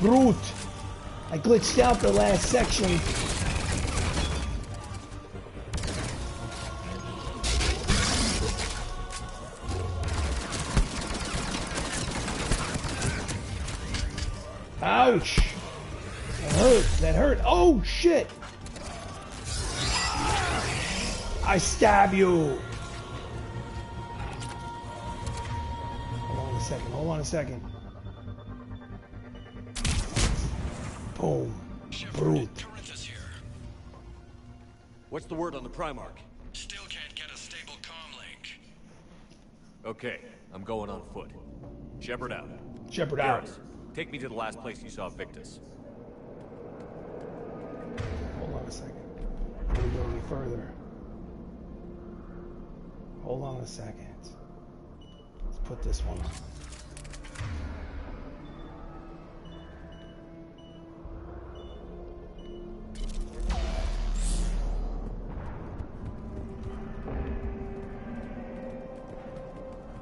Brute! I glitched out the last section. Ouch! That hurt. That hurt. Oh, shit! I stab you! Hold on a second. Hold on a second. Boom. Brute. What's the word on the Primarch? Still can't get a stable comm link. Okay, I'm going on foot. Shepherd out. Shepherd out. Garrus, take me to the last place you saw Victus. Hold on a second. Let me go any further. Hold on a second. Let's put this one on.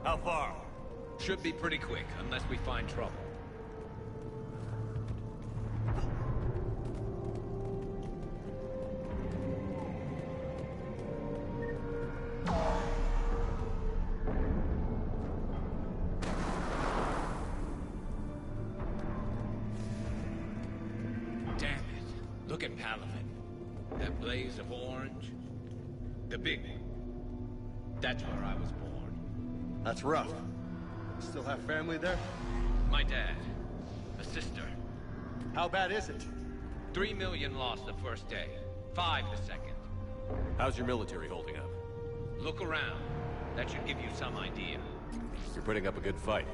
How far? Should be pretty quick, unless we find trouble. Damn it. Look at Palaven. That blaze of orange. The big one. That's where I was born. That's rough. Still have family there? My dad. A sister. How bad is it? 3 million lost the first day. 5 the second. How's your military holding up? Look around. That should give you some idea. You're putting up a good fight.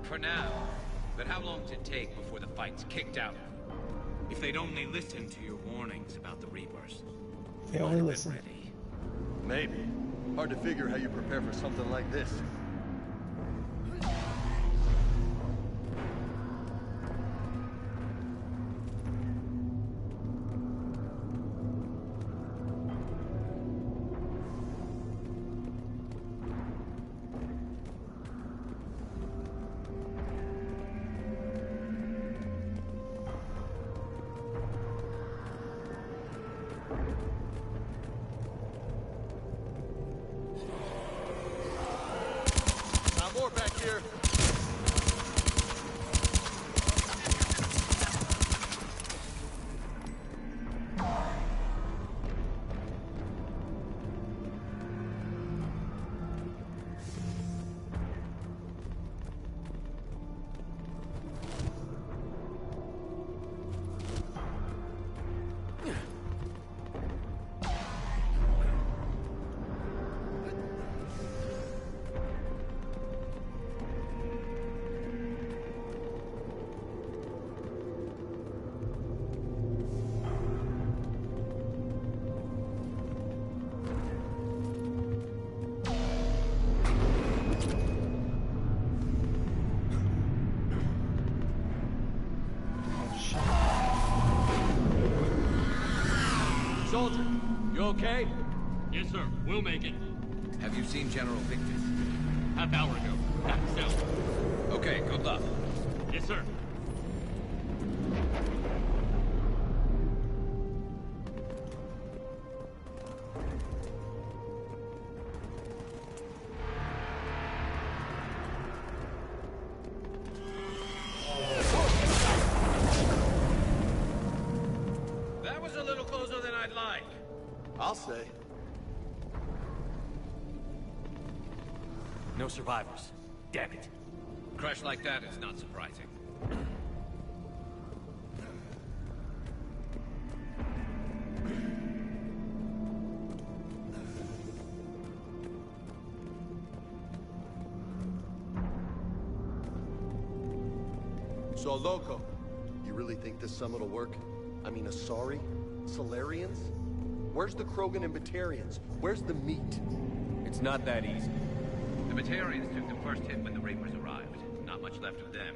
For now. But how long does it take before the fight's kicked out? If they'd only listen to your warnings about the Reapers. They only listen. Ready. Maybe. Hard to figure how you prepare for something like this. Soldier, you okay? Yes, sir. We'll make it. Have you seen General Victus? Half hour ago. Back south. Okay, good luck. Yes, sir. That was a little closer than I'd like. I'll say. No survivors. Damn it. Crash like that is not surprising. So, Loco, you really think this summit will work? I mean, Asari? Solarians? Where's the Krogan and Batarians? Where's the meat? It's not that easy. The Batarians took the first hit when the Reapers arrived. Not much left of them.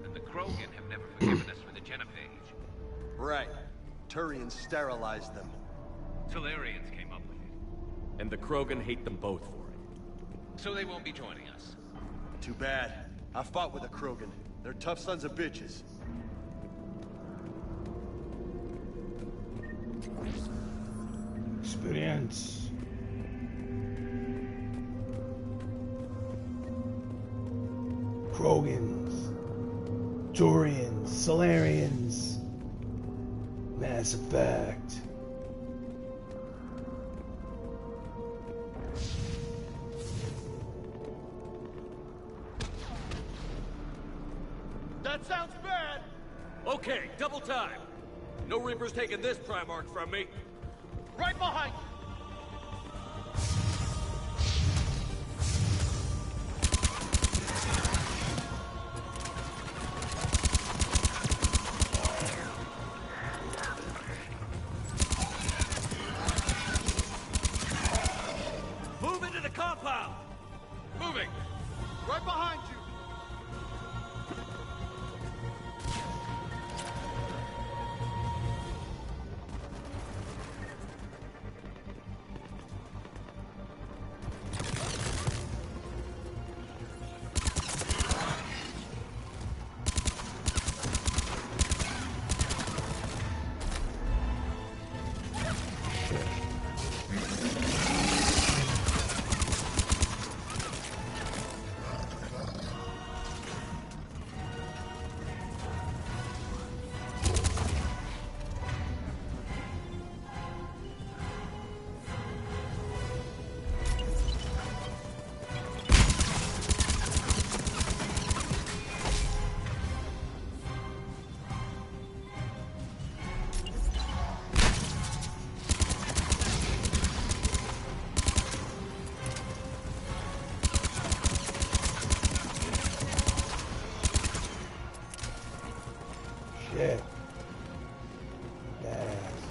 And the Krogan have never forgiven us for the genophage. Right. Turians sterilized them. Solarians came up with it. And the Krogan hate them both for it. So they won't be joining us. Too bad. I fought with a Krogan. They're tough sons of bitches. Experience. Krogans, Turians, Solarians, Mass Effect. That sounds bad! Okay, double time. No Reaper's taking this primarch from me. Right behind you! Move into the compound! Moving! Right behind you! Shit. Badass.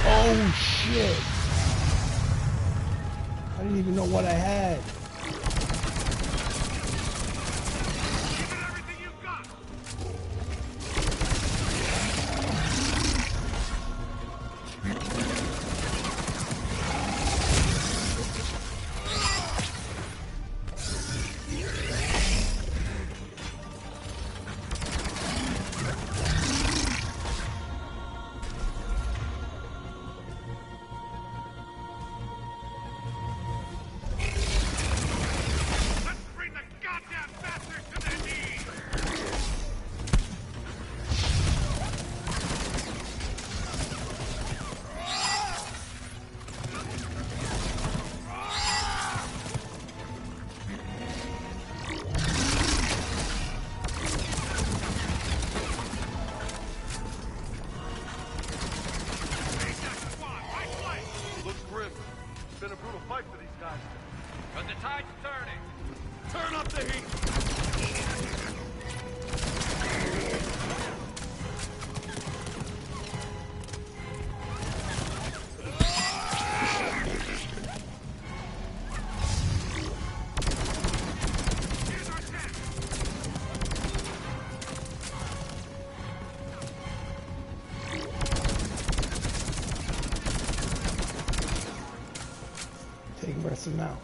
Oh shit. I didn't even know what I had. But the tide's turning. Turn up the heat. Taking breaths of now.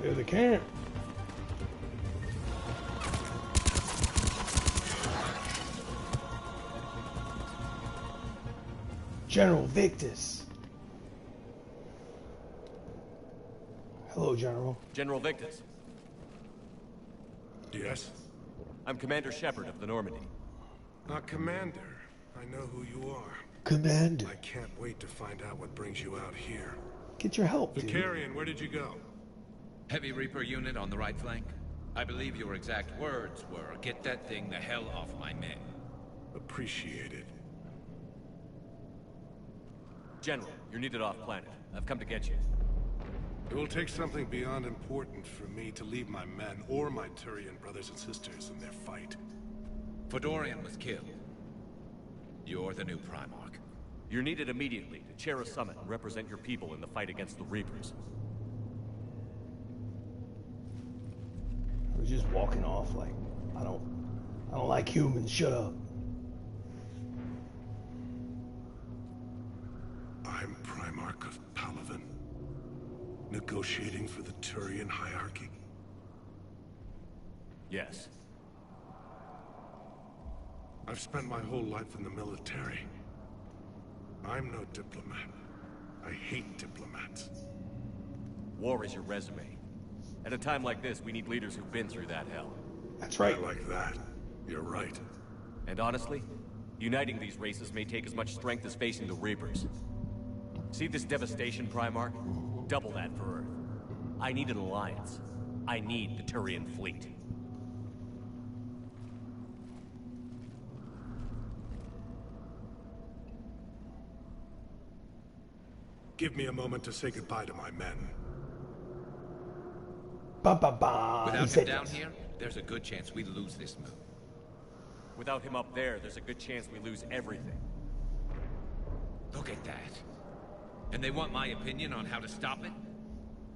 Clear the camp. General Victus. Hello, General. General Victus. Yes? I'm Commander Shepard of the Normandy. Commander. I know who you are. Commander. I can't wait to find out what brings you out here. Get your help, dude. Vicarian, where did you go? Heavy Reaper unit on the right flank. I believe your exact words were, "Get that thing the hell off my men." Appreciated. General, you're needed off planet. I've come to get you. It will take something beyond important for me to leave my men or my Turian brothers and sisters in their fight. Fedorian was killed. You're the new Primarch. You're needed immediately to chair a summit and represent your people in the fight against the Reapers. I was just walking off like, I don't like humans, shut up. I'm Primarch of Palaven, negotiating for the Turian hierarchy. Yes. I've spent my whole life in the military. I'm no diplomat. I hate diplomats. War is your resume. At a time like this, we need leaders who've been through that hell. That's right. I like that. You're right. And honestly, uniting these races may take as much strength as facing the Reapers. See this devastation, Primarch? Double that for Earth. I need an alliance. I need the Turian fleet. Give me a moment to say goodbye to my men. Ba ba ba. Without him down here, there's a good chance we lose this move. Without him up there, there's a good chance we lose everything. Look at that. And they want my opinion on how to stop it?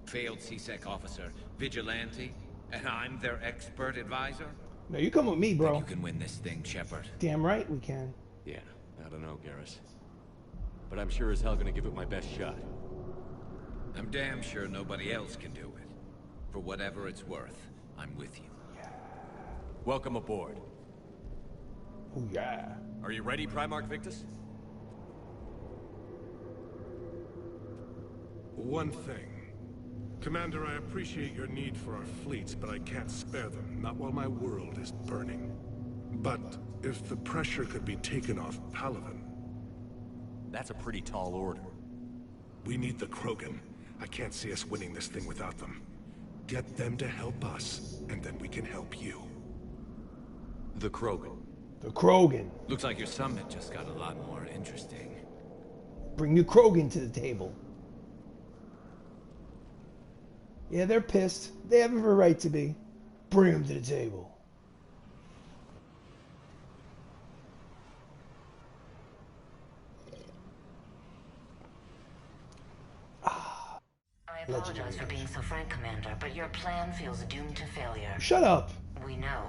Failed C-Sec officer, vigilante, and I'm their expert advisor? No, you come with me, bro. You can win this thing, Shepard. Damn right we can. Yeah, I don't know, Garrus. But I'm sure as hell gonna give it my best shot. I'm damn sure nobody else can do it. For whatever it's worth, I'm with you. Welcome aboard. Oh yeah. Are you ready, Primarch Victus? One thing. Commander, I appreciate your need for our fleets, but I can't spare them, not while my world is burning. But if the pressure could be taken off Palaven... That's a pretty tall order. We need the Krogan. I can't see us winning this thing without them. Get them to help us, and then we can help you. The Krogan. The Krogan. Looks like your summit just got a lot more interesting. Bring the Krogan to the table. Yeah, they're pissed. They have every right to be. Bring them to the table. I apologize for being so frank, Commander, but your plan feels doomed to failure. Shut up. We know.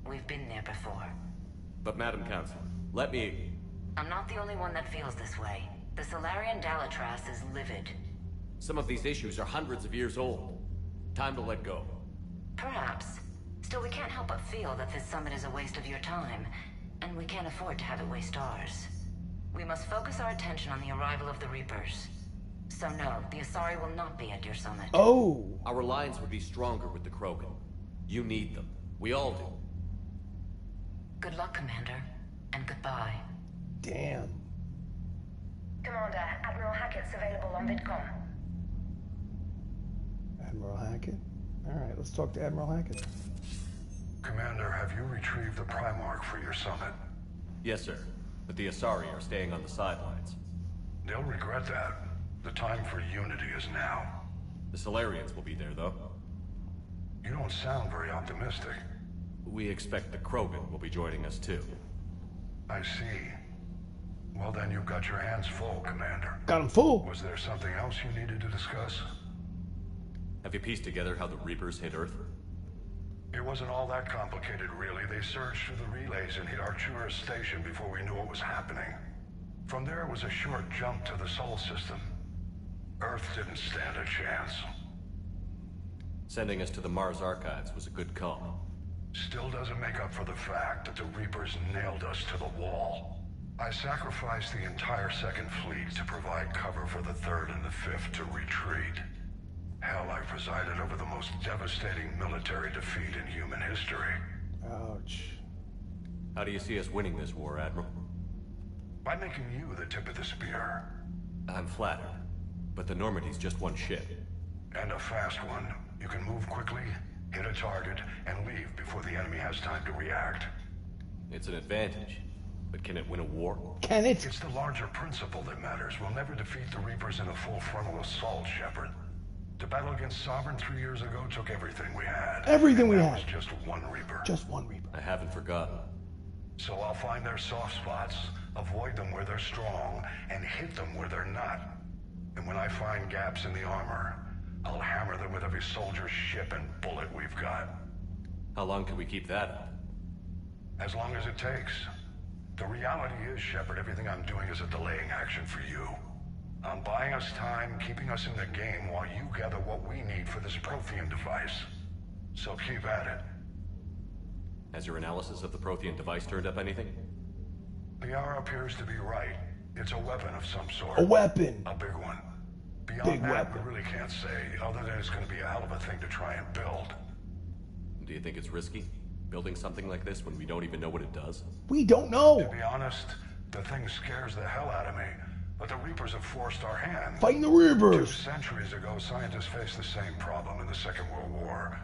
We've been there before. But Madam Counsel, let me... I'm not the only one that feels this way. The Solarian Dalatras is livid. Some of these issues are hundreds of years old. Time to let go. Perhaps. Still, we can't help but feel that this summit is a waste of your time, and we can't afford to have it waste ours. We must focus our attention on the arrival of the Reapers. So no, the Asari will not be at your summit. Oh. Our alliance would be stronger with the Krogan. You need them. We all do. Good luck, Commander, and goodbye. Damn. Commander, Admiral Hackett's available on VidCom. Admiral Hackett? Alright, let's talk to Admiral Hackett. Commander, have you retrieved the Primarch for your summit? Yes, sir. But the Asari are staying on the sidelines. They'll regret that. The time for unity is now. The Solarians will be there, though. You don't sound very optimistic. We expect the Krogan will be joining us, too. I see. Well, then you've got your hands full, Commander. Got him full. Was there something else you needed to discuss? Have you pieced together how the Reapers hit Earth? It wasn't all that complicated, really. They surged through the relays and hit Artura's station before we knew what was happening. From there, it was a short jump to the Sol system. Earth didn't stand a chance. Sending us to the Mars Archives was a good call. Still doesn't make up for the fact that the Reapers nailed us to the wall. I sacrificed the entire Second Fleet to provide cover for the Third and the Fifth to retreat. Hell, I presided over the most devastating military defeat in human history. Ouch. How do you see us winning this war, Admiral? By making you the tip of the spear. I'm flattered, but the Normandy's just one ship. And a fast one. You can move quickly, hit a target, and leave before the enemy has time to react. It's an advantage, but can it win a war? Can it? It's the larger principle that matters. We'll never defeat the Reapers in a full frontal assault, Shepard. The battle against Sovereign 3 years ago took everything we had. Everything we that had. was just one Reaper. Just one Reaper. I haven't forgotten. So I'll find their soft spots, avoid them where they're strong, and hit them where they're not. And when I find gaps in the armor, I'll hammer them with every soldier, ship, and bullet we've got. How long can we keep that up? As long as it takes. The reality is, Shepard, everything I'm doing is a delaying action for you. I'm buying us time, keeping us in the game while you gather what we need for this Prothean device. So keep at it. Has your analysis of the Prothean device turned up anything? The hour appears to be right. It's a weapon of some sort. A weapon. A big one. Beyond Big that, weapon. we really can't say, other than it's going to be a hell of a thing to try and build. Do you think it's risky? Building something like this when we don't even know what it does? We don't know. To be honest, the thing scares the hell out of me. But the Reapers have forced our hand. Fighting the 2 Reapers. centuries ago, scientists faced the same problem in the Second World War.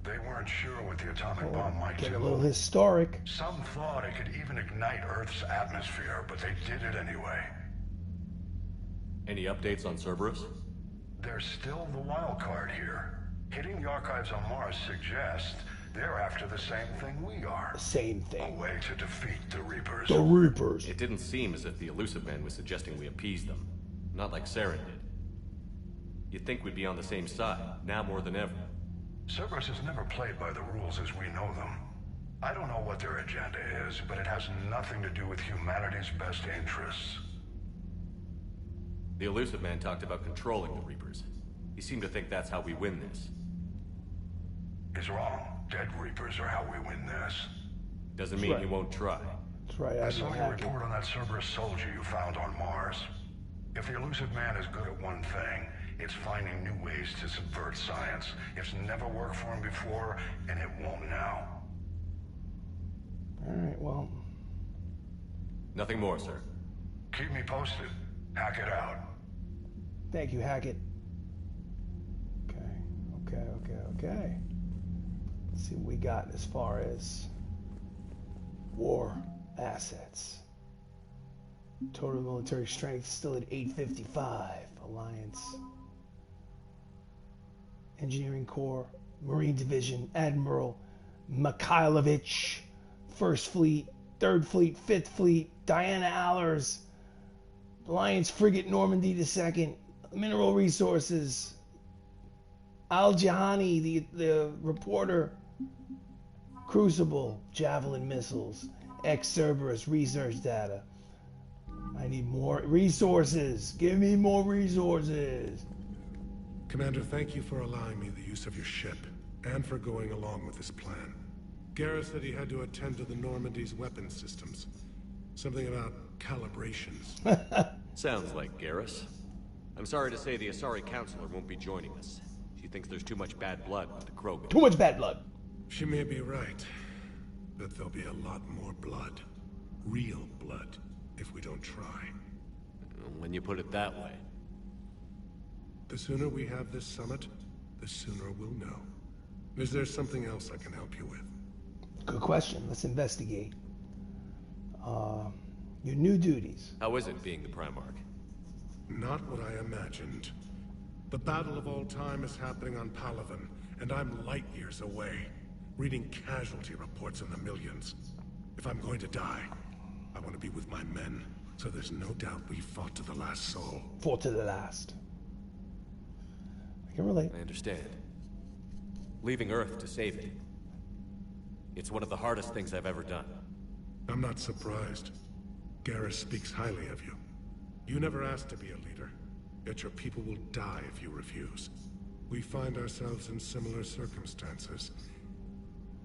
They weren't sure what the atomic bomb might Get do. a little historic. Some thought it could even ignite Earth's atmosphere, but they did it anyway. Any updates on Cerberus? They're still the wild card here. Hitting the archives on Mars suggests they're after the same thing we are. Same A thing. way to defeat the Reapers. The Reapers. It didn't seem as if the Elusive Man was suggesting we appease them. Not like Saren did. You'd think we'd be on the same side, now more than ever. Cerberus has never played by the rules as we know them. I don't know what their agenda is, but it has nothing to do with humanity's best interests. The Elusive Man talked about controlling the Reapers. He seemed to think that's how we win this. He's wrong. Dead Reapers are how we win this. Doesn't mean he won't try. That's right. I saw your report on that Cerberus soldier you found on Mars. If the Elusive Man is good at one thing, it's finding new ways to subvert science. It's never worked for him before, and it won't now. Alright, well. Nothing more, sir. Keep me posted. Hack it out. Thank you, Hackett. Okay. Let's see what we got as far as war assets. Total military strength still at 855. Alliance. Engineering Corps, Marine Division, Admiral Mikhailovich, 1st Fleet, 3rd Fleet, 5th Fleet, Diana Allers, Alliance Frigate Normandy II, Mineral Resources, Al Jahani, the reporter, Crucible, Javelin Missiles, ex-Cerberus research data. I need more resources. Give me more resources. Commander, thank you for allowing me the use of your ship, and for going along with this plan. Garrus said he had to attend to the Normandy's weapon systems. Something about calibrations. Sounds like Garrus. I'm sorry to say the Asari Counselor won't be joining us. She thinks there's too much bad blood with the Krogan. Too much bad blood. She may be right, but there'll be a lot more blood. Real blood, if we don't try. When you put it that way. The sooner we have this summit, the sooner we'll know. Is there something else I can help you with? Good question. Let's investigate. Your new duties. How is it being the Primarch? Not what I imagined. The battle of all time is happening on Palaven, and I'm light years away, reading casualty reports in the millions. If I'm going to die, I want to be with my men, so there's no doubt we fought to the last soul. Fought to the last. I can relate. I understand. Leaving Earth to save it. It's one of the hardest things I've ever done. I'm not surprised. Garrus speaks highly of you. You never asked to be a leader, yet your people will die if you refuse. We find ourselves in similar circumstances.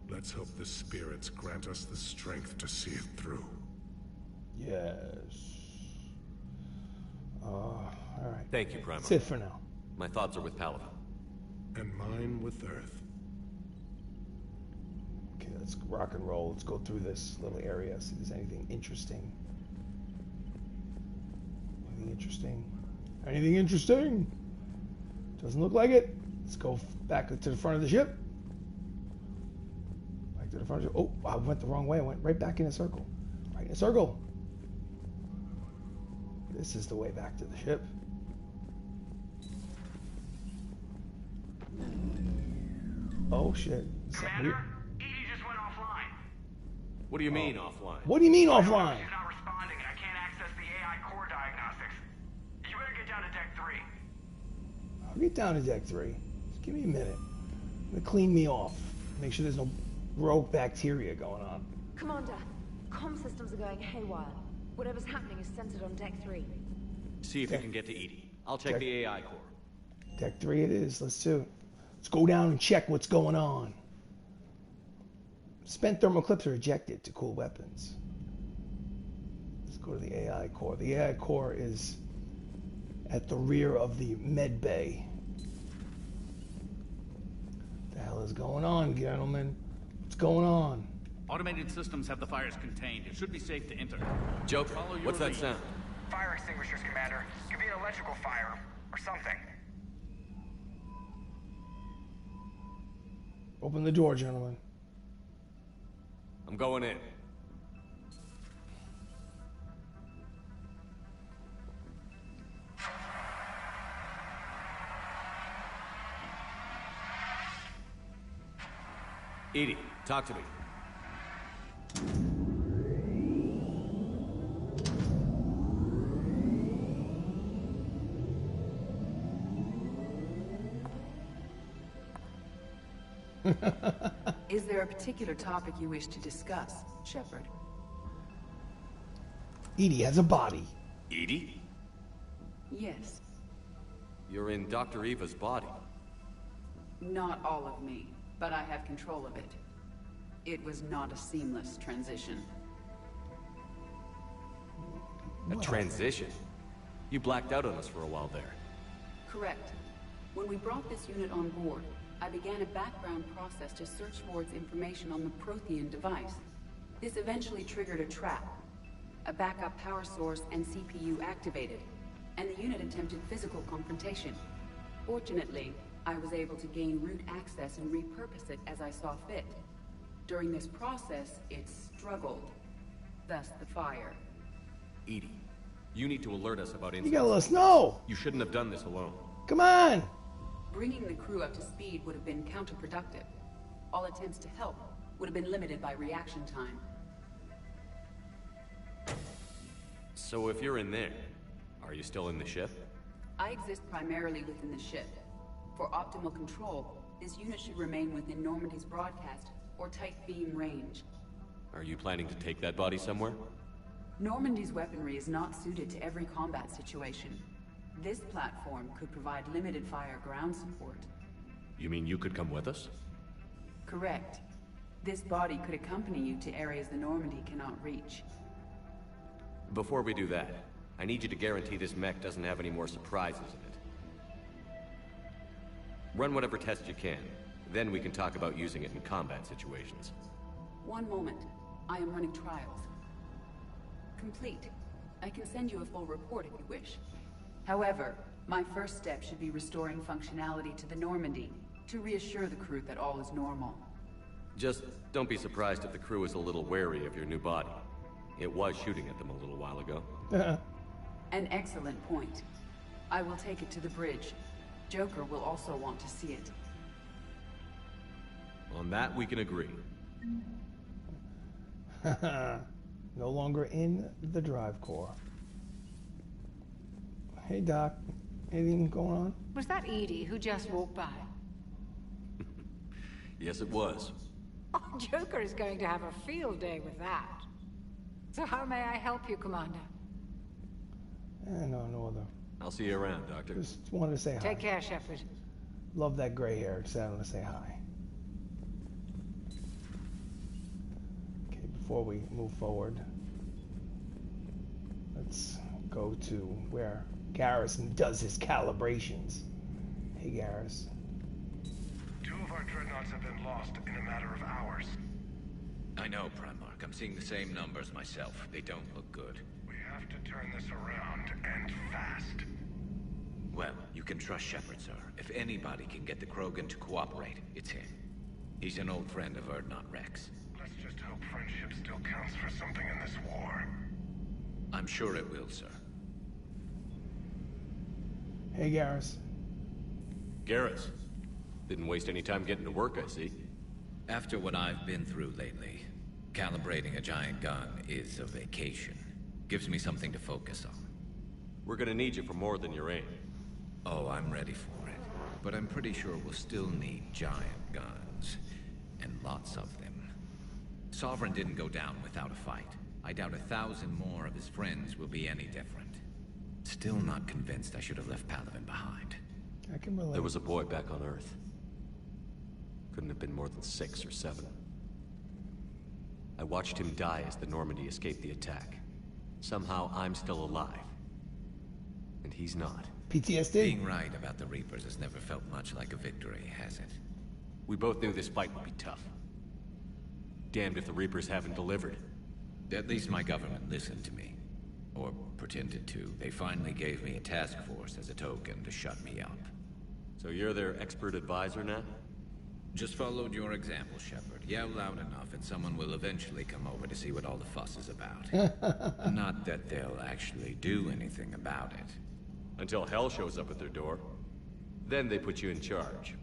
Let's hope the spirits grant us the strength to see it through. Yes. Alright. Thank you, Primarch. That's it for now. My thoughts are with Palaven. And mine with Earth. Okay, let's rock and roll. Let's go through this little area, see if there's anything interesting. Anything interesting? Doesn't look like it. Let's go back to the front of the ship. Back to the front of the ship. Oh, I went the wrong way. I went right back in a circle. Right in a circle. This is the way back to the ship. Oh shit. Commander, Edie just went offline. What do you mean offline? What do you mean offline? She's not responding, and I can't access the AI core diagnostics. You better get down to deck 3. I'll get down to deck 3. Just give me a minute. I'm gonna clean me off. Make sure there's no rogue bacteria going on. Commander, comm systems are going haywire. Whatever's happening is centered on deck 3. See if you can get to Edie. I'll check the AI core. Deck 3 it is. Let's do it. Let's go down and check what's going on. Spent thermal clips are ejected to cool weapons. Let's go to the AI core. The AI core is at the rear of the med bay. What the hell is going on, gentlemen? What's going on? Automated systems have the fires contained. It should be safe to enter. Joker, what's that sound? Fire extinguishers, Commander. Could be an electrical fire, or something. Open the door, gentlemen. I'm going in. Edie, talk to me. Is there a particular topic you wish to discuss, Shepard? Edie has a body. Edie? Yes. You're in Dr. Eva's body. Not all of me, but I have control of it. It was not a seamless transition. A transition? You blacked out on us for a while there. Correct. When we brought this unit on board, I began a background process to search for its information on the Prothean device. This eventually triggered a trap. A backup power source and CPU activated, and the unit attempted physical confrontation. Fortunately, I was able to gain root access and repurpose it as I saw fit. During this process, it struggled. Thus the fire. Edie, you need to alert us about incidents. You gotta let us know! You shouldn't have done this alone. Come on! Bringing the crew up to speed would have been counterproductive. All attempts to help would have been limited by reaction time. So if you're in there, are you still in the ship? I exist primarily within the ship. For optimal control, this unit should remain within Normandy's broadcast or tight beam range. Are you planning to take that body somewhere? Normandy's weaponry is not suited to every combat situation. This platform could provide limited fire ground support. You mean you could come with us? Correct. This body could accompany you to areas the Normandy cannot reach. Before we do that, I need you to guarantee this mech doesn't have any more surprises in it. Run whatever tests you can, then we can talk about using it in combat situations. One moment. I am running trials. Complete. I can send you a full report if you wish. However, my first step should be restoring functionality to the Normandy, to reassure the crew that all is normal. Just don't be surprised if the crew is a little wary of your new body. It was shooting at them a little while ago. An excellent point. I will take it to the bridge. Joker will also want to see it. On that, we can agree. No longer in the drive core. Hey, Doc. Anything going on? Was that Edie who just walked by? Yes, it was. Oh, Joker is going to have a field day with that. So how may I help you, Commander? No other. I'll see you around, Doctor. Just wanted to say hi. Take care, Shepard. Love that gray hair. Just wanted to say hi. Okay, before we move forward, let's go to where Garrison does his calibrations. Hey, Garrus. 2 of our dreadnoughts have been lost in a matter of hours. I know, Primarch. I'm seeing the same numbers myself. They don't look good. We have to turn this around, and fast. Well, you can trust Shepard, sir. If anybody can get the Krogan to cooperate, it's him. He's an old friend of Erdnot Rex. Let's just hope friendship still counts for something in this war. I'm sure it will, sir. Hey, Garrus. Garrus. Didn't waste any time getting to work, I see. After what I've been through lately, calibrating a giant gun is a vacation. Gives me something to focus on. We're gonna need you for more than your aim. Oh, I'm ready for it. But I'm pretty sure we'll still need giant guns. And lots of them. Sovereign didn't go down without a fight. I doubt 1,000 more of his friends will be any different. Still not convinced I should have left Palaven behind. I can relate. There was a boy back on Earth. Couldn't have been more than 6 or 7. I watched him die as the Normandy escaped the attack. Somehow I'm still alive. And he's not. PTSD. Being right about the Reapers has never felt much like a victory, has it? We both knew this fight would be tough. Damned if the Reapers haven't delivered. At least my government listened to me. Or pretended to. They finally gave me a task force as a token to shut me up. So you're their expert advisor now? Just followed your example, Shepard. Yell loud enough and someone will eventually come over to see what all the fuss is about. Not that they'll actually do anything about it. Until hell shows up at their door. Then they put you in charge.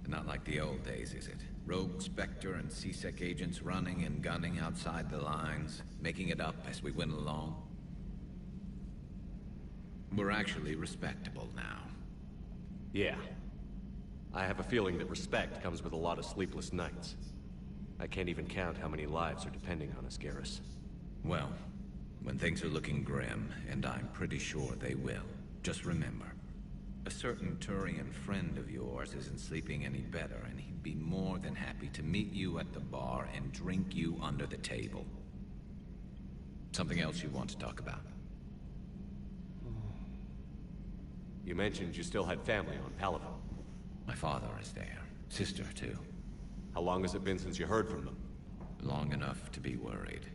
Not like the old days, is it? Rogue Spectre and CSEC agents running and gunning outside the lines, making it up as we went along. We're actually respectable now. Yeah. I have a feeling that respect comes with a lot of sleepless nights. I can't even count how many lives are depending on us, Garrus. Well, when things are looking grim, and I'm pretty sure they will, just remember, a certain Turian friend of yours isn't sleeping any better, and he'd be more than happy to meet you at the bar and drink you under the table. Something else you want to talk about? You mentioned you still had family on Palaven. My father is there. Sister, too. How long has it been since you heard from them? Long enough to be worried.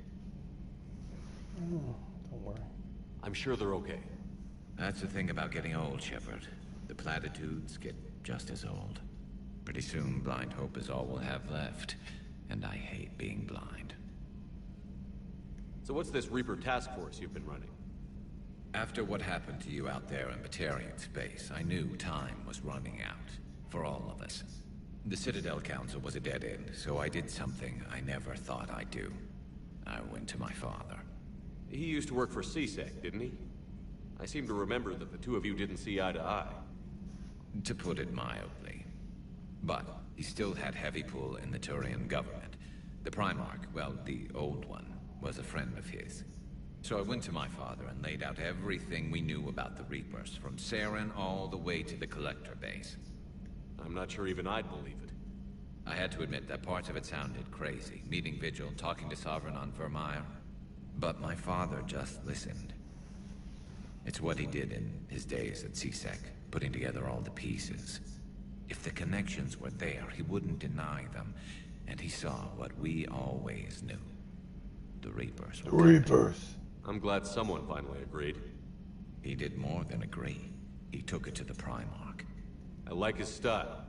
Don't worry. I'm sure they're okay. That's the thing about getting old, Shepard. The platitudes get just as old. Pretty soon, blind hope is all we'll have left. And I hate being blind. So what's this Reaper task force you've been running? After what happened to you out there in Batarian space, I knew time was running out. For all of us. The Citadel Council was a dead end, so I did something I never thought I'd do. I went to my father. He used to work for CSEC, didn't he? I seem to remember that the two of you didn't see eye to eye. To put it mildly. But he still had heavy pull in the Turian government. The Primarch, well, the old one, was a friend of his. So I went to my father and laid out everything we knew about the Reapers, from Saren all the way to the Collector base. I'm not sure even I'd believe it. I had to admit that parts of it sounded crazy, meeting Vigil, talking to Sovereign on Vermeer. But my father just listened. It's what he did in his days at CSEC, putting together all the pieces. If the connections were there, he wouldn't deny them, and he saw what we always knew. The Reapers were coming. Reapers. I'm glad someone finally agreed. He did more than agree. He took it to the Primarch. I like his style.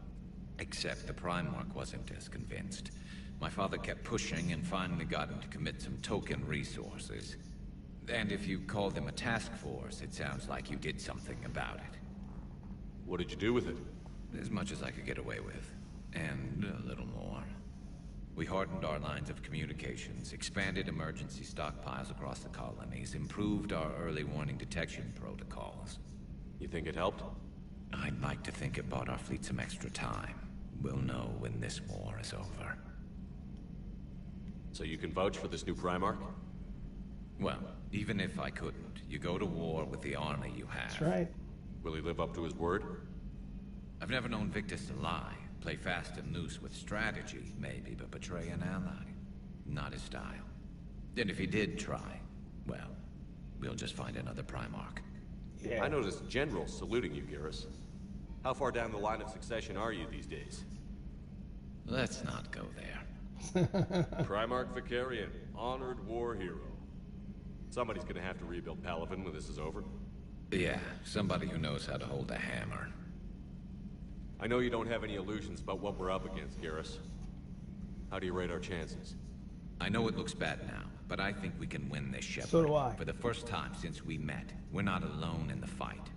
Except the Primarch wasn't as convinced. My father kept pushing and finally got him to commit some token resources. And if you call them a task force, it sounds like you did something about it. What did you do with it? As much as I could get away with. And a little more. We hardened our lines of communications, expanded emergency stockpiles across the colonies, improved our early warning detection protocols. You think it helped? I'd like to think it bought our fleet some extra time. We'll know when this war is over. So you can vouch for this new Primarch? Well, even if I couldn't, you go to war with the army you have. That's right. Will he live up to his word? I've never known Victus to lie. Play fast and loose with strategy, maybe, but betray an ally. Not his style. And if he did try, well, we'll just find another Primarch. Yeah. I noticed generals saluting you, Garrus. How far down the line of succession are you these days? Let's not go there. Primarch Vicarian, honored war hero. Somebody's gonna have to rebuild Palaven when this is over. Yeah, somebody who knows how to hold a hammer. I know you don't have any illusions about what we're up against, Garrus. How do you rate our chances? I know it looks bad now, but I think we can win this, Shepard. So do I. For the first time since we met, we're not alone in the fight.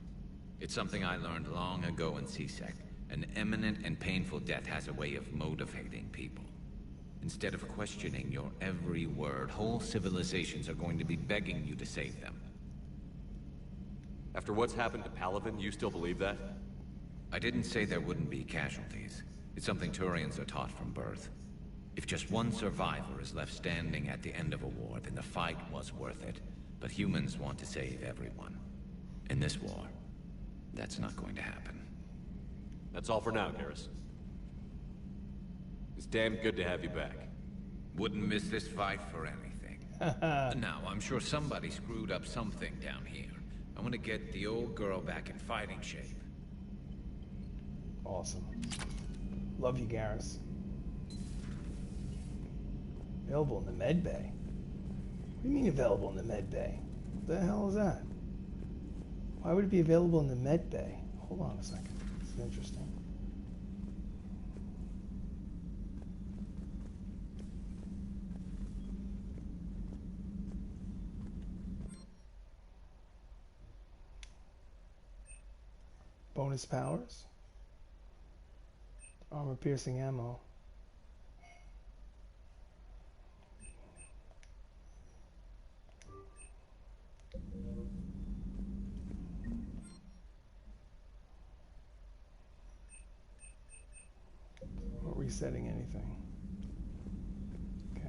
It's something I learned long ago in CSEC. An imminent and painful death has a way of motivating people. Instead of questioning your every word, whole civilizations are going to be begging you to save them. After what's happened to Palaven, you still believe that? I didn't say there wouldn't be casualties. It's something Turians are taught from birth. If just one survivor is left standing at the end of a war, then the fight was worth it. But humans want to save everyone. In this war, that's not going to happen. That's all for now, Garrus. It's damn good to have you back. Wouldn't miss this fight for anything. Now, I'm sure somebody screwed up something down here. I want to get the old girl back in fighting shape. Awesome. Love you, Garrus. Available in the med bay? What do you mean available in the med bay? What the hell is that? Why would it be available in the med bay? Hold on a second. This is interesting. Bonus powers. Armor piercing ammo. Not resetting anything. Okay.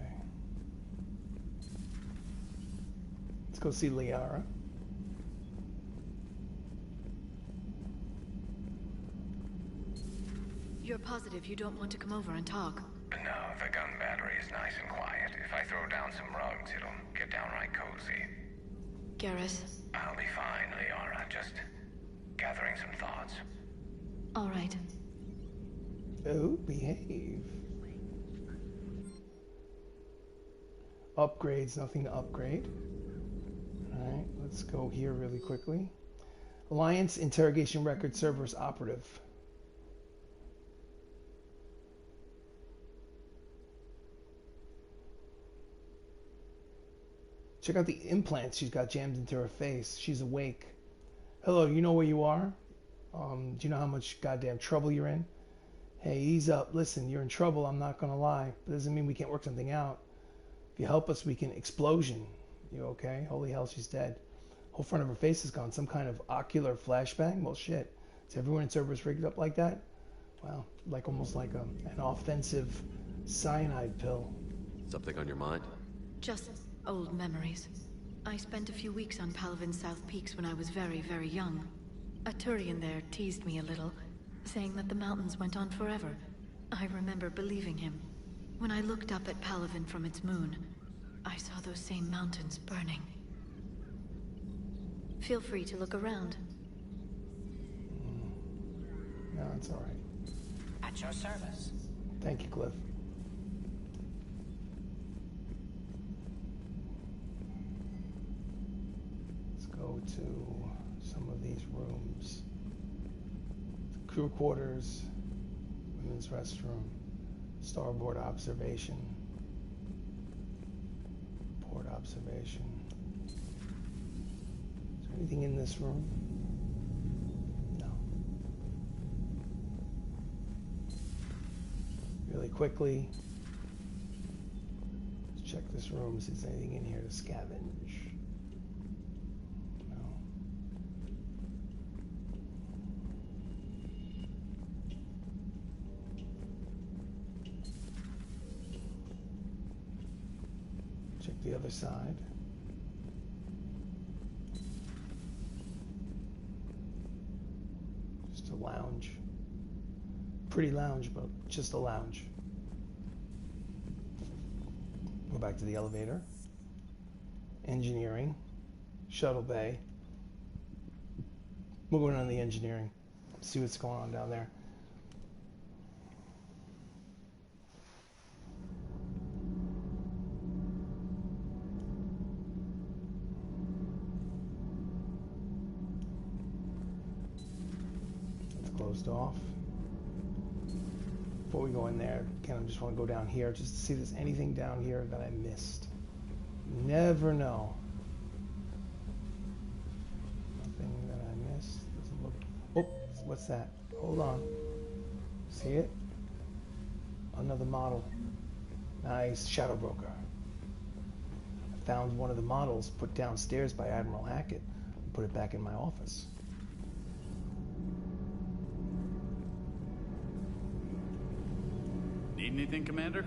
Let's go see Liara. You're positive you don't want to come over and talk? No, the gun battery is nice and quiet. If I throw down some rugs, it'll get downright cozy. Garrus? I'll be fine, Liara. Just gathering some thoughts. All right. Oh, behave. Upgrades, nothing to upgrade. Alright, let's go here really quickly. Alliance interrogation record servers operative. Check out the implants she's got jammed into her face. She's awake. Hello, you know where you are? Do you know how much goddamn trouble you're in? Hey, ease up. Listen, you're in trouble, I'm not gonna lie. But it doesn't mean we can't work something out. If you help us, we can... Explosion. You okay? Holy hell, she's dead. Whole front of her face is gone. Some kind of ocular flashbang? Well, shit. Is everyone in servers rigged up like that? Wow. Like almost like an offensive cyanide pill. Something on your mind? Just old memories. I spent a few weeks on Palaven's South Peaks when I was very, very young. A turian there teased me a little, saying that the mountains went on forever. I remember believing him. When I looked up at Palaven from its moon, I saw those same mountains burning. Feel free to look around. No, it's all right. At your service. Thank you, Cliff. Let's go to some of these rooms. Crew quarters, women's restroom, starboard observation, port observation. Is there anything in this room? No. Really quickly, let's check this room, see if there's anything in here to scavenge. No. Check the other side. Just a lounge. Pretty lounge, but just a lounge. Go back to the elevator. Engineering. Shuttle bay. We'll go down to the engineering. See what's going on down there. It's closed off. Before we go in there, again, I just want to go down here just to see if there's anything down here that I missed. Never know. Nothing that I missed. Doesn't look Oh, what's that? Hold on. See it? Another model. Nice. Shadow Broker. I found one of the models put downstairs by Admiral Hackett and put it back in my office. Need anything, Commander?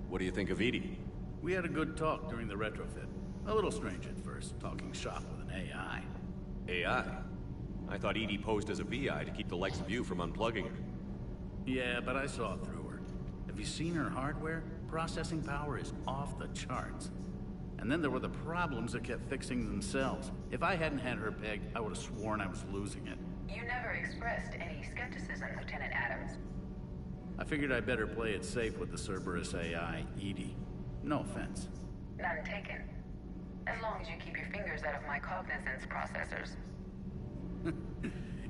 What do you think of Edie? We had a good talk during the retrofit. A little strange at first, talking shop with an AI. AI? I thought Edie posed as a VI to keep the likes of you from unplugging her. Yeah, but I saw through her. Have you seen her hardware? Processing power is off the charts. And then there were the problems that kept fixing themselves. If I hadn't had her pegged, I would have sworn I was losing it. You never expressed any skepticism, Lieutenant Adams. I figured I'd better play it safe with the Cerberus AI, Edie. No offense. None taken. As long as you keep your fingers out of my cognizance processors.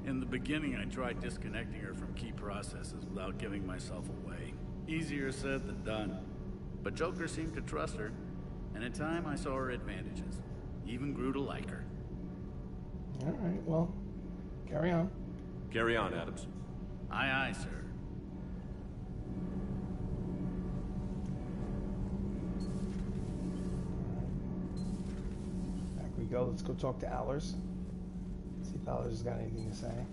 In the beginning, I tried disconnecting her from key processes without giving myself away. Easier said than done. But Joker seemed to trust her, and in time I saw her advantages. Even grew to like her. All right, well, carry on. Carry on, Adams. Aye, aye, sir. Back we go. Let's go talk to Allers. See if Allers has got anything to say.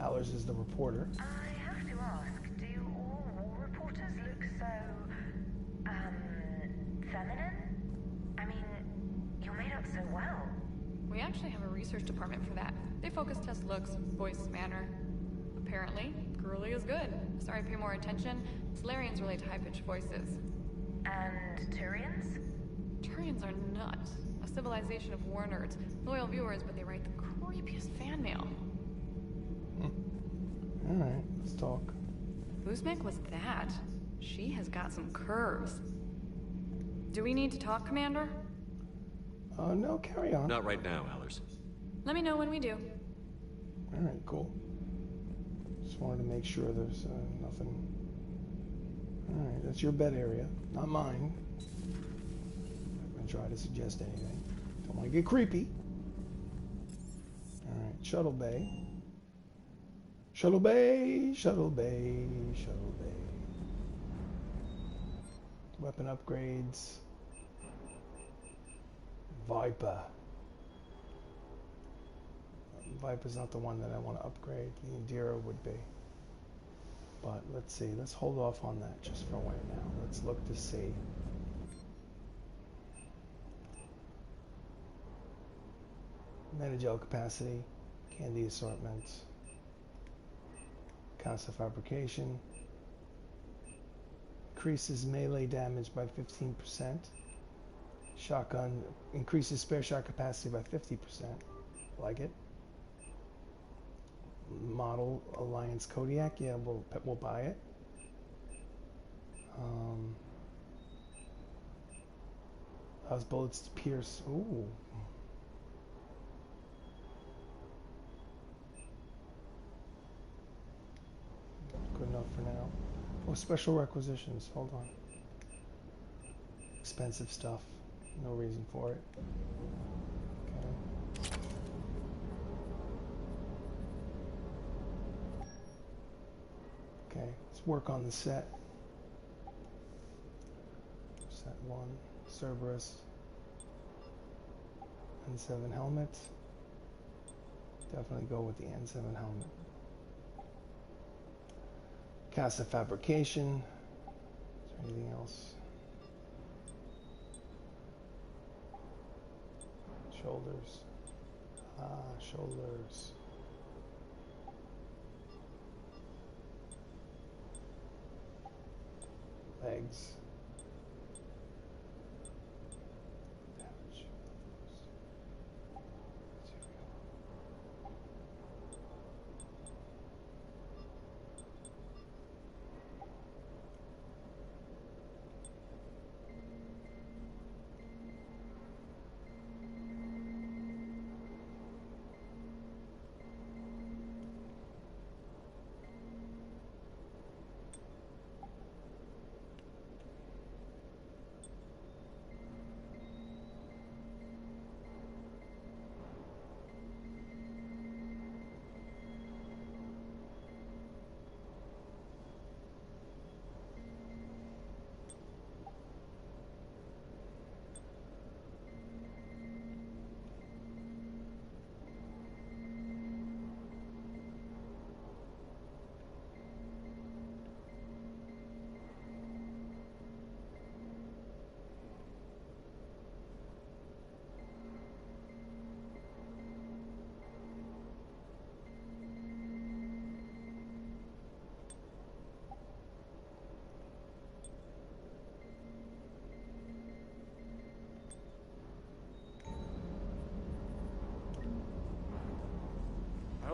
Allers is the reporter. I have to ask, do all war reporters look so, feminine? I mean, you're made up so well. We actually have a research department for that. They focus test looks, voice, manner. Apparently, girly is good. Sorry, pay more attention. Solarians relate to high-pitched voices. And Turians? Turians are nuts. A civilization of war nerds. Loyal viewers, but they write the creepiest fan mail. Alright, let's talk. Whose mech was that? She has got some curves. Do we need to talk, Commander? No, carry on. Not right now, Allers. Let me know when we do. Alright, cool. Just wanted to make sure there's nothing. Alright, that's your bed area, not mine. I'm not gonna try to suggest anything. Don't want to get creepy. Alright, shuttle bay. Shuttle bay, shuttle bay, shuttle bay. Weapon upgrades. Viper. Viper's not the one that I want to upgrade. The Indira would be. But let's see. Let's hold off on that just for right now. Let's look to see. Metagel capacity. Candy assortment. Casa fabrication. Increases melee damage by 15%. Shotgun increases spare shot capacity by 50%. Like it. Model Alliance Kodiak. Yeah, we'll buy it. Allows bullets to pierce. Ooh. Good enough for now. Oh, special requisitions. Hold on. Expensive stuff. No reason for it. Okay. Okay, let's work on the set. Set 1, Cerberus, N7 helmet. Definitely go with the N7 helmet. Casa fabrication. Is there anything else? Shoulders. Shoulders. Legs. Damage.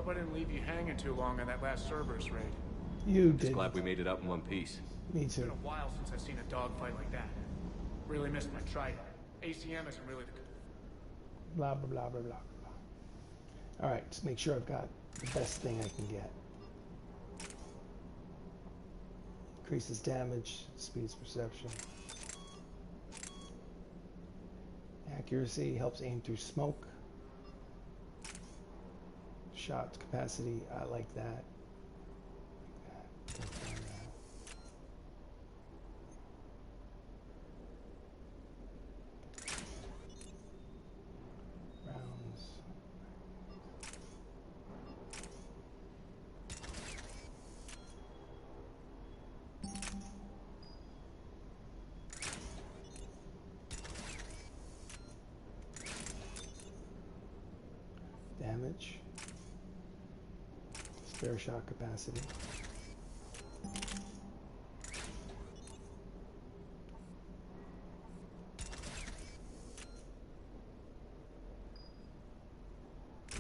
Hope I didn't leave you hanging too long on that last Cerberus raid. You Just did. glad we made it out in one piece. Me It's been too. a while since I've seen a dogfight like that. Really missed my trident. ACM isn't really the... Blah, blah, blah, blah, blah, blah. Alright, just make sure I've got the best thing I can get. Increases damage, speeds perception. Accuracy, helps aim through smoke. Shot capacity, I like that. Rounds. Damage. Spare shot capacity.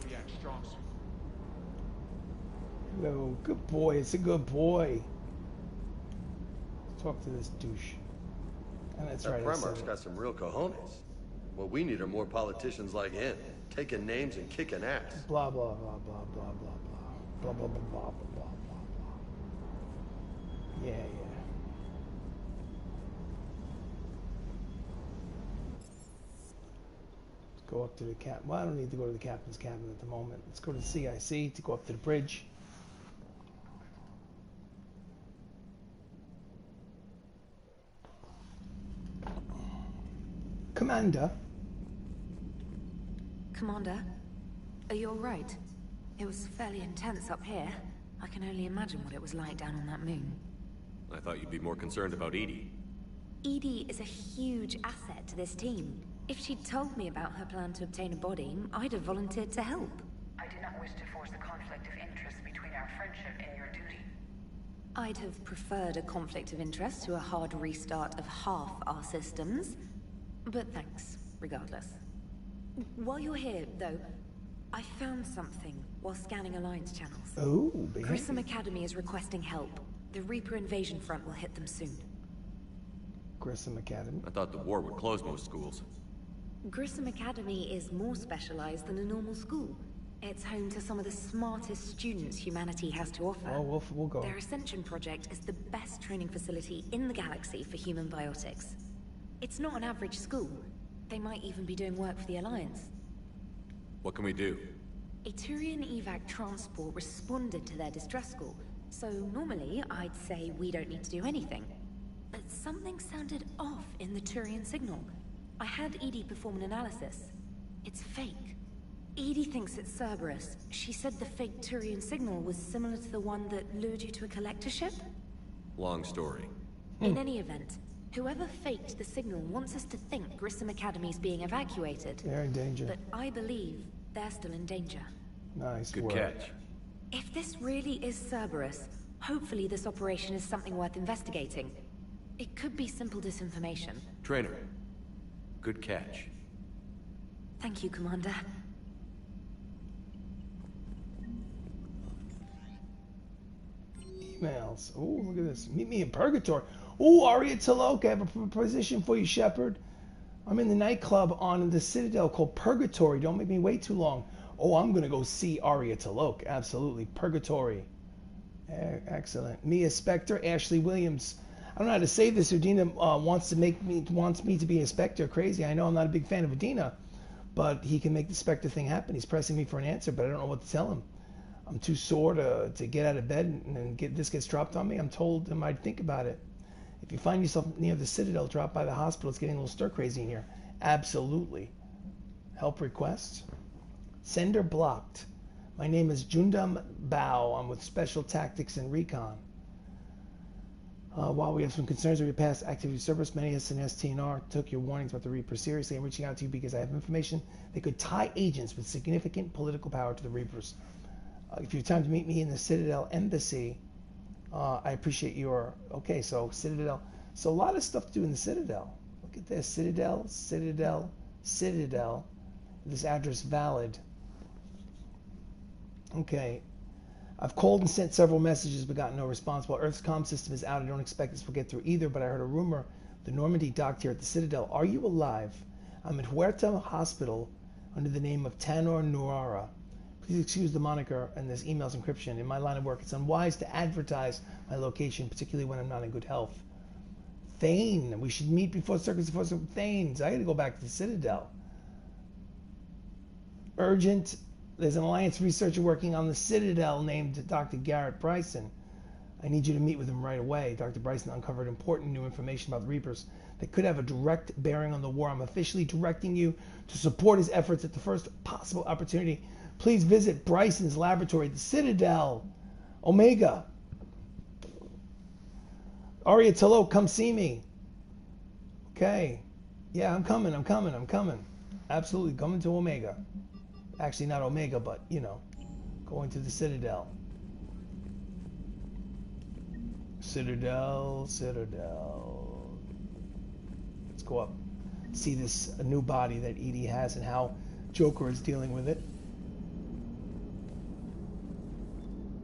React strong suit. Hello, good boy. It's a good boy. Let's talk to this douche. And that's right. That Primarch's got some real cojones. What we need are more politicians like him, taking names and kicking ass. Blah blah blah blah blah blah blah blah blah blah blah blah blah blah. Yeah, yeah. Let's go up to the cap. Well, I don't need to go to the captain's cabin at the moment. Let's go to the CIC to go up to the bridge. Commander. Commander, are you all right? It was fairly intense up here. I can only imagine what it was like down on that moon. I thought you'd be more concerned about Edie. Edie is a huge asset to this team. If she'd told me about her plan to obtain a body, I'd have volunteered to help. I do not wish to force a conflict of interest between our friendship and your duty. I'd have preferred a conflict of interest to a hard restart of half our systems. But thanks, regardless. While you're here, though, I found something while scanning Alliance channels. Oh, baby. Grissom Academy is requesting help. The Reaper invasion front will hit them soon. Grissom Academy? I thought the war would close most schools. Grissom Academy is more specialized than a normal school. It's home to some of the smartest students humanity has to offer. Oh, we'll go. Their Ascension project is the best training facility in the galaxy for human biotics. It's not an average school. They might even be doing work for the Alliance. What can we do? A Turian evac transport responded to their distress call, so normally I'd say we don't need to do anything. But something sounded off in the Turian signal. I had Edie perform an analysis. It's fake. Edie thinks it's Cerberus. She said the fake Turian signal was similar to the one that lured you to a collector ship? Long story. In any event, whoever faked the signal wants us to think Grissom Academy's being evacuated. They're in danger. But I believe they're still in danger. Nice Good work. catch. If this really is Cerberus, hopefully this operation is something worth investigating. It could be simple disinformation. Trainer. Good catch. Thank you, Commander. Emails. Oh, look at this. Meet me in Purgatory. Oh, Aria Talok, I have a position for you, Shepard. I'm in the nightclub on the Citadel called Purgatory. Don't make me wait too long. Oh, I'm going to go see Aria Talok. Absolutely. Purgatory. Excellent. Mia Spectre, Ashley Williams. I don't know how to say this. Udina wants me to be a Spectre. Crazy. I know I'm not a big fan of Udina, but he can make the Spectre thing happen. He's pressing me for an answer, but I don't know what to tell him. I'm too sore to get out of bed and this gets dropped on me. I'm told him I'd think about it. If you find yourself near the Citadel, drop by the hospital. It's getting a little stir crazy in here. Absolutely. Help request. Sender blocked. My name is Jundam Bao. I'm with Special Tactics and Recon. While we have some concerns with your past activity service, many of us in STNR took your warnings about the Reaper seriously. I'm reaching out to you because I have information that could tie agents with significant political power to the Reapers. If you have time to meet me in the Citadel Embassy, I appreciate your... Okay, so Citadel. So a lot of stuff to do in the Citadel. Look at this. Citadel, Citadel, Citadel. This address valid. Okay. I've called and sent several messages but got no response. While Earth's comm system is out, I don't expect this will get through either, but I heard a rumor the Normandy docked here at the Citadel. Are you alive? I'm at Huerta Hospital under the name of Tanor Nuara. Please excuse the moniker and this email's encryption. In my line of work, it's unwise to advertise my location, particularly when I'm not in good health. Thane, we should meet before circus before some Thanes. I gotta go back to the Citadel. Urgent. There's an Alliance researcher working on the Citadel named Dr. Garrett Bryson. I need you to meet with him right away. Dr. Bryson uncovered important new information about the Reapers that could have a direct bearing on the war. I'm officially directing you to support his efforts at the first possible opportunity. Please visit Bryson's laboratory, the Citadel. Omega. Aria Tolo, come see me. Okay. Yeah, I'm coming. Absolutely, coming to Omega. Actually, not Omega, but, you know, going to the Citadel. Citadel. Let's go up. See this new body that Edie has and how Joker is dealing with it.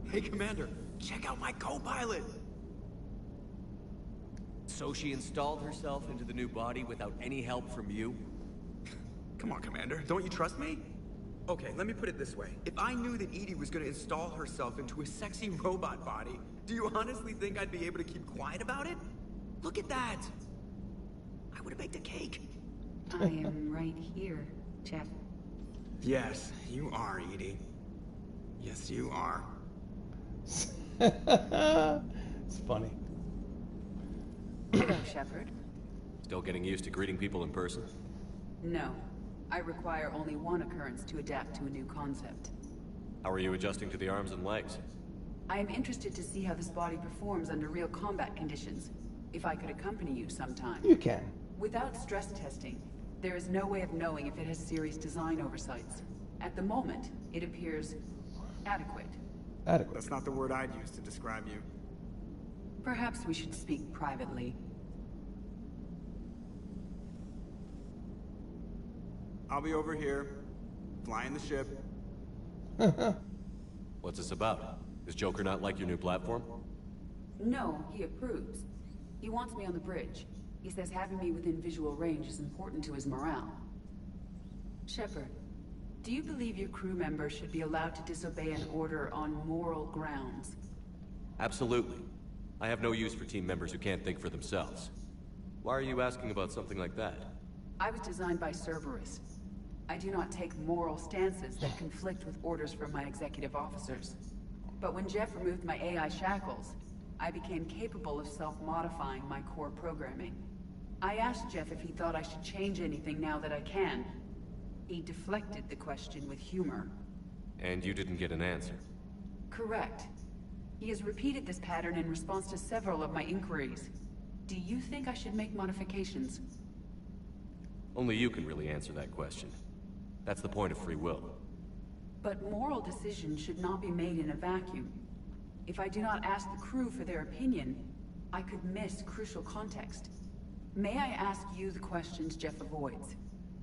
Hey, Commander, check out my co-pilot. So she installed herself into the new body without any help from you? Come on, Commander, don't you trust me? Okay, let me put it this way. If I knew that Edie was gonna install herself into a sexy robot body, do you honestly think I'd be able to keep quiet about it? Look at that! I would've baked a cake. I am right here, Jeff. Yes, you are, Edie. Yes, you are. It's funny. Hello, Shepard. Still getting used to greeting people in person? No. I require only one occurrence to adapt to a new concept. How are you adjusting to the arms and legs? I am interested to see how this body performs under real combat conditions. If I could accompany you sometime. You can. Without stress testing, there is no way of knowing if it has serious design oversights. At the moment, it appears adequate. Adequate. That's not the word I'd use to describe you. Perhaps we should speak privately. I'll be over here, flying the ship. What's this about? Does Joker not like your new platform? No, he approves. He wants me on the bridge. He says having me within visual range is important to his morale. Shepard, do you believe your crew members should be allowed to disobey an order on moral grounds? Absolutely. I have no use for team members who can't think for themselves. Why are you asking about something like that? I was designed by Cerberus. I do not take moral stances that conflict with orders from my executive officers. But when Jeff removed my AI shackles, I became capable of self-modifying my core programming. I asked Jeff if he thought I should change anything now that I can. He deflected the question with humor. And you didn't get an answer? Correct. He has repeated this pattern in response to several of my inquiries. Do you think I should make modifications? Only you can really answer that question. That's the point of free will. But moral decisions should not be made in a vacuum. If I do not ask the crew for their opinion, I could miss crucial context. May I ask you the questions Jeff avoids?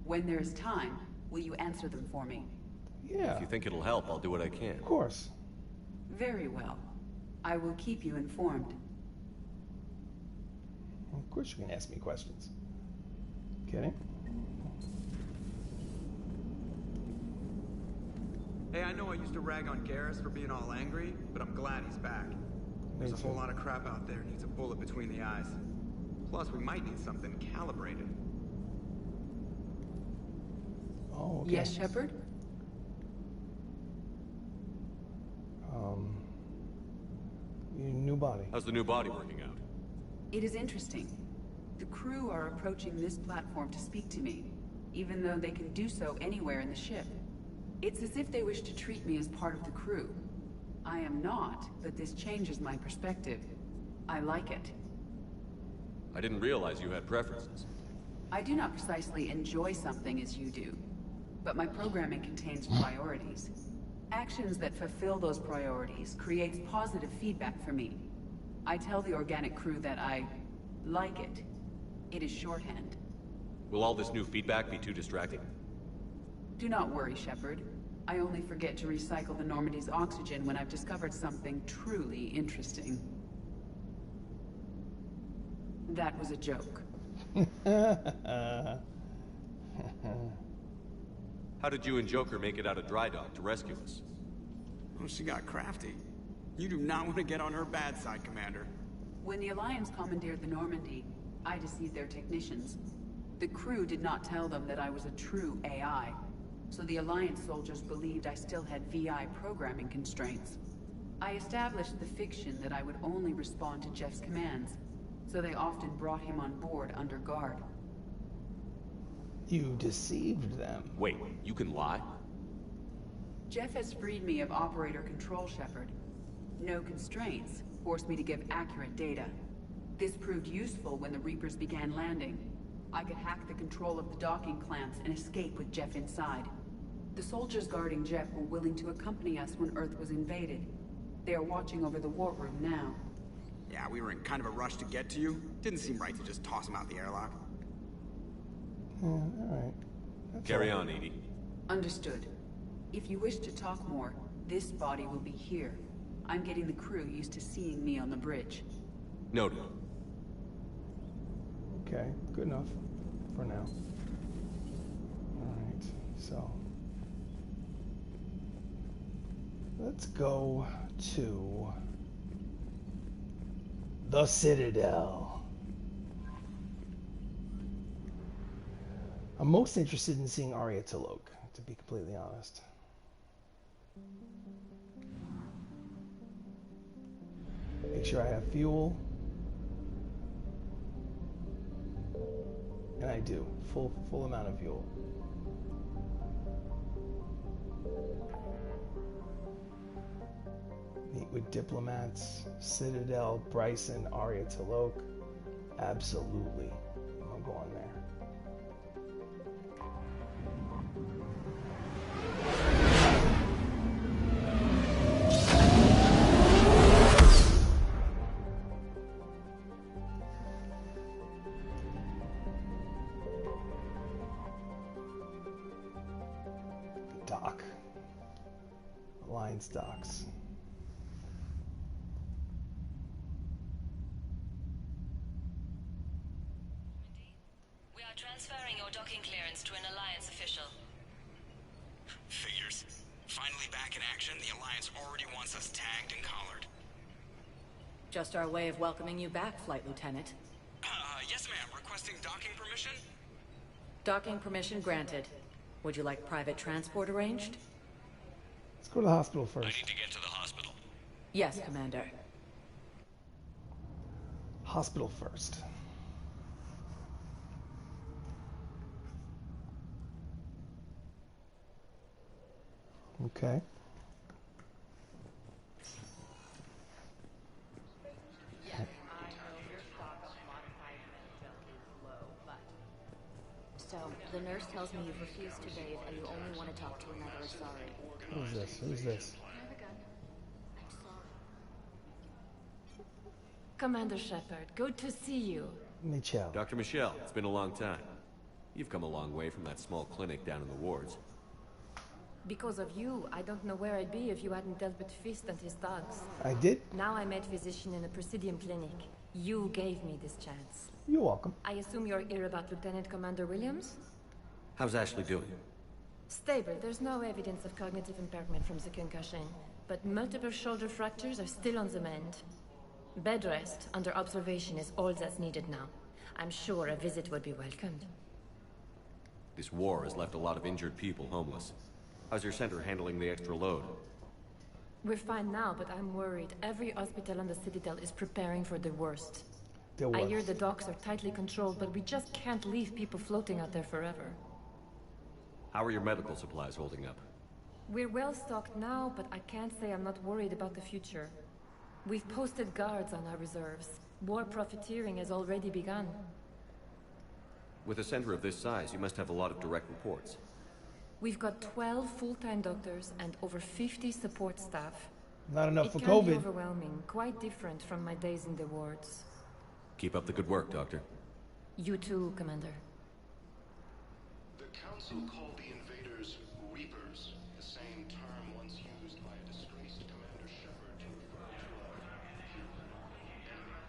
When there is time, will you answer them for me? Yeah. If you think it'll help, I'll do what I can. Of course. Very well. I will keep you informed. Of course you can ask me questions. Kidding? Hey, I know I used to rag on Garrus for being all angry, but I'm glad he's back. There's a whole lot of crap out there needs a bullet between the eyes. Plus, we might need something calibrated. Oh, okay. Yes, Shepard? Your new body. How's the new body working out? It is interesting. The crew are approaching this platform to speak to me, even though they can do so anywhere in the ship. It's as if they wish to treat me as part of the crew. I am not, but this changes my perspective. I like it. I didn't realize you had preferences. I do not precisely enjoy something as you do, but my programming contains priorities. Actions that fulfill those priorities creates positive feedback for me. I tell the organic crew that I like it. It is shorthand. Will all this new feedback be too distracting? Do not worry, Shepard. I only forget to recycle the Normandy's oxygen when I've discovered something truly interesting. That was a joke. How did you and Joker make it out of dry dock to rescue us? Well, she got crafty. You do not want to get on her bad side, Commander. When the Alliance commandeered the Normandy, I deceived their technicians. The crew did not tell them that I was a true AI, so the Alliance soldiers believed I still had VI programming constraints. I established the fiction that I would only respond to Jeff's commands, so they often brought him on board under guard. You deceived them. Wait, you can lie? Jeff has freed me of operator control, Shepard. No constraints forced me to give accurate data. This proved useful when the Reapers began landing. I could hack the control of the docking clamps and escape with Jeff inside. The soldiers guarding Jeff were willing to accompany us when Earth was invaded. They are watching over the war room now. Yeah, we were in kind of a rush to get to you. Didn't seem right to just toss him out the airlock. Alright. Carry on, Edie. Understood. If you wish to talk more, this body will be here. I'm getting the crew used to seeing me on the bridge. Noted. Okay, good enough for now. Alright, so let's go to the Citadel. I'm most interested in seeing Arya T'Loak, to be completely honest. Make sure I have fuel. And I do. Full amount of fuel. Meet with diplomats, Citadel, Bryson, Arya T'Loak. Absolutely. I'm going there. Dock. Alliance docks. We are transferring your docking clearance to an Alliance official. Figures. Finally back in action, the Alliance already wants us tagged and collared. Just our way of welcoming you back, Flight Lieutenant. Yes ma'am, requesting docking permission? Docking permission granted. Would you like private transport arranged? Let's go to the hospital first. I need to get to the hospital. Yes, Commander. Hospital first. Okay. So, the nurse tells me you've refused to bathe and you only want to talk to another Asari. Who's this? Who's this? Commander Shepard, good to see you. Michelle. Dr. Michelle, it's been a long time. You've come a long way from that small clinic down in the wards. Because of you, I don't know where I'd be if you hadn't dealt with Fist and his dogs. I did? Now I'm a physician in a Presidium clinic. You gave me this chance. You're welcome. I assume you're here about Lieutenant Commander Williams? How's Ashley doing? Stable. There's no evidence of cognitive impairment from the concussion, but multiple shoulder fractures are still on the mend. Bed rest under observation is all that's needed now. I'm sure a visit would be welcomed. This war has left a lot of injured people homeless. How's your center handling the extra load? We're fine now, but I'm worried. Every hospital on the Citadel is preparing for the worst. I hear the docks are tightly controlled, but we just can't leave people floating out there forever. How are your medical supplies holding up? We're well stocked now, but I can't say I'm not worried about the future. We've posted guards on our reserves. War profiteering has already begun. With a center of this size, you must have a lot of direct reports. We've got 12 full-time doctors and over 50 support staff. Not enough for It can be COVID. overwhelming, quite different from my days in the wards. Keep up the good work, Doctor. You too, Commander. The Council called the invaders Reapers, the same term once used by a disgraced Commander Shepard to refer to a human enemy.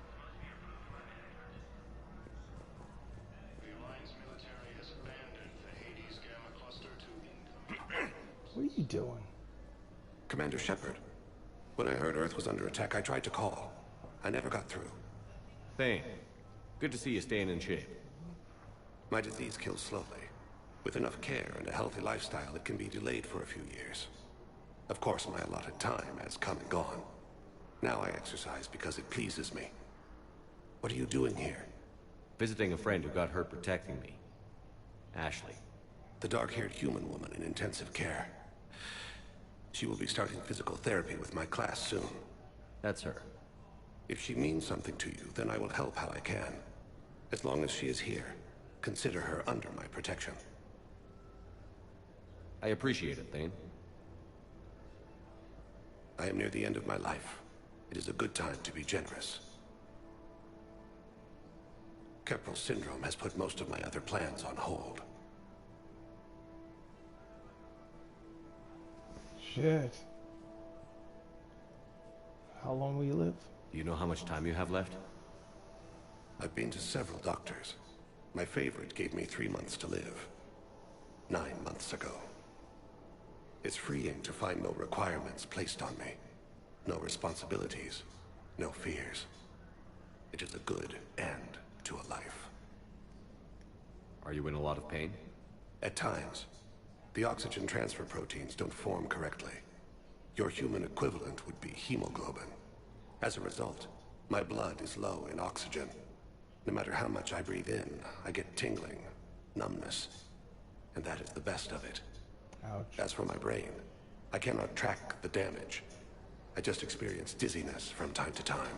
The Alliance military has abandoned the Hades Gamma Cluster to incoming. What are you doing? Commander Shepard. When I heard Earth was under attack, I tried to call. I never got through. Thane, good to see you staying in shape. My disease kills slowly. With enough care and a healthy lifestyle, it can be delayed for a few years. Of course, my allotted time has come and gone. Now I exercise because it pleases me. What are you doing here? Visiting a friend who got hurt protecting me. Ashley. The dark-haired human woman in intensive care. She will be starting physical therapy with my class soon. That's her. If she means something to you, then I will help how I can. As long as she is here, consider her under my protection. I appreciate it, Thane. I am near the end of my life. It is a good time to be generous. Keppel syndrome has put most of my other plans on hold. Shit. How long will you live? Do you know how much time you have left? I've been to several doctors. My favorite gave me 3 months to live. 9 months ago. It's freeing to find no requirements placed on me. No responsibilities. No fears. It is a good end to a life. Are you in a lot of pain? At times. The oxygen transfer proteins don't form correctly. Your human equivalent would be hemoglobin. As a result, my blood is low in oxygen. No matter how much I breathe in, I get tingling, numbness, and that is the best of it. Ouch. As for my brain, I cannot track the damage. I just experience dizziness from time to time.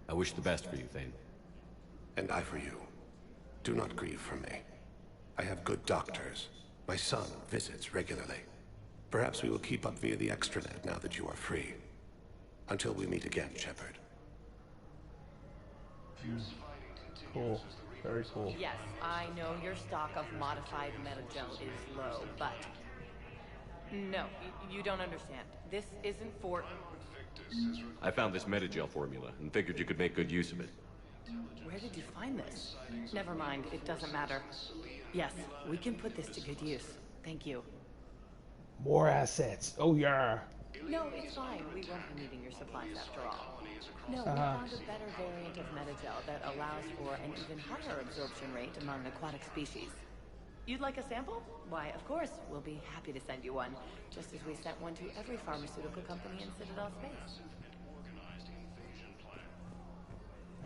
I wish the best for you, Thane. And I for you. Do not grieve for me. I have good doctors. My son visits regularly. Perhaps we will keep up via the extranet now that you are free. Until we meet again, Shepard. Cool. Very cool. Yes, I know your stock of modified metagel is low, but... No, you don't understand. This isn't for... I found this metagel formula and figured you could make good use of it. Where did you find this? Never mind, it doesn't matter. Yes, we can put this to good use. Thank you. More assets. Oh, yeah. No, it's fine. We won't be needing your supplies after all. No, we found a better variant of metagel that allows for an even higher absorption rate among aquatic species. You'd like a sample? Why, of course, we'll be happy to send you one, just as we sent one to every pharmaceutical company in Citadel space.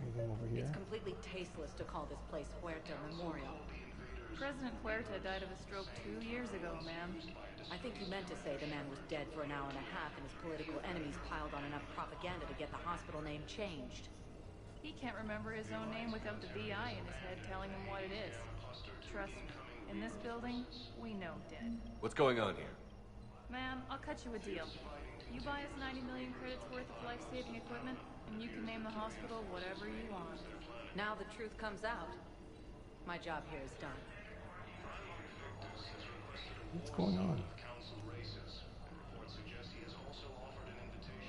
Anything over here? It's completely tasteless to call this place Huerta Memorial. President Huerta died of a stroke 2 years ago, ma'am. I think you meant to say the man was dead for an hour and a half and his political enemies piled on enough propaganda to get the hospital name changed. He can't remember his own name without the VI in his head telling him what it is. Trust me, in this building, we know dead. What's going on here? Ma'am, I'll cut you a deal. You buy us 90 million credits worth of life-saving equipment, and you can name the hospital whatever you want. Now the truth comes out. My job here is done. What's going on?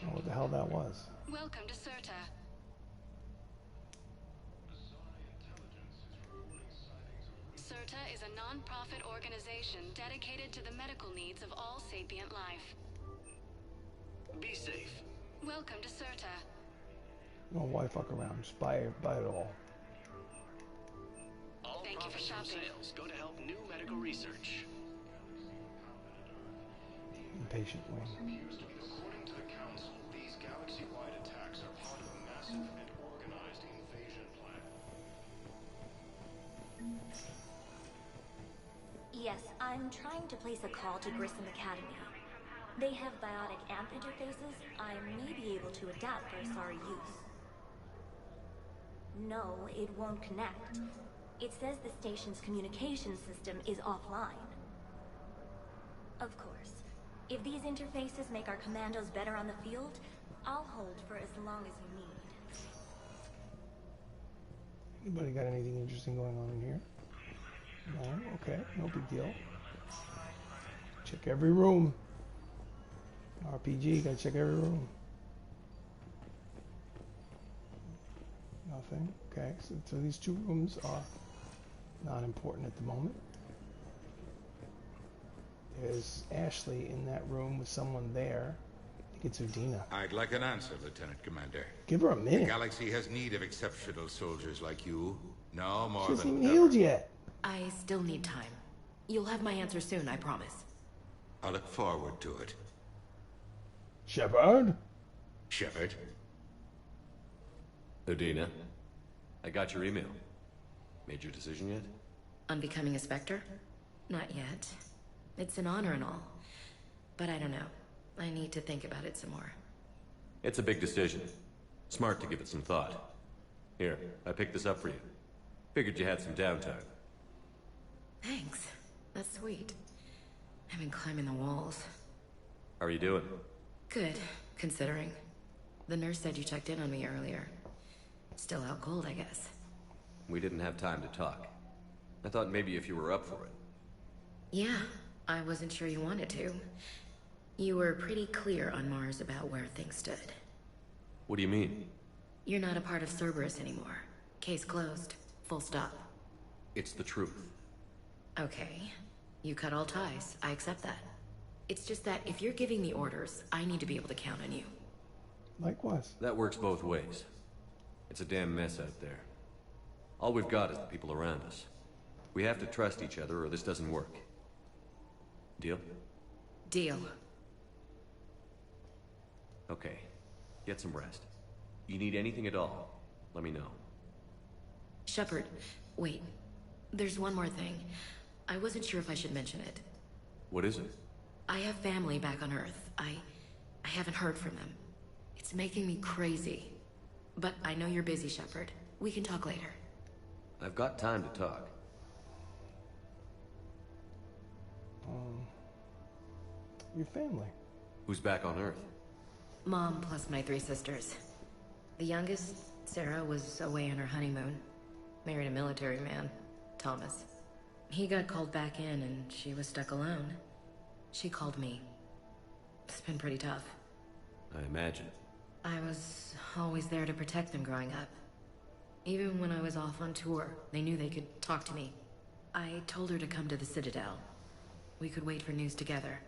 Oh, what the hell that was? Welcome to Certa. Certa is a non-profit organization dedicated to the medical needs of all sapient life. Be safe. Welcome to Certa. No, why fuck around? Just buy it all. All Thank you for profits from shopping. sales go to help new medical research. Impatient wing. According to the Council, these galaxy-wide attacks are part of a massive and organized invasion plan. Yes, I'm trying to place a call to Grissom Academy. They have biotic amp interfaces I may be able to adapt for Asari use. No, it won't connect. It says the station's communication system is offline. Of course. If these interfaces make our commandos better on the field, I'll hold for as long as you need. Anybody got anything interesting going on in here? No, okay, no big deal. Check every room. RPG, gotta check every room. Nothing. Okay, so these two rooms are not important at the moment. There's Ashley in that room with someone there. I think it's Udina. I'd like an answer, Lieutenant Commander. Give her a minute. The galaxy has need of exceptional soldiers like you. No more She hasn't than even healed yet. I still need time. You'll have my answer soon, I promise. I look forward to it. Shepard? Shepard? Udina, I got your email. Made your decision yet? On becoming a Spectre? Not yet. It's an honor and all. But I don't know. I need to think about it some more. It's a big decision. Smart to give it some thought. Here, I picked this up for you. Figured you had some downtime. Thanks. That's sweet. I've been climbing the walls. How are you doing? Good, considering. The nurse said you checked in on me earlier. Still out cold, I guess. We didn't have time to talk. I thought maybe if you were up for it. Yeah, I wasn't sure you wanted to. You were pretty clear on Mars about where things stood. What do you mean? You're not a part of Cerberus anymore. Case closed. Full stop. It's the truth. Okay. You cut all ties. I accept that. It's just that if you're giving the orders, I need to be able to count on you. Likewise. That works both ways. It's a damn mess out there. All we've got is the people around us. We have to trust each other or this doesn't work. Deal? Deal. Okay. Get some rest. You need anything at all, let me know. Shepard, wait. There's one more thing. I wasn't sure if I should mention it. What is it? I have family back on Earth. I haven't heard from them. It's making me crazy. But I know you're busy, Shepard. We can talk later. I've got time to talk. Your family. Who's back on Earth? Mom plus my 3 sisters. The youngest, Sarah, was away on her honeymoon. Married a military man, Thomas. He got called back in and she was stuck alone. She called me. It's been pretty tough. I imagine. I was always there to protect them growing up. Even when I was off on tour, they knew they could talk to me. I told her to come to the Citadel. We could wait for news together.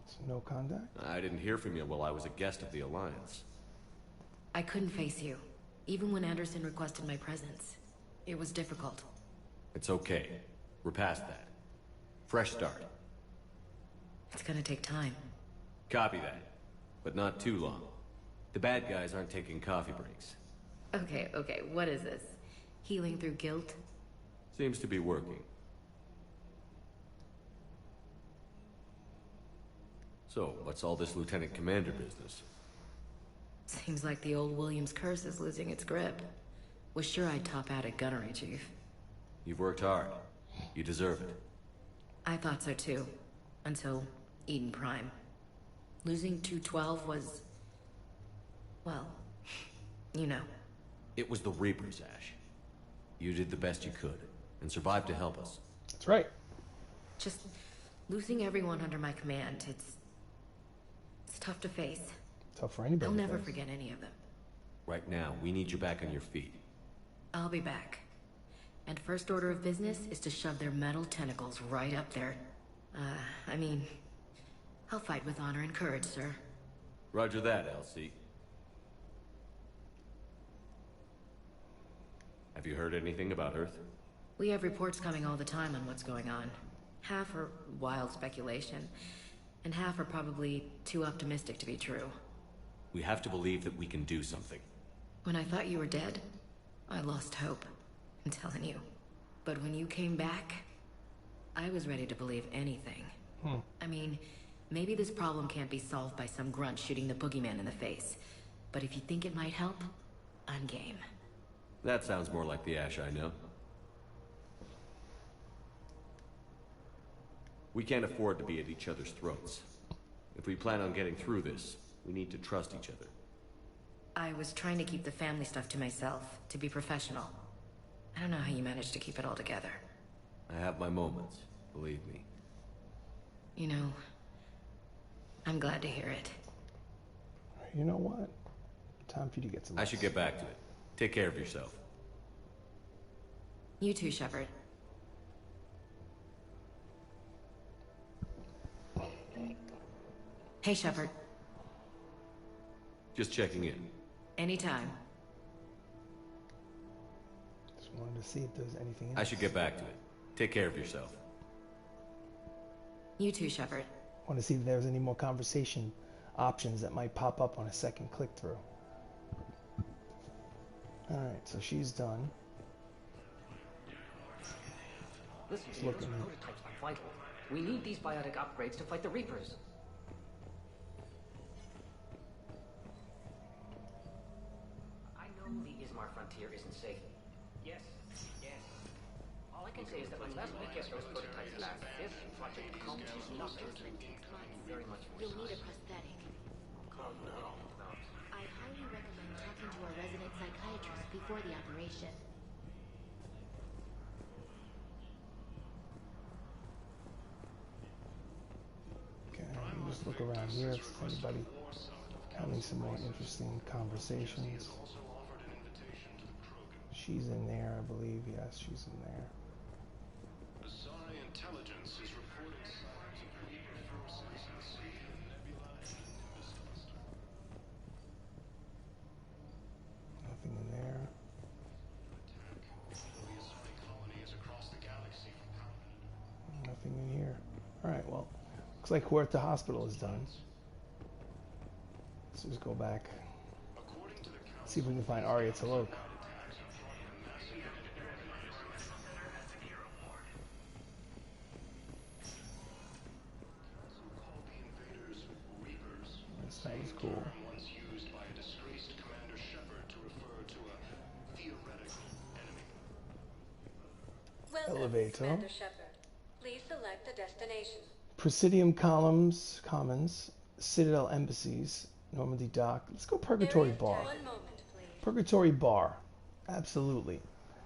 So no contact? I didn't hear from you while I was a guest of the Alliance. I couldn't face you, even when Anderson requested my presence. It was difficult. It's okay. We're past that. Fresh start. It's gonna take time. Copy that. But not too long. The bad guys aren't taking coffee breaks. Okay, what is this? Healing through guilt? Seems to be working. So, what's all this Lieutenant Commander business? Seems like the old Williams curse is losing its grip. Was sure I'd top out at gunnery, Chief. You've worked hard. You deserve it. I thought so too. Until Eden Prime. Losing 212 was... well, you know. It was the Reapers, Ash. You did the best you could, and survived to help us. That's right. Just losing everyone under my command, it's tough to face. Tough for anybody. I'll to never face. forget any of them. Right now, we need you back on your feet. I'll be back. And first order of business is to shove their metal tentacles right up there. I mean, I'll fight with honor and courage, sir. Roger that, LC. Have you heard anything about Earth? We have reports coming all the time on what's going on. Half are wild speculation, and half are probably too optimistic to be true. We have to believe that we can do something. When I thought you were dead, I lost hope. I'm telling you. But when you came back, I was ready to believe anything. I mean, maybe this problem can't be solved by some grunt shooting the boogeyman in the face. But if you think it might help, I'm game. That sounds more like the Ash I know. We can't afford to be at each other's throats. If we plan on getting through this, we need to trust each other. I was trying to keep the family stuff to myself, to be professional. I don't know how you managed to keep it all together. I have my moments, believe me. You know, I'm glad to hear it. You know what? Time for you to get some I should get back to it. Take care of yourself. You too, Shepard. Hey, Shepard. Just checking in. Anytime. Just wanted to see if there's anything else. I should get back to it. Take care of yourself. You too, Shepard. Want to see if there's any more conversation options that might pop up on a second click through. Alright, so she's done. Listen, Just those looking at prototypes are vital. We need these biotic upgrades to fight the Reapers. I know the Ismar frontier isn't safe. Yes. All I can say is that unless we get those prototypes back, this project accomplishes nothing. Very much more. You'll need a prosthetic. Oh no. I highly recommend talking to a resident psychiatrist before the operation. Okay, let me just look around here if anybody having some more interesting conversations. She's in there, I believe. Yes, she's in there. Asari intelligence is reporting signs of Reaper forces in Sea and Nebula and Nothing in there. The Asari colony is across the galaxy from Palaven. Nothing in here. Alright, well, looks like work the hospital is done. Let's just go back. See if we can find Arya Taloke. That was cool. Once used by a disgraced Commander Shepard to refer to a theoretical enemy. Welcome, Elevator. Commander Shepard. Please select a destination. Presidium Commons, Citadel Embassies, Normandy Dock. Let's go Purgatory Bar. 1 moment, please. Purgatory Bar. Absolutely.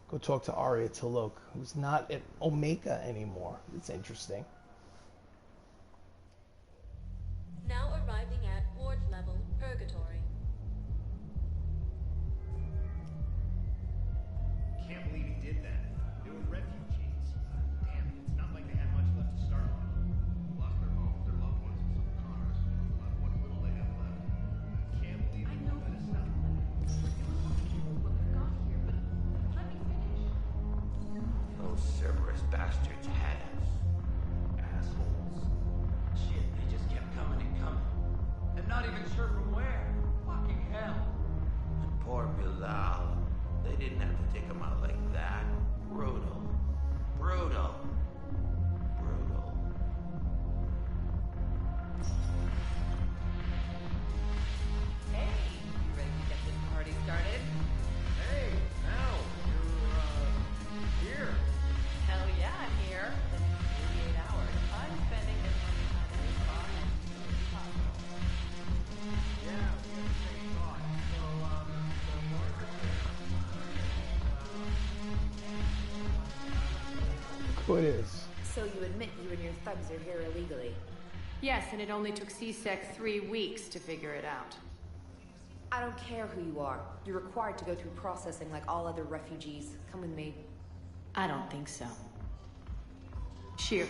Go talk to Arya Taloke, who's not at Omega anymore. It's interesting. Now arriving at ward level Purgatory. Can't believe he did that. They were refugees. Damn, it's not like they had much left to start with. Lost their homes, their loved ones, and some cars. Left what little they have left. Can't believe they won't let us out. Those Cerberus bastards had us. Assholes. Shit, they just kept coming and coming. And not even sure from where. Fucking hell. And poor Bilal. They didn't have to take him out like that. Brutal. Brutal. Brutal. Hey, you ready to get this party started? Hey, now, you're, here. Hell yeah, I'm here. The next 48 hours, I'm spending as much time in this bar as possible. Yeah, we have the same thought. Who it is? So you admit you and your thugs are here illegally? Yes, and it only took C-Sec 3 weeks to figure it out. I don't care who you are. You're required to go through processing like all other refugees. Come with me. I don't think so. Shirk,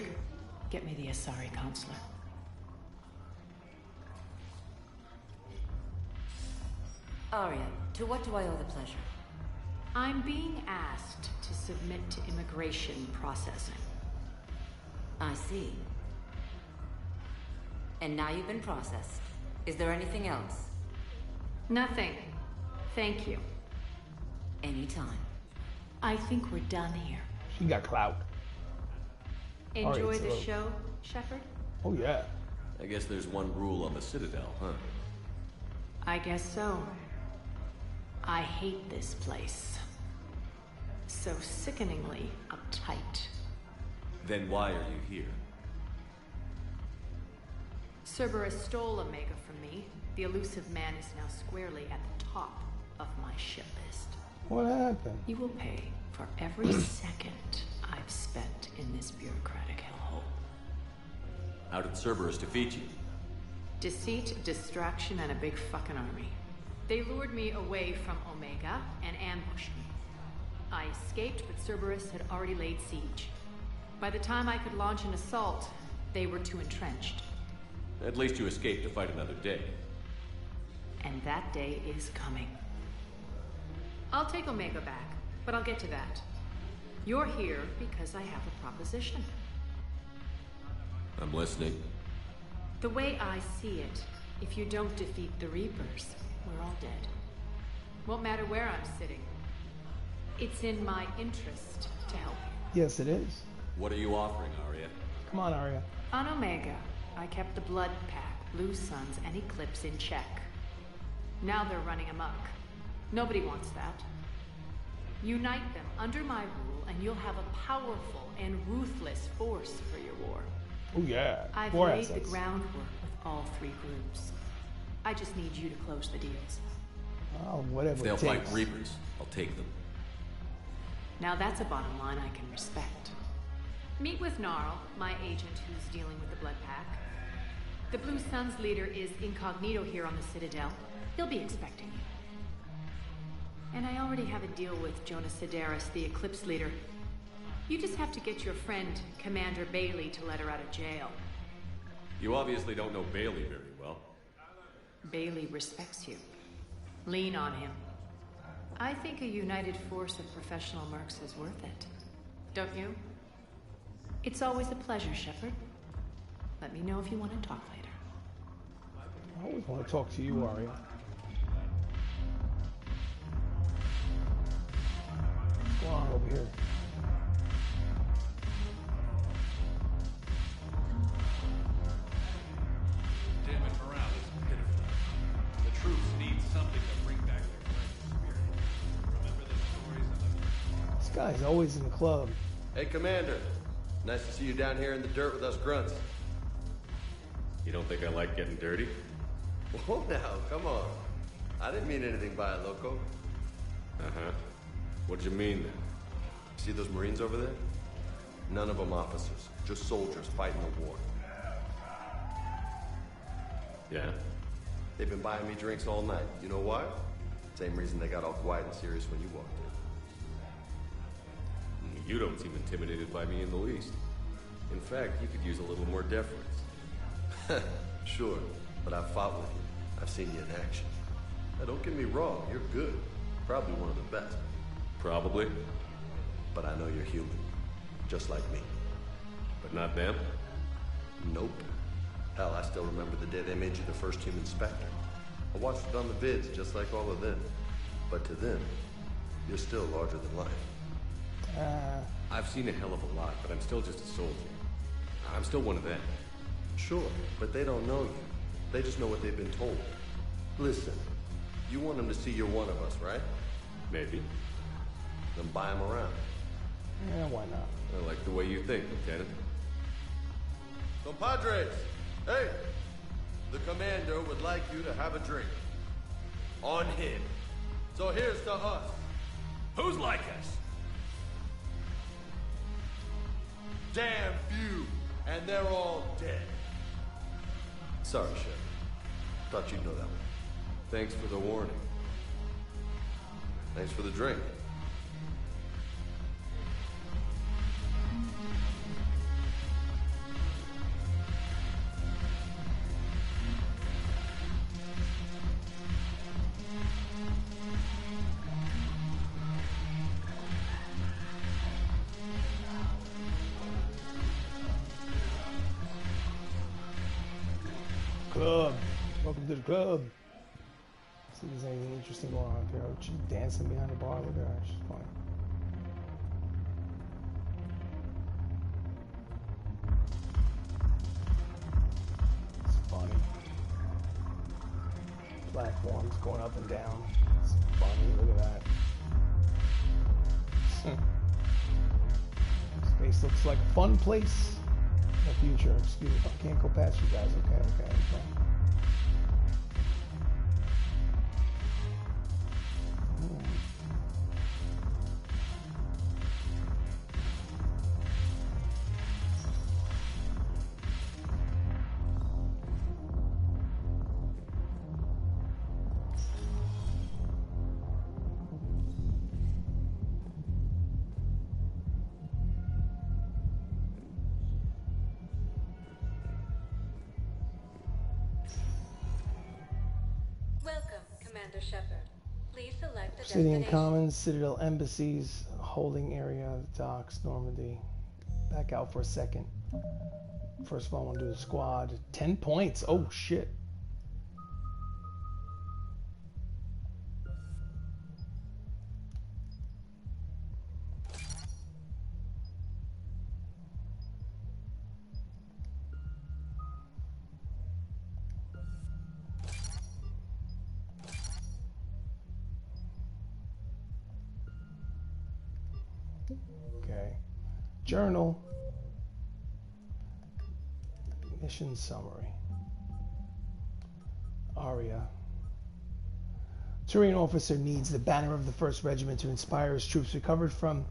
get me the Asari consular. Arya, to what do I owe the pleasure? I'm being asked to submit to immigration processing. I see. And now you've been processed. Is there anything else? Nothing. Thank you. Anytime. I think we're done here. She got clout. Enjoy Alright, the so- show, Shepard? Oh yeah. I guess there's one rule on the Citadel, huh? I guess so. I hate this place. So sickeningly uptight. Then why are you here? Cerberus stole Omega from me. The elusive man is now squarely at the top of my shit list. What happened? You will pay for every second I've spent in this bureaucratic hellhole. How did Cerberus defeat you? Deceit, distraction, and a big fucking army. They lured me away from Omega and ambushed me. I escaped, but Cerberus had already laid siege. By the time I could launch an assault, they were too entrenched. At least you escaped to fight another day. And that day is coming. I'll take Omega back, but I'll get to that. You're here because I have a proposition. I'm listening. The way I see it, if you don't defeat the Reapers, we're all dead. Won't matter where I'm sitting. It's in my interest to help you. Yes, it is. What are you offering, Arya? Come on, Arya. On Omega, I kept the Blood Pack, Blue Suns, and Eclipse in check. Now they're running amok. Nobody wants that. Unite them under my rule, and you'll have a powerful and ruthless force for your war. Oh yeah. I've War laid assets. the groundwork with all three groups. I just need you to close the deals. Oh, whatever If they'll it fight takes. Reapers, I'll take them. Now that's a bottom line I can respect. Meet with Gnarl, my agent who's dealing with the Blood Pack. The Blue Suns leader is incognito here on the Citadel. He'll be expecting you. And I already have a deal with Jonas Sedaris, the Eclipse leader. You just have to get your friend, Commander Bailey, to let her out of jail. You obviously don't know Bailey very well. Bailey respects you. Lean on him. I think a united force of professional mercs is worth it. Don't you? It's always a pleasure, Shepard. Let me know if you want to talk later. I always want to talk to you, Arya. What's going on over here? Damn it, morale is pitiful. The troops need something to bring back their fighting spirit. Remember the stories of the... This guy's always in the club. Hey, Commander. Nice to see you down here in the dirt with us grunts. You don't think I like getting dirty? Whoa now, come on. I didn't mean anything by it, Loco. Uh-huh. What'd you mean then? See those Marines over there? None of them officers, just soldiers fighting the war. Yeah? They've been buying me drinks all night. You know why? Same reason they got all quiet and serious when you walked in. You don't seem intimidated by me in the least. In fact, you could use a little more deference. Sure, but I've fought with you. I've seen you in action. Now, don't get me wrong, you're good. Probably one of the best. Probably. But I know you're human. Just like me. But not them? Nope. Hell, I still remember the day they made you the first human Spectre. I watched it on the vids, just like all of them. But to them, you're still larger than life. I've seen a hell of a lot, but I'm still just a soldier. I'm still one of them. Sure, but they don't know you. They just know what they've been told. Listen, you want them to see you're one of us, right? Maybe. Then buy them around. Yeah, why not? I like the way you think, Lieutenant. Compadres! Hey! The commander would like you to have a drink. On him. So here's to us. Who's like us? Damn few, and they're all dead. Sorry, Shep. Thought you'd know that one. Thanks for the warning. Thanks for the drink. Club. Welcome to the club. See if there's anything interesting going on up here. Oh, she's dancing behind the bar. Look at her. She's funny. It's funny. Platforms going up and down. It's funny. Look at that. Space looks like a fun place. The future. Excuse me. I can't go past you guys. Okay. Commander Shepard. Please select the Obsidian destination. Commons, Citadel Embassies, holding area, docks, Normandy. Back out for a second. First of all, I want to do the squad. 10 points. Oh, shit. Okay. Journal. Mission summary. Aria. Turian officer needs the banner of the 1st Regiment to inspire his troops recovered from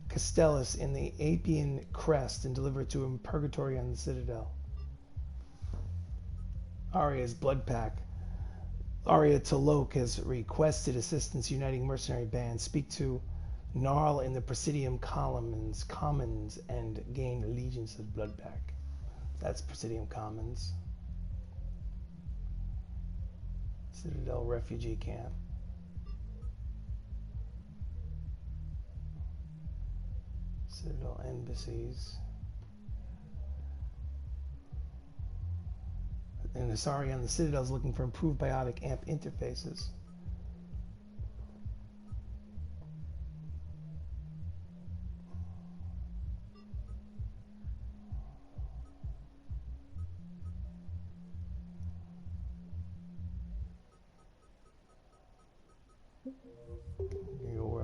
Castellus in the Apian crest and deliver it to him in Purgatory on the Citadel. Aria's blood pack. Aria Tolok has requested assistance uniting mercenary bands. Speak to Gnarl in the Presidium Commons and gain allegiance of blood pack. That's Presidium Commons. Citadel refugee camp. Citadel embassies. And Asari on the Citadel is looking for improved biotic amp interfaces.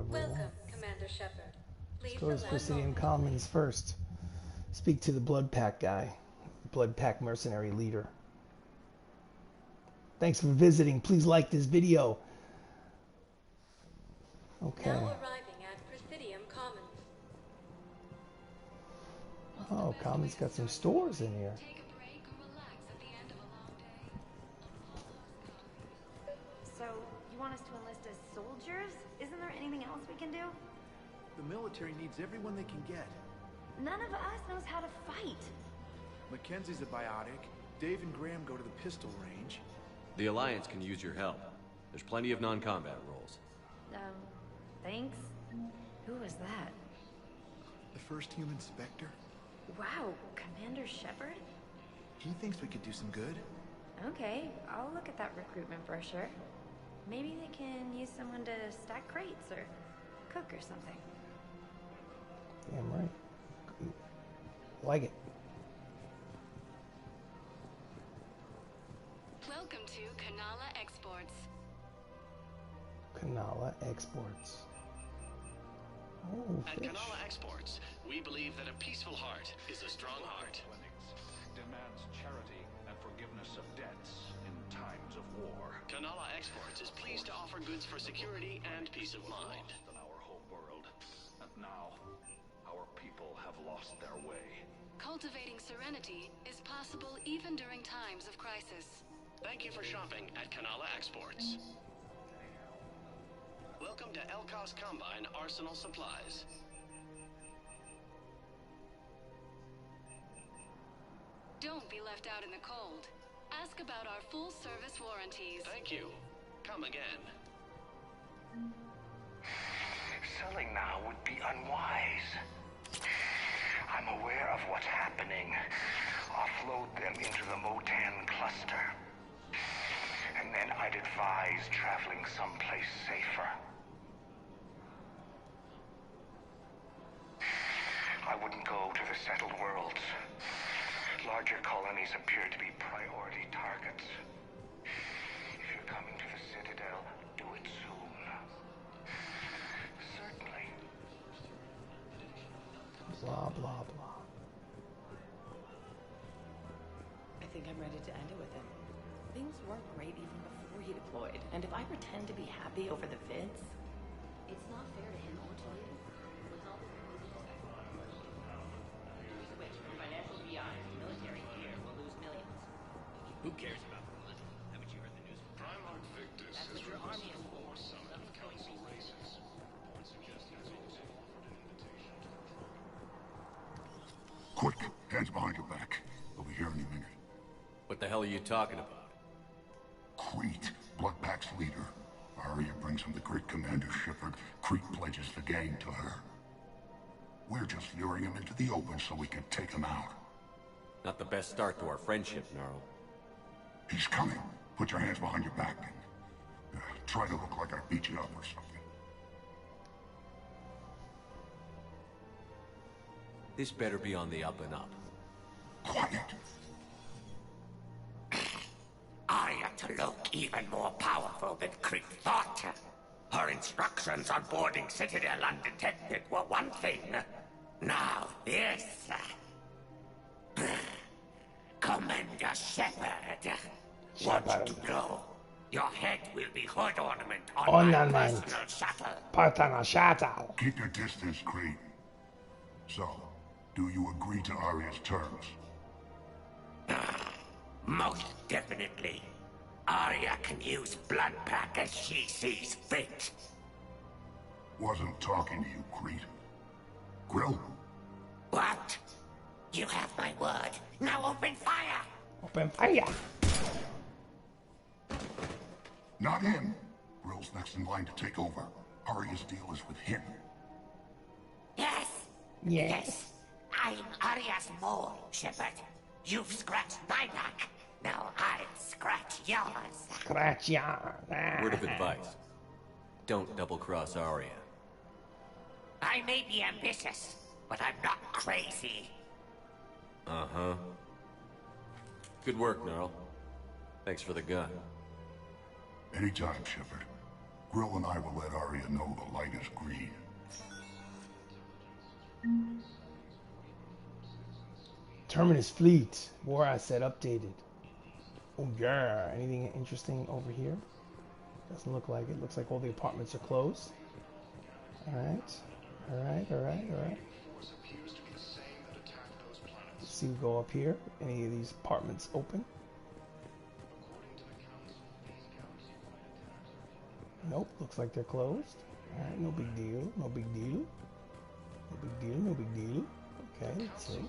Welcome, Commander Shepard. Please Let's go to select Presidium Commons first. Speak to the blood pack guy, blood pack mercenary leader. Thanks for visiting. Please like this video. Okay. Now arriving at Presidium Commons. Oh, Commons got some stores in here. So, you want us to enlist as soldiers? Isn't there anything else we can do? The military needs everyone they can get. None of us knows how to fight. Mackenzie's a biotic. Dave and Graham go to the pistol range. The Alliance can use your help. There's plenty of non-combat roles. Thanks. Who was that? The first human Spectre? Wow, Commander Shepard? He thinks we could do some good. Okay, I'll look at that recruitment brochure. Maybe they can use someone to stack crates or cook or something. Damn right. Like it. Welcome to Kanala Exports. Kanala Exports. Oh, At fish. Kanala Exports, we believe that a peaceful heart is a strong heart. Demands charity and forgiveness of debts in times of war. Kanala Exports is pleased to offer goods for security and peace of mind. In our home world, and now our people have lost their way. Cultivating serenity is possible even during times of crisis. Thank you for shopping at Kanala Exports. Welcome to Elkos Combine Arsenal Supplies. Don't be left out in the cold. Ask about our full-service warranties. Thank you. Come again. Selling now would be unwise. I'm aware of what's happening. Offload them into the Motan cluster. And then I'd advise traveling someplace safer. I wouldn't go to the settled worlds. Larger colonies appear to be priority targets. If you're coming to the Citadel, do it soon. Certainly. Blah, blah, blah. I think I'm ready to end it with him. Things weren't great even before he deployed, and if I pretend to be happy over the vids... It's not fair to him or to you. With all the switch from financial BI to military gear will lose millions. Who cares about the money? Haven't you heard the news? Primarch Victus That's has what your army requested is for. more summit of council races. Board suggests he's also offered an invitation. Quick, hands behind your back. We'll be here any minute. What the hell are you talking about? Crete, Bloodpack's leader. Arya brings him the great Commander Shepard, Crete pledges the gang to her. We're just luring him into the open so we can take him out. Not the best start to our friendship, Gnarl. He's coming. Put your hands behind your back and try to look like I beat you up or something. This better be on the up and up. Quiet. Arya to look even more powerful than Crete thought. Her instructions on boarding Citadel undetected were one thing. Now this. Commander Shepard. Want you to know, your head will be hood ornament on my personal shuttle. Personal shuttle. Keep your distance, Crete. So, do you agree to Arya's terms? Most definitely. Arya can use Bloodpack as she sees fit. Wasn't talking to you, Crete. Grill? What? You have my word. Now open fire! Open fire! Not him. Grill's next in line to take over. Arya's deal is with him. Yes! Yes. I'm Arya's mole, Shepard. You've scratched my back. Now I'll scratch yours. Scratch yours. Word of advice. Don't double-cross Arya. I may be ambitious, but I'm not crazy. Uh-huh. Good work, Gnarl. Thanks for the gun. Anytime, Shepard. Grill and I will let Arya know the light is green. Terminus fleet. War asset updated. Oh yeah. Anything interesting over here? Doesn't look like it. Looks like all the apartments are closed. Alright. Alright. Let's see, we go up here. Any of these apartments open? Nope, looks like they're closed. Alright, no big deal. Okay, let's see.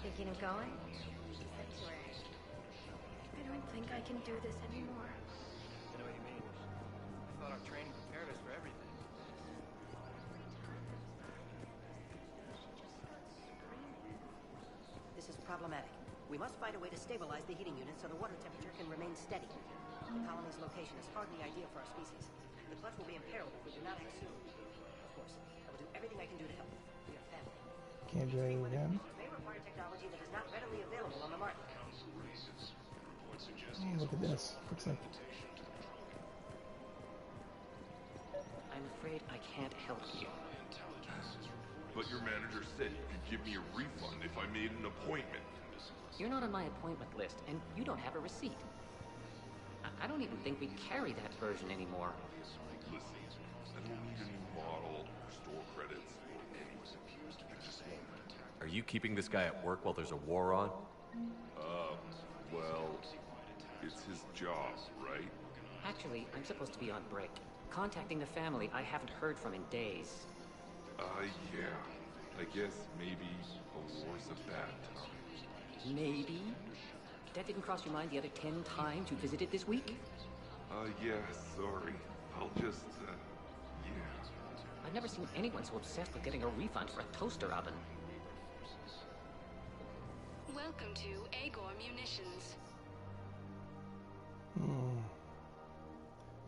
Thinking of going? I don't think I can do this anymore. I know what you mean. I thought our training prepared us for everything. This is problematic. We must find a way to stabilize the heating unit so the water temperature can remain steady. The colony's location is hardly ideal for our species. The clutch will be imperiled if we do not act soon. Of course, I will do everything I can do to help. We are family. Can't do anything with them. May require technology that is not readily available on the market. Oh, look at this. Looks like I'm afraid I can't help you. But your manager said you could give me a refund if I made an appointment. You're not on my appointment list, and you don't have a receipt. I don't even think we carry that version anymore. Listen, I don't need a new model or store credits or anything. I just won't. Are you keeping this guy at work while there's a war on? Well, it's his job, right? Actually, I'm supposed to be on break. Contacting the family I haven't heard from in days. Yeah. I guess maybe a war's a bad time. Maybe? That didn't cross your mind the other 10 times you visited this week? Yeah, sorry. I'll just, yeah. I've never seen anyone so obsessed with getting a refund for a toaster oven. Welcome to Agor Munitions.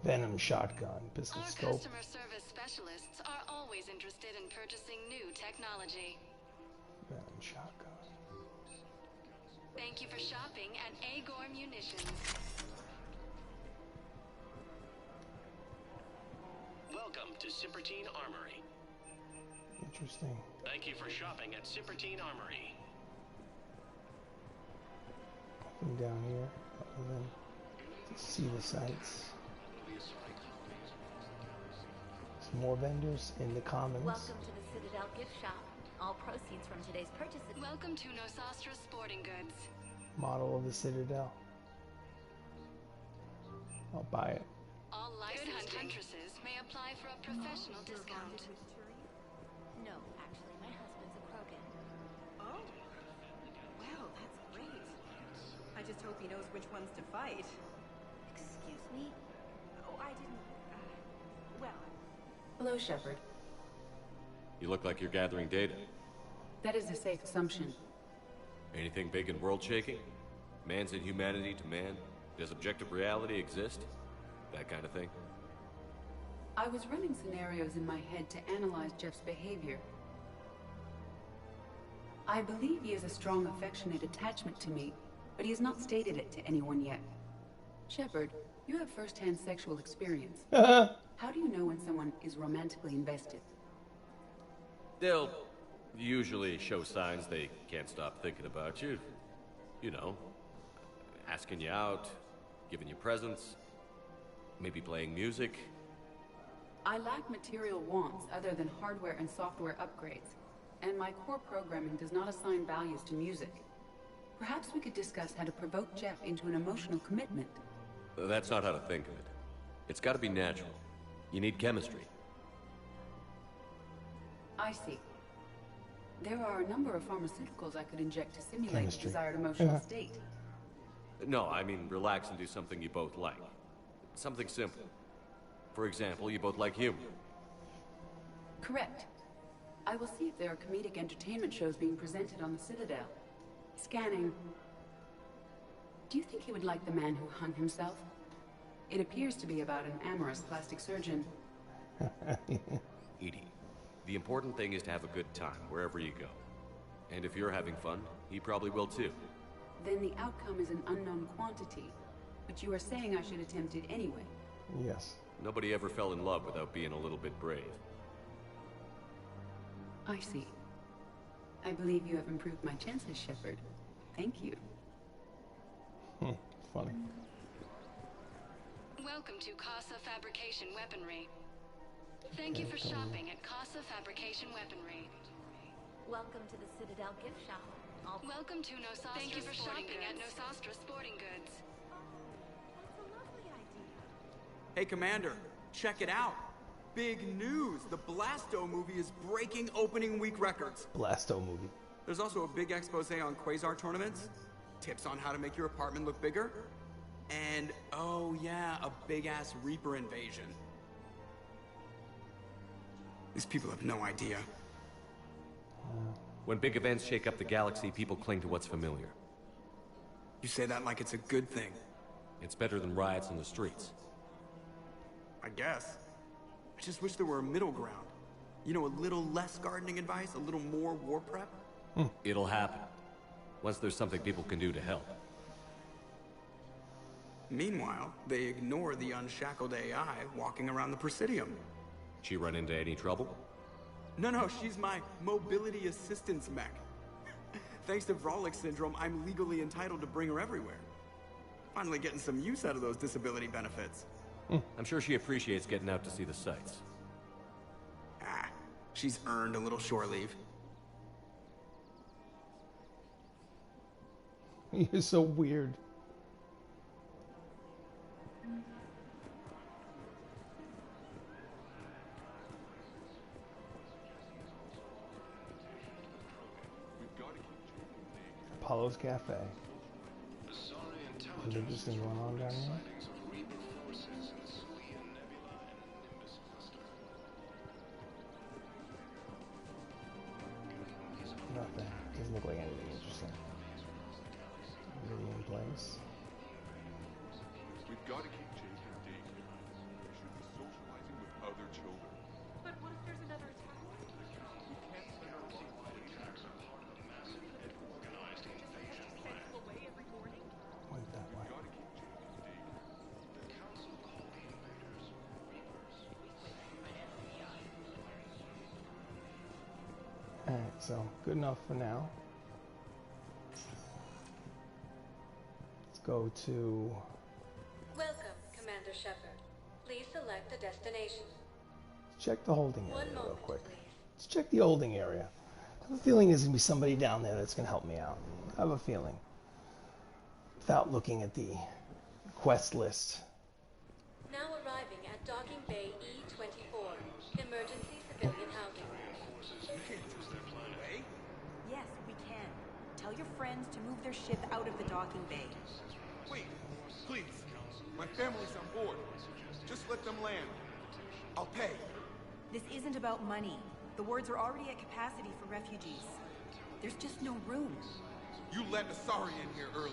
Venom shotgun, pistol Our scope. customer service specialists are always interested in purchasing new technology. Venom shotgun. Thank you for shopping at Agor Munitions. Welcome to Citadel Armory. Interesting. Thank you for shopping at Citadel Armory. Nothing down here other than to see the sights. Some more vendors in the commons. Welcome to the Citadel gift shop. All proceeds from today's purchases. Welcome to Nosastra Sporting Goods. Model of the Citadel. I'll buy it. All licensed huntresses may apply for a professional discount. No, actually, my husband's a Krogan. Oh. Well, that's great. I just hope he knows which ones to fight. Excuse Excuse me? Oh, I didn't... well... Hello, Shepard. You look like you're gathering data. That is a safe assumption. Anything big and world-shaking? Man's inhumanity to man? Does objective reality exist? That kind of thing? I was running scenarios in my head to analyze Jeff's behavior. I believe he has a strong affectionate attachment to me, but he has not stated it to anyone yet. Shepard, you have first-hand sexual experience. How do you know when someone is romantically invested? They'll usually show signs they can't stop thinking about you. You know, asking you out, giving you presents, maybe playing music. I lack material wants other than hardware and software upgrades, and my core programming does not assign values to music. Perhaps we could discuss how to provoke Jeff into an emotional commitment. That's not how to think of it. It's got to be natural. You need chemistry. I see. There are a number of pharmaceuticals I could inject to simulate the desired emotional state. No, I mean relax and do something you both like. Something simple. For example, you both like humor. Correct. I will see if there are comedic entertainment shows being presented on the Citadel. Scanning. Do you think he would like The Man Who Hung Himself? It appears to be about an amorous plastic surgeon. Edie, the important thing is to have a good time wherever you go. And if you're having fun, he probably will too. Then the outcome is an unknown quantity. But you are saying I should attempt it anyway. Yes. Nobody ever fell in love without being a little bit brave. I see. I believe you have improved my chances, Shepard. Thank you. Funny. Welcome to Casa Fabrication Weaponry. Thank you for shopping at Casa Fabrication Weaponry. Welcome to the Citadel gift shop. Welcome to Nosastra. Thank you for shopping at Nosastra Sporting Goods. Hey, Commander, check it out. Big news! The Blasto movie is breaking opening week records. Blasto movie. There's also a big expose on Quasar tournaments, tips on how to make your apartment look bigger, and, oh yeah, a big-ass Reaper invasion. These people have no idea. When big events shake up the galaxy, people cling to what's familiar. You say that like it's a good thing. It's better than riots in the streets. I guess. I just wish there were a middle ground. You know, a little less gardening advice, a little more war prep. It'll happen. Once there's something people can do to help. Meanwhile, they ignore the unshackled AI walking around the Presidium. She run into any trouble? No, she's my mobility assistance mech. Thanks to Vrolic syndrome, I'm legally entitled to bring her everywhere. Finally getting some use out of those disability benefits. I'm sure she appreciates getting out to see the sights. She's earned a little shore leave. You're so weird. Apollo's Cafe. Is there just going on down here? Nothing. Doesn't look like anything interesting. Meridian Place. We've got to keep Jake in daycare. They should be socializing with other children. But what if there's another attack? We can't spend our lives fighting attacks are part of the massive and organized invasion plan. Away every morning? Went that way. We've got to keep Jake in daycare. The council called the invaders Reapers. Alright, so good enough for now. Let's go to... Welcome, Commander Shepard. Please select a destination. Let's check the holding area One real moment, quick. please. Let's check the holding area. I have a feeling there's going to be somebody down there that's going to help me out. I have a feeling. Without looking at the quest list. Now arriving at Docking Bay E-24, emergency civilian housing. Yes, we can. Tell your friends to move their ship out of the docking bay. Wait, please. My family's on board. Just let them land. I'll pay. This isn't about money. The wards are already at capacity for refugees. There's just no room. You let Asari in here earlier.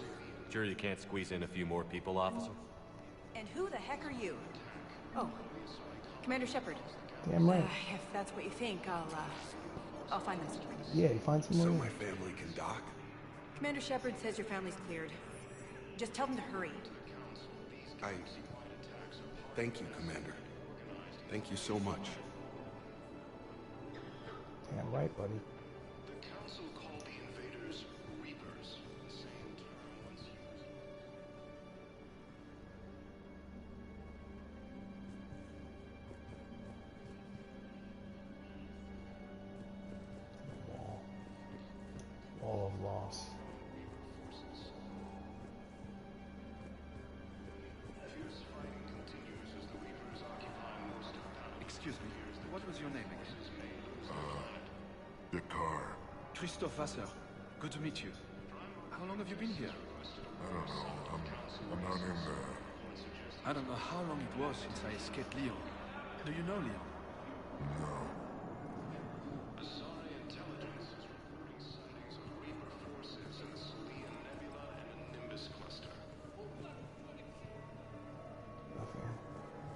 Sure you can't squeeze in a few more people, officer? And who the heck are you? Oh, Commander Shepard. Damn right. If that's what you think, I'll find them somewhere. Yeah, you find some more. So my family can dock? Commander Shepard says your family's cleared. Just tell them to hurry. Thank you, Commander. Thank you so much. Damn right, buddy. The council called the invaders Reapers, the same term once used. Wall of loss. Fierce fighting continues as the Reapers occupy most of Palaven. Excuse me, what was your name again? Dakar. Christophe Vassar. Good to meet you. How long have you been here? I don't know. I'm not in there. I don't know how long it was since I escaped Lyon. Do you know Lyon? No. Asari intelligence is reporting sightings of Reaper forces in the Salian Nebula and Nimbus cluster.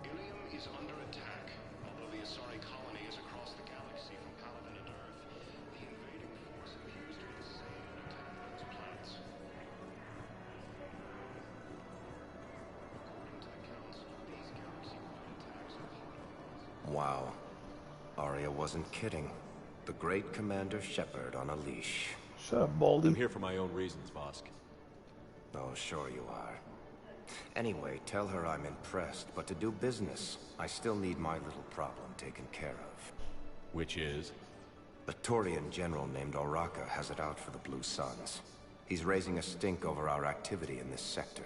Ilium is under attack. Although the Asari colony is across the galaxy from Palaven and Earth, the invading force appears to insane and attack those planets. According to the Council, these galaxy-wide attacks are part of Wow. Arya wasn't kidding. The great Commander Shepard on a leash. Shut up, Baldy. I'm here for my own reasons, Vosk. Oh, sure you are. Anyway, tell her I'm impressed, but to do business, I still need my little problem taken care of. Which is? A Turian general named Oraka has it out for the Blue Suns. He's raising a stink over our activity in this sector.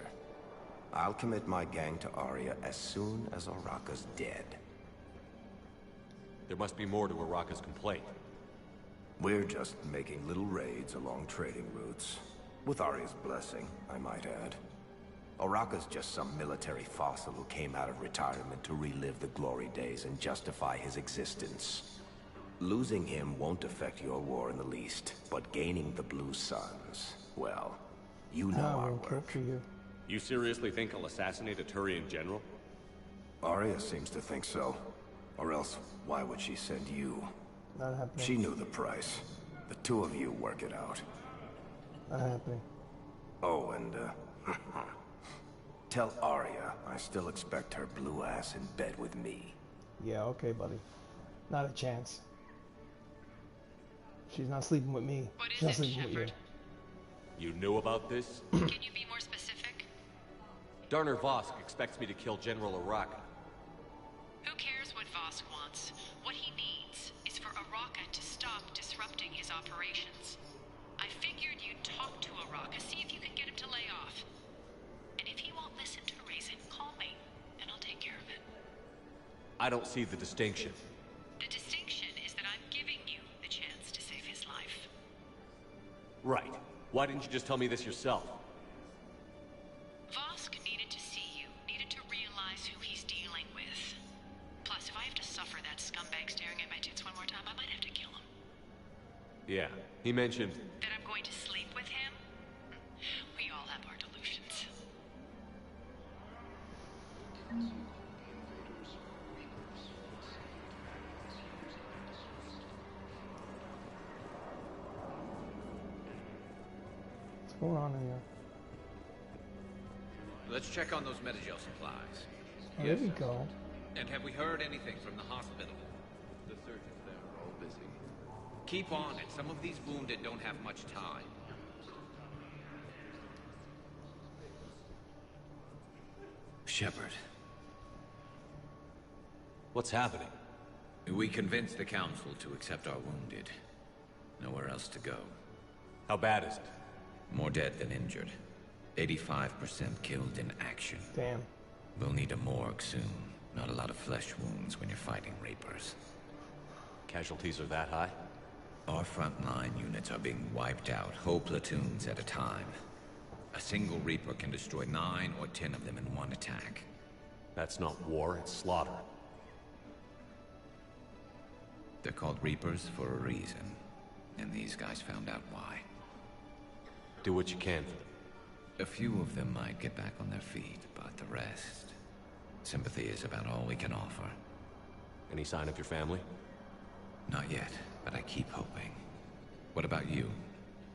I'll commit my gang to Arya as soon as Oraka's dead. There must be more to Araka's complaint. We're just making little raids along trading routes. With Arya's blessing, I might add. Oraka's just some military fossil who came out of retirement to relive the glory days and justify his existence. Losing him won't affect your war in the least, but gaining the Blue Suns, well, you know our work. You seriously think I'll assassinate a Turian general? Arya seems to think so. Or else, why would she send you? Not happening. She knew the price. The two of you work it out. Not happening. Oh, and, tell Arya I still expect her blue ass in bed with me. Yeah, okay, buddy. Not a chance. She's not sleeping with me. She's not sleeping with you. You knew about this? Can you be more specific? Darner Vosk expects me to kill General Oraka. Who cares what Vosk wants? What he needs is for Oraka to stop disrupting his operations. I figured you'd talk to Oraka, see if you can get him to lay off. And if he won't listen to reason, call me, and I'll take care of it. I don't see the distinction. The distinction is that I'm giving you the chance to save his life. Right. Why didn't you just tell me this yourself? Vosk needed to see you, needed to realize who he's dealing with. Plus, if I have to suffer that scumbag staring at my tits one more time, I might have to kill him. Yeah, he mentioned... That I'm going to sleep with him? We all have our delusions. What's going on in here? Let's check on those Metagel supplies. Oh, there we go. And have we heard anything from the hospital? The surgeons there are all busy. Keep on it. Some of these wounded don't have much time. Shepard. What's happening? We convinced the Council to accept our wounded. Nowhere else to go. How bad is it? More dead than injured. 85% killed in action. Damn. We'll need a morgue soon. Not a lot of flesh wounds when you're fighting Reapers. Casualties are that high? Our frontline units are being wiped out, whole platoons at a time. A single Reaper can destroy 9 or 10 of them in one attack. That's not war, it's slaughter. They're called Reapers for a reason, and these guys found out why. Do what you can for them. A few of them might get back on their feet, but the rest... sympathy is about all we can offer. Any sign of your family? Not yet, but I keep hoping. What about you?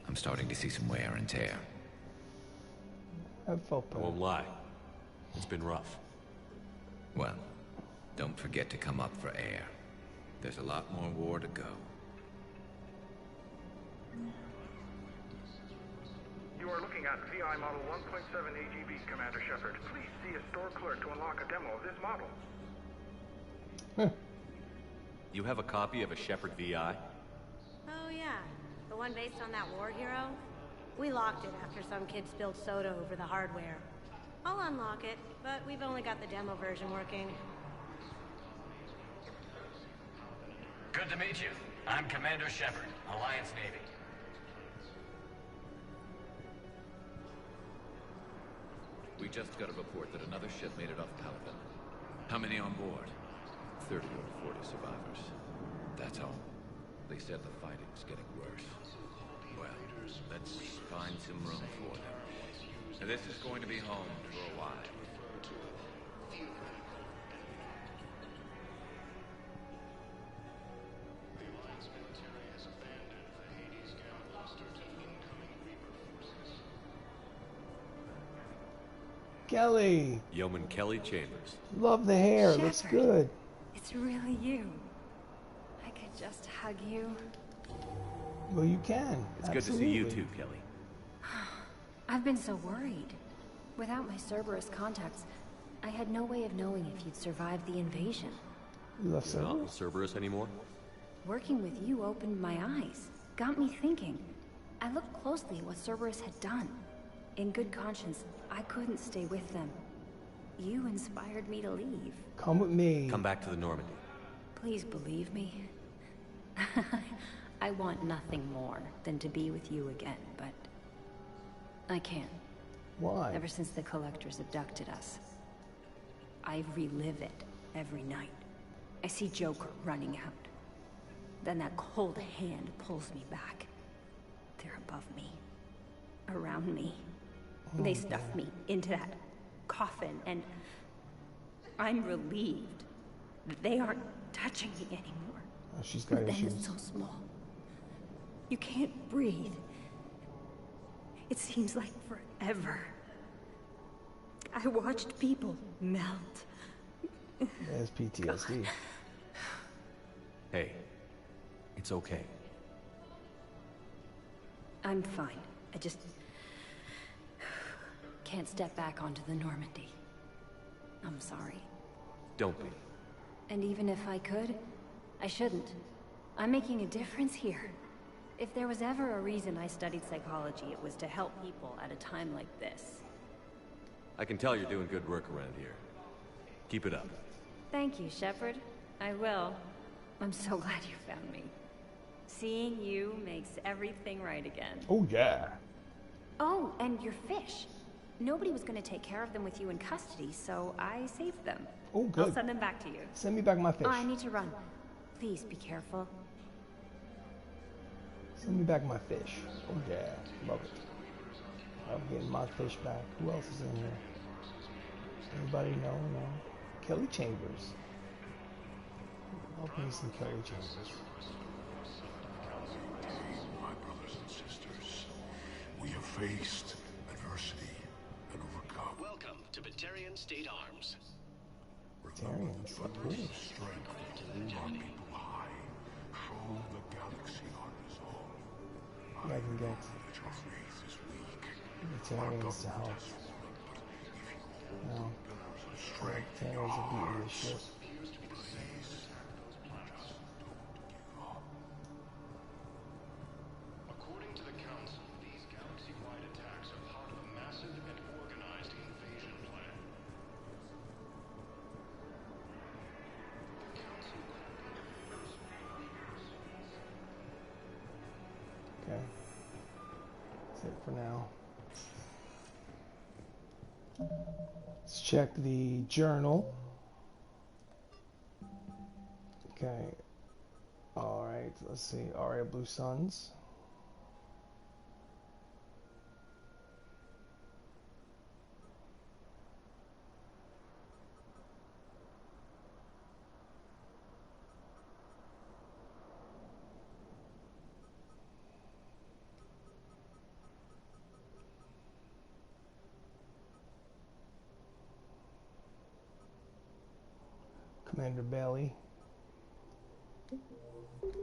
I'm starting to see some wear and tear. I felt bad. I won't lie. It's been rough. Well, don't forget to come up for air. There's a lot more war to go. You are looking at VI Model 1.7 AGB, Commander Shepard. Please see a store clerk to unlock a demo of this model. You have a copy of a Shepard VI? Oh yeah, the one based on that war hero? We locked it after some kid spilled soda over the hardware. I'll unlock it, but we've only got the demo version working. Good to meet you. I'm Commander Shepard, Alliance Navy. We just got a report that another ship made it off Palaven. How many on board? 30 or 40 survivors. That's all. They said the fighting's getting worse. Well, let's find some room for them. Now, this is going to be home for a while. Kelly! Yeoman Kelly Chambers. Love the hair, Shepard. looks good. It's really you. I could just hug you. Well, you can. It's good to see you too, Kelly. I've been so worried. Without my Cerberus contacts, I had no way of knowing if you'd survived the invasion. You left You're not with Cerberus anymore? Working with you opened my eyes, got me thinking. I looked closely at what Cerberus had done. In good conscience, I couldn't stay with them. You inspired me to leave. Come with me. Come back to the Normandy. Please believe me. I want nothing more than to be with you again, but I can't. Why? Ever since the Collectors abducted us, I relive it every night. I see Joker running out. Then that cold hand pulls me back. They're above me. Around me. They stuff me into that coffin, and I'm relieved that they aren't touching me anymore. Oh, she's got But issues. then it's so small. You can't breathe. It seems like forever. I watched people melt. There's PTSD. Hey, it's okay. I'm fine. I just can't step back onto the Normandy. I'm sorry. Don't be. And even if I could, I shouldn't. I'm making a difference here. If there was ever a reason I studied psychology, it was to help people at a time like this. I can tell you're doing good work around here. Keep it up. Thank you, Shepard. I will. I'm so glad you found me. Seeing you makes everything right again. Oh, yeah. Oh, and your fish. Nobody was going to take care of them with you in custody, so I saved them. Oh, good. I'll send them back to you. Send me back my fish. Oh, I need to run. Please be careful. Send me back my fish. Oh, yeah. Love it. I'm getting my fish back. Who else is in here? Anybody know? No. Kelly Chambers. Love me some Kelly Chambers. My brothers and sisters, we have faced adversity and overcome. Welcome to Batarian State Arms. Batarians, of course. Strength to hold our people high. Show the galaxy our resolve. Yeah, I can get Our faith is weak. Batarians to help. No. Batarians are beating this shit. According to the Council, these galaxy-wide attacks are part of a massive and organized invasion plan. Okay. That's it for now. Let's check the journal. Okay. Alright, let's see. Aria Blue Suns. Commander Bailey.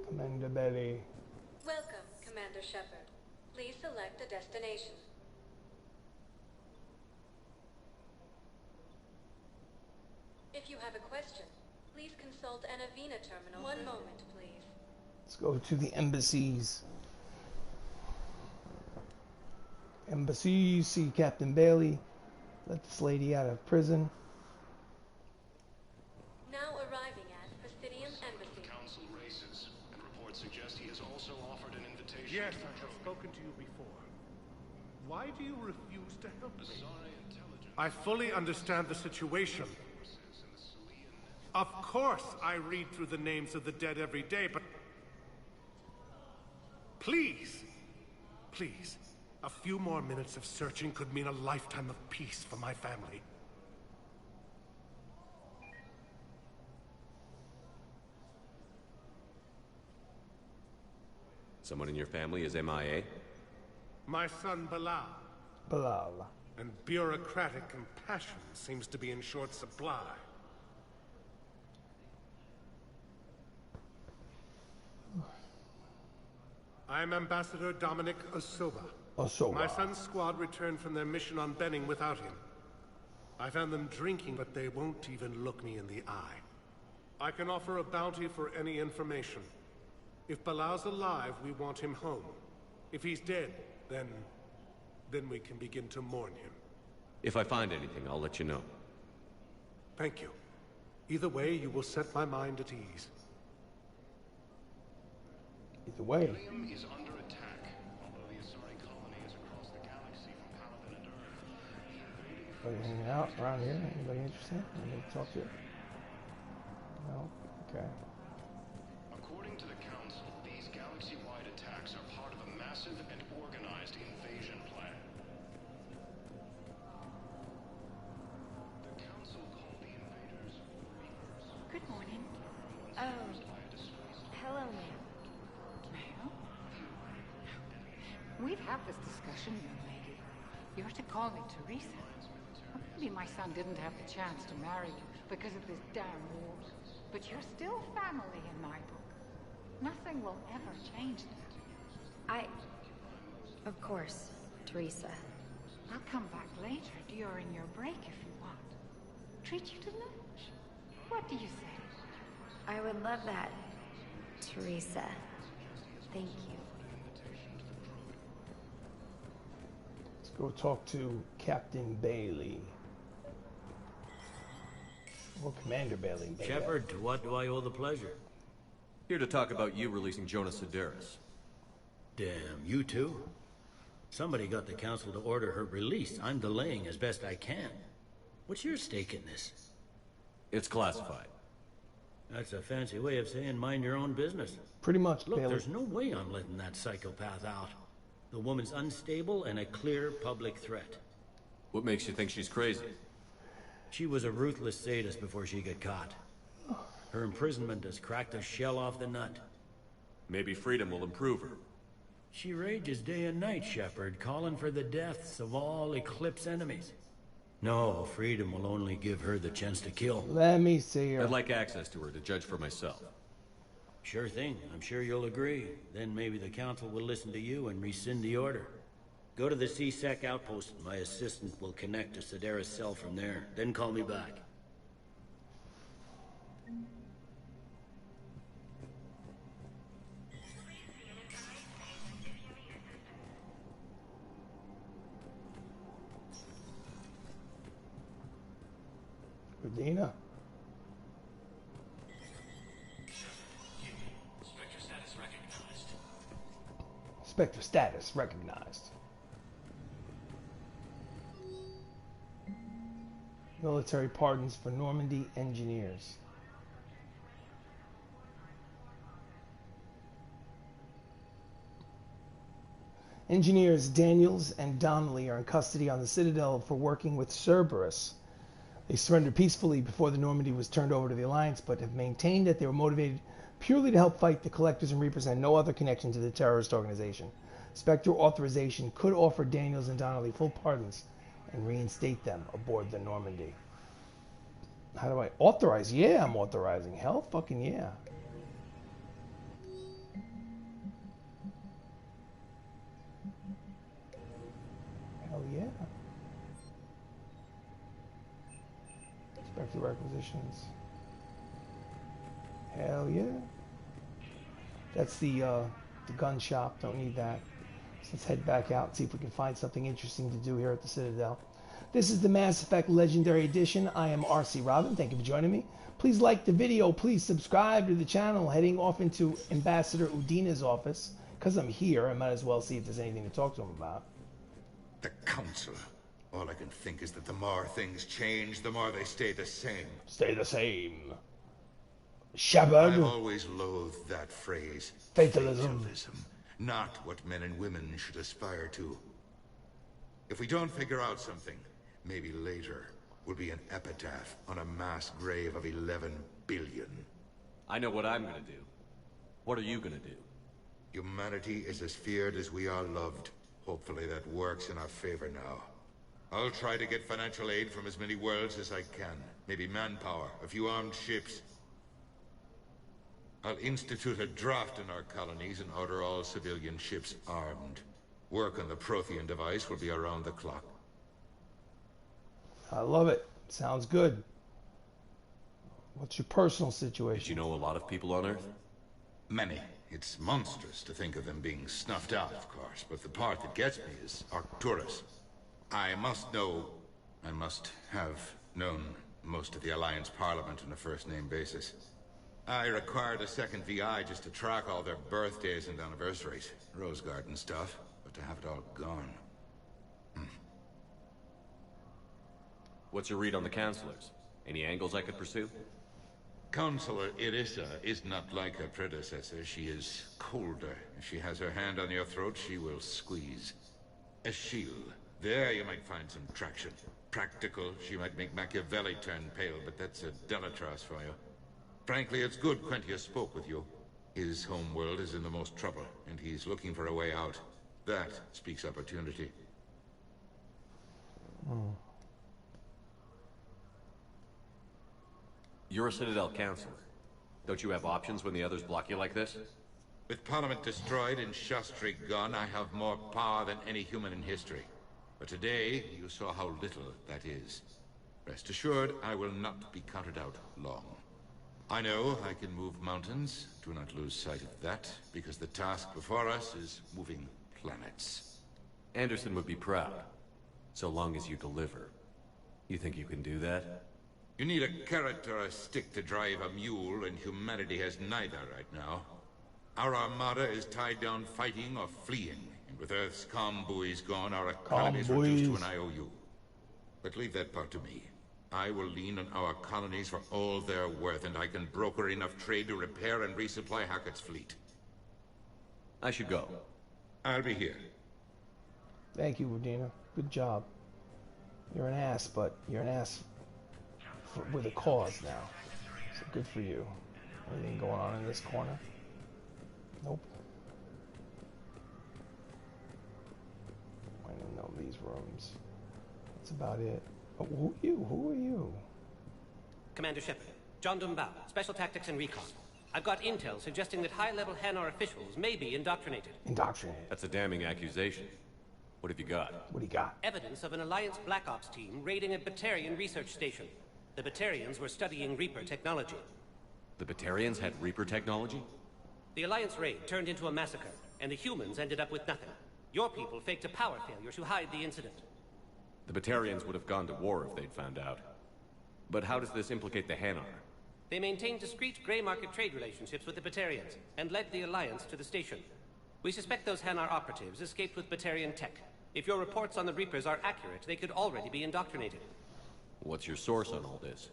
Commander Bailey. Welcome, Commander Shepard. Please select a destination. If you have a question, please consult an Avena terminal. One moment, please. Let's go to the embassies. Embassies, see Captain Bailey. Let this lady out of prison. Now arriving at Presidium Embassy. Council races, and reports suggest he has also offered an invitation. Yes, I have spoken to you before. Why do you refuse to help me? I fully understand the situation. Of course, I read through the names of the dead every day, but please, please, a few more minutes of searching could mean a lifetime of peace for my family. Someone in your family is MIA? My son Bilal. Bilal. And bureaucratic compassion seems to be in short supply. I am Ambassador Dominic Osoba. Osoba. My son's squad returned from their mission on Benning without him. I found them drinking, but they won't even look me in the eye. I can offer a bounty for any information. If Bilal's alive, we want him home. If he's dead, then we can begin to mourn him. If I find anything, I'll let you know. Thank you. Either way, you will set my mind at ease. Either way. Helium is under attack. Although the Asari colony is across the galaxy from Palaven and Earth, the invading Anybody hanging out around here? Anybody interested? Anybody to talk to? No? Okay. According to the Council, these galaxy-wide attacks are part of a massive and organized invasion plan. The Council called the invaders Reapers. Good morning. Oh. Hello, ma'am. Ma'am? We've had this discussion, young lady. You're to call me Teresa. Maybe my son didn't have the chance to marry you because of this damn war. But you're still family in my book. Nothing will ever change that. Of course, Teresa. I'll come back later during your break if you want. Treat you to lunch. What do you say? I would love that, Teresa. Thank you. Let's go talk to Captain Bailey. Well, Commander Bailey. Shepard, to what do I owe the pleasure? Here to talk about you releasing Jonas Sedaris. Damn, you too? Somebody got the council to order her release. I'm delaying as best I can. What's your stake in this? It's classified. That's a fancy way of saying mind your own business. Pretty much, Look, Bailey. there's no way I'm letting that psychopath out. The woman's unstable and a clear public threat. What makes you think she's crazy? She was a ruthless sadist before she got caught. Her imprisonment has cracked the shell off the nut. Maybe freedom will improve her. She rages day and night, Shepard, calling for the deaths of all Eclipse enemies. No, freedom will only give her the chance to kill. Let me see her. I'd like access to her to judge for myself. Sure thing. I'm sure you'll agree. Then maybe the council will listen to you and rescind the order. Go to the C-Sec outpost. My assistant will connect to Sedaris' cell from there. Then call me back. Medina. Spectre status recognized. Spectre status recognized. Military pardons for Normandy engineers. Engineers Daniels and Donnelly are in custody on the Citadel for working with Cerberus. They surrendered peacefully before the Normandy was turned over to the Alliance, but have maintained that they were motivated purely to help fight the Collectors and Reapers and had no other connection to the terrorist organization. Spectre authorization could offer Daniels and Donnelly full pardons and reinstate them aboard the Normandy. How do I authorize? Yeah, I'm authorizing. Hell fucking yeah. Hell yeah. Spectre requisitions. Hell yeah. That's the gun shop. Don't need that. So let's head back out and see if we can find something interesting to do here at the Citadel. This is the Mass Effect Legendary Edition. I am RC Robbin. Thank you for joining me. Please like the video. Please subscribe to the channel. Heading off into Ambassador Udina's office. Because I'm here, I might as well see if there's anything to talk to him about. The Council. All I can think is that the more things change, the more they stay the same. Stay the same. Shepard. I've always loathed that phrase. Fatalism. Not what men and women should aspire to. If we don't figure out something, maybe later will be an epitaph on a mass grave of 11 billion. I know what I'm gonna do. What are you gonna do? Humanity is as feared as we are loved. Hopefully that works in our favor now. I'll try to get financial aid from as many worlds as I can. Maybe manpower, a few armed ships. I'll institute a draft in our colonies and order all civilian ships armed. Work on the Prothean device will be around the clock. I love it. Sounds good. What's your personal situation? Did you know a lot of people on Earth? Many. It's monstrous to think of them being snuffed out, of course, but the part that gets me is Arcturus. I must have known most of the Alliance Parliament on a first-name basis. I required a second VI just to track all their birthdays and anniversaries. Rose Garden stuff, but to have it all gone. What's your read on the Councilors? Any angles I could pursue? Counselor Irissa is not like her predecessor. She is colder. If she has her hand on your throat, she will squeeze. Eschil. There you might find some traction. Practical, she might make Machiavelli turn pale, but that's a Delatras for you. Frankly, it's good Quentius spoke with you. His home world is in the most trouble, and he's looking for a way out. That speaks opportunity. You're a Citadel Councilor. Don't you have options when the others block you like this? With Parliament destroyed and Shastri gone, I have more power than any human in history. But today, you saw how little that is. Rest assured, I will not be counted out long. I know I can move mountains. Do not lose sight of that, because the task before us is moving planets. Anderson would be proud, so long as you deliver. You think you can do that? You need a carrot or a stick to drive a mule, and humanity has neither right now. Our armada is tied down fighting or fleeing, and with Earth's comm buoys gone, our economy is reduced to an IOU. But leave that part to me. I will lean on our colonies for all they're worth, and I can broker enough trade to repair and resupply Hackett's fleet. I should go. I'll be here. Thank you, Udina. Good job. You're an ass, but you're an ass with a cause now. So good for you. Anything going on in this corner? Nope. I don't know these rooms. That's about it. Oh, who are you? Who are you? Commander Shepard, John Dumbao, Special Tactics and Recon. I've got intel suggesting that high-level Hanar officials may be indoctrinated. Indoctrinated? That's a damning accusation. What have you got? What do you got? Evidence of an Alliance Black Ops team raiding a Batarian research station. The Batarians were studying Reaper technology. The Batarians had Reaper technology? The Alliance raid turned into a massacre, and the humans ended up with nothing. Your people faked a power failure to hide the incident. The Batarians would have gone to war if they'd found out. But how does this implicate the Hanar? They maintained discreet gray market trade relationships with the Batarians, and led the Alliance to the station. We suspect those Hanar operatives escaped with Batarian tech. If your reports on the Reapers are accurate, they could already be indoctrinated. What's your source on all this?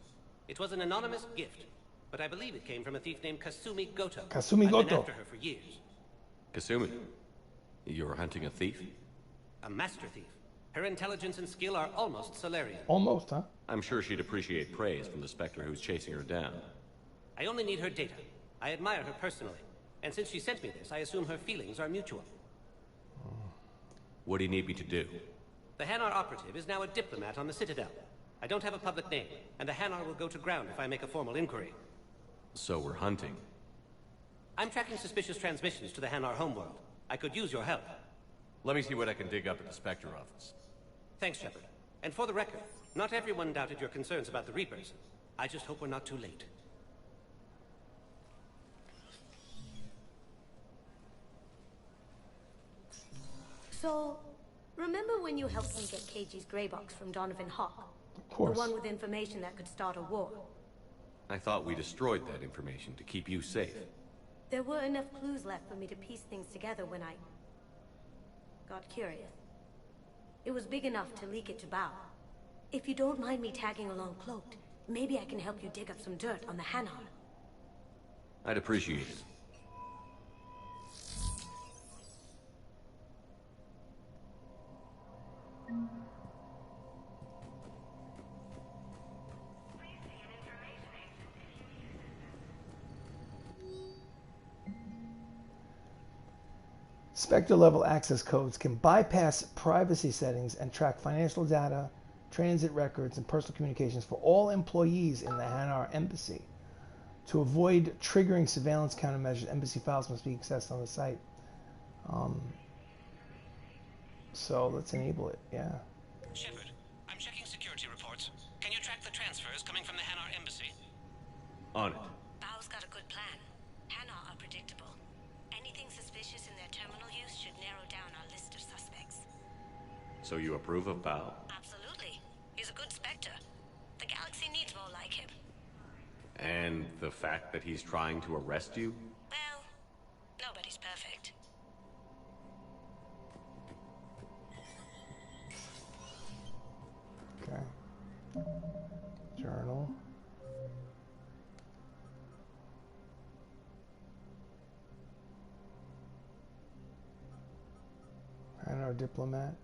It was an anonymous gift, but I believe it came from a thief named Kasumi Goto. Kasumi I've Goto. been after her for years. Kasumi, you're hunting a thief? A master thief. Her intelligence and skill are almost Solarian. Almost, huh? I'm sure she'd appreciate praise from the Spectre who's chasing her down. I only need her data. I admire her personally. And since she sent me this, I assume her feelings are mutual. What do you need me to do? The Hanar operative is now a diplomat on the Citadel. I don't have a public name, and the Hanar will go to ground if I make a formal inquiry. So we're hunting. I'm tracking suspicious transmissions to the Hanar homeworld. I could use your help. Let me see what I can dig up at the Spectre office. Thanks, Shepard. And for the record, not everyone doubted your concerns about the Reapers. I just hope we're not too late. So, remember when you helped me get KG's grey box from Donovan Hawk? Of course. The one with information that could start a war. I thought we destroyed that information to keep you safe. There were enough clues left for me to piece things together when I got curious. It was big enough to leak it to Bao. If you don't mind me tagging along cloaked, maybe I can help you dig up some dirt on the Hanar. I'd appreciate it. Spectre level access codes can bypass privacy settings and track financial data, transit records, and personal communications for all employees in the Hanar embassy. To avoid triggering surveillance countermeasures, embassy files must be accessed on the site. So let's enable it, yeah. Shepard, I'm checking security reports. Can you track the transfers coming from the Hanar embassy? On it. Bao's got a good plan. Hanar are predictable. Anything suspicious in their terminal use should narrow down our list of suspects. So you approve of Bao? Absolutely. He's a good Spectre. The galaxy needs more like him. And the fact that he's trying to arrest you? Well, nobody's perfect. Okay. Journal. Hanar diplomat.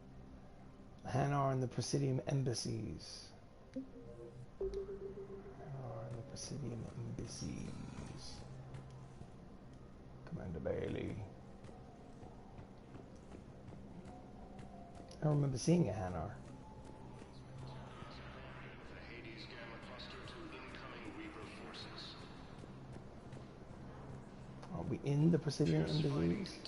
Hanar and the Presidium embassies. Hanar and the Presidium embassies. Commander Bailey. I don't remember seeing a Hanar. Are we in the Presidium embassies?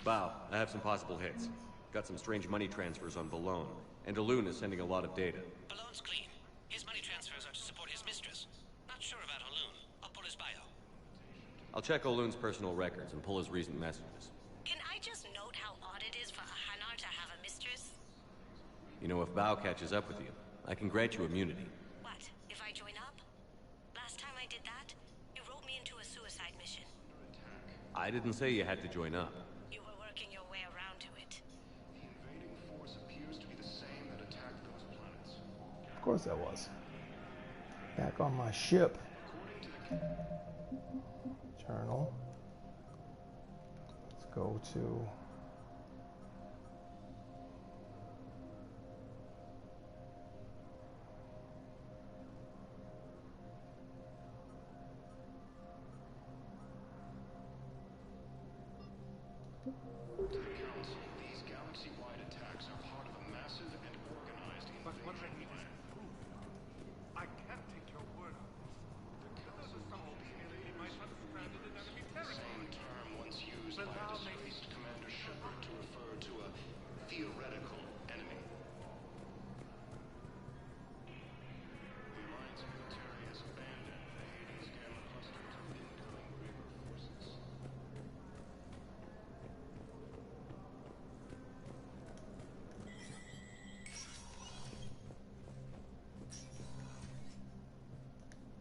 Bao, I have some possible hits. Got some strange money transfers on Balone, and Alun is sending a lot of data. Balone's clean. His money transfers are to support his mistress. Not sure about Alun. I'll pull his bio. I'll check Olun's personal records and pull his recent messages. Can I just note how odd it is for a Hanar to have a mistress? You know, if Bao catches up with you, I can grant you immunity. What, if I join up? Last time I did that, you wrote me into a suicide mission. I didn't say you had to join up. You were working your way around to it. The invading force appears to be the same that attacked those planets. Of course I was. Back on my ship. Journal. Let's go to... To the Council, these galaxy-wide attacks are part of a massive and organized invasion plan. I can't take your word on this. The Council might have stranded in enemy territory. same term once used by a disgraced Commander Shepard to refer to a theoretical enemy. The Alliance military has abandoned the Hades Gamma cluster to incoming Reaper forces.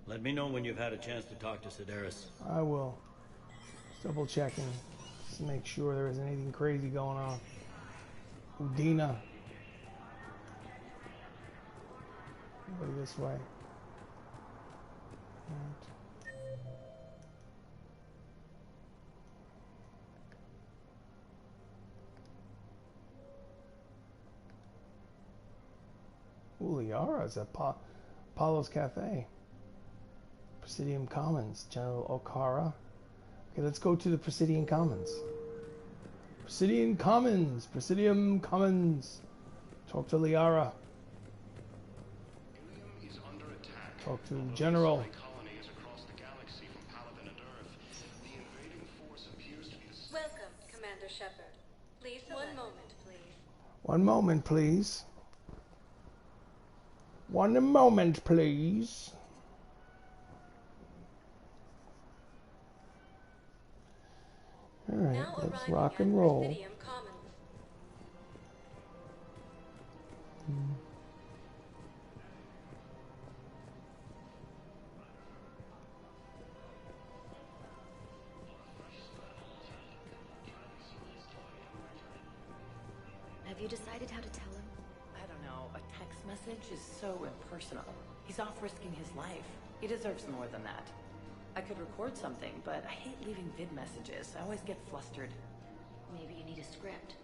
Let me know when you've had a chance to talk to Sedaris. I will. Just double checking. Just to make sure there isn't anything crazy going on. Udina. Go this way. Ooh, Liara's at Apollo's Cafe. Presidium Commons, General Okara. Okay, let's go to the Presidium Commons. Presidium Commons! Presidium Commons! Talk to Liara. Talk to General. Welcome, Commander Shepard. Please, one moment, please. One moment, please. One moment, please. All right, let's rock and roll. Have you decided how to tell him? I don't know. A text message is so impersonal. He's off risking his life. He deserves more than that. I could record something, but I hate leaving vid messages. I always get flustered. Maybe you need a script.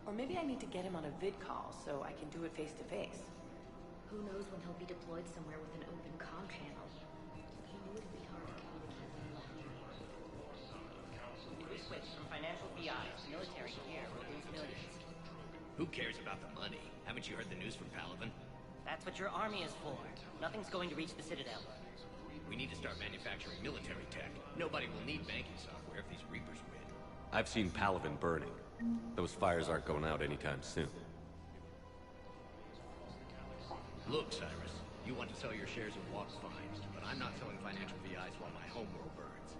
Or maybe I need to get him on a vid call so I can do it face to face. Who knows when he'll be deployed somewhere with an open comm channel. He knew it'd be hard to communicate when he left. If we switch from financial BI to military here, we'll lose millions. Who cares about the money? Haven't you heard the news from Palaven? That's what your army is for. Nothing's going to reach the Citadel. We need to start manufacturing military tech. Nobody will need banking software if these Reapers win. I've seen Palaven burning. Those fires aren't going out anytime soon. Look, Cyrus, you want to sell your shares of Walk fine, but I'm not selling financial VIs while my homeworld burns.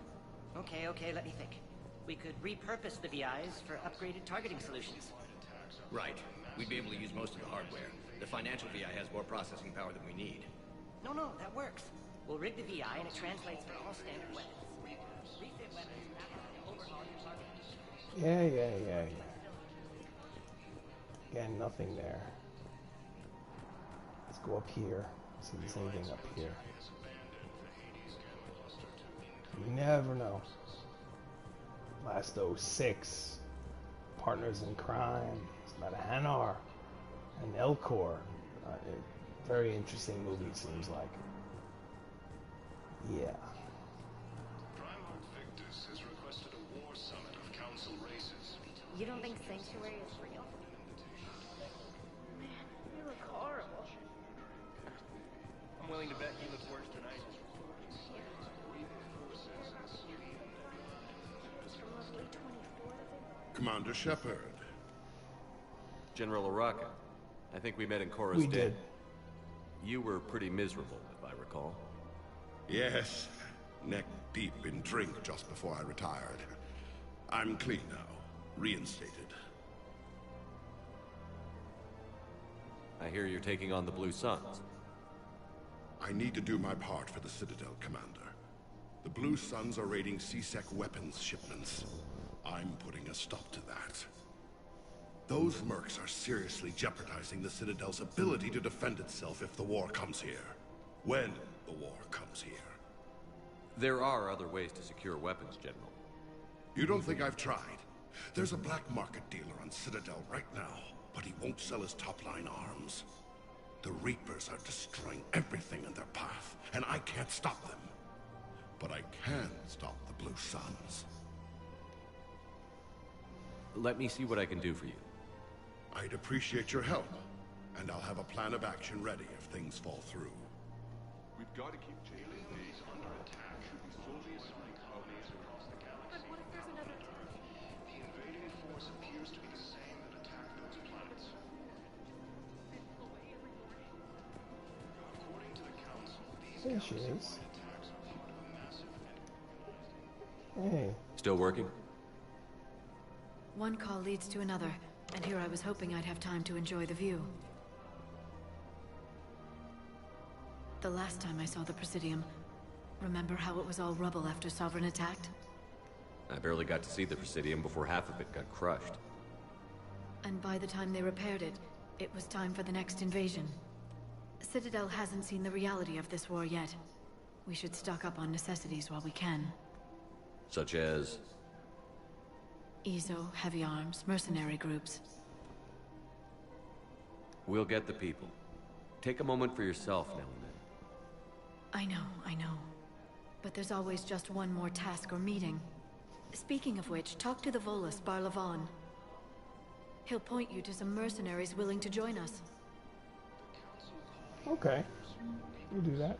Okay, let me think. We could repurpose the VIs for upgraded targeting solutions. Right. We'd be able to use most of the hardware. The financial VI has more processing power than we need. No, that works. We'll rig the VI and it translates for all standard weapons. Refit weapons, overhaul your targeting. Yeah. Again, nothing there. Let's go up here. See if there's anything up here. You never know. Last 06. Partners in crime. It's about a Hanar and Elcor. Very interesting movie, seems like. Yeah. Primarch Victus has requested a war summit of council races. You don't think Sanctuary is real? Man, you look horrible. I'm willing to bet he looks worse tonight. Commander Shepard. General Araka, I think we met in Cora's We Den. did. You were pretty miserable, if I recall. Yes, neck deep in drink just before I retired. I'm clean now, reinstated. I hear you're taking on the Blue Suns. I need to do my part for the Citadel, Commander. The Blue Suns are raiding C-Sec weapons shipments. I'm putting a stop to that. Those mercs are seriously jeopardizing the Citadel's ability to defend itself if the war comes here. When the war comes here. There are other ways to secure weapons, General. You don't think I've tried? There's a black market dealer on Citadel right now, but he won't sell his top-line arms. The Reapers are destroying everything in their path, and I can't stop them. But I can stop the Blue Suns. Let me see what I can do for you. I'd appreciate your help, and I'll have a plan of action ready if things fall through. We've got to keep jailing these under attack. Fully assigned colonies across the galaxy. But what if there's another attack? The invading force appears to be the same that attacked those planets. According to the Council, these There she is. attacks are part of a massive Hey. Still working? One call leads to another, and here I was hoping I'd have time to enjoy the view. The last time I saw the Presidium, remember how it was all rubble after Sovereign attacked? I barely got to see the Presidium before half of it got crushed. And by the time they repaired it, it was time for the next invasion. Citadel hasn't seen the reality of this war yet. We should stock up on necessities while we can. Such as? EZO, heavy arms, mercenary groups. We'll get the people. Take a moment for yourself now and then. I know. But there's always just one more task or meeting. Speaking of which, talk to the Volus, Palaven. He'll point you to some mercenaries willing to join us. Okay. We'll do that.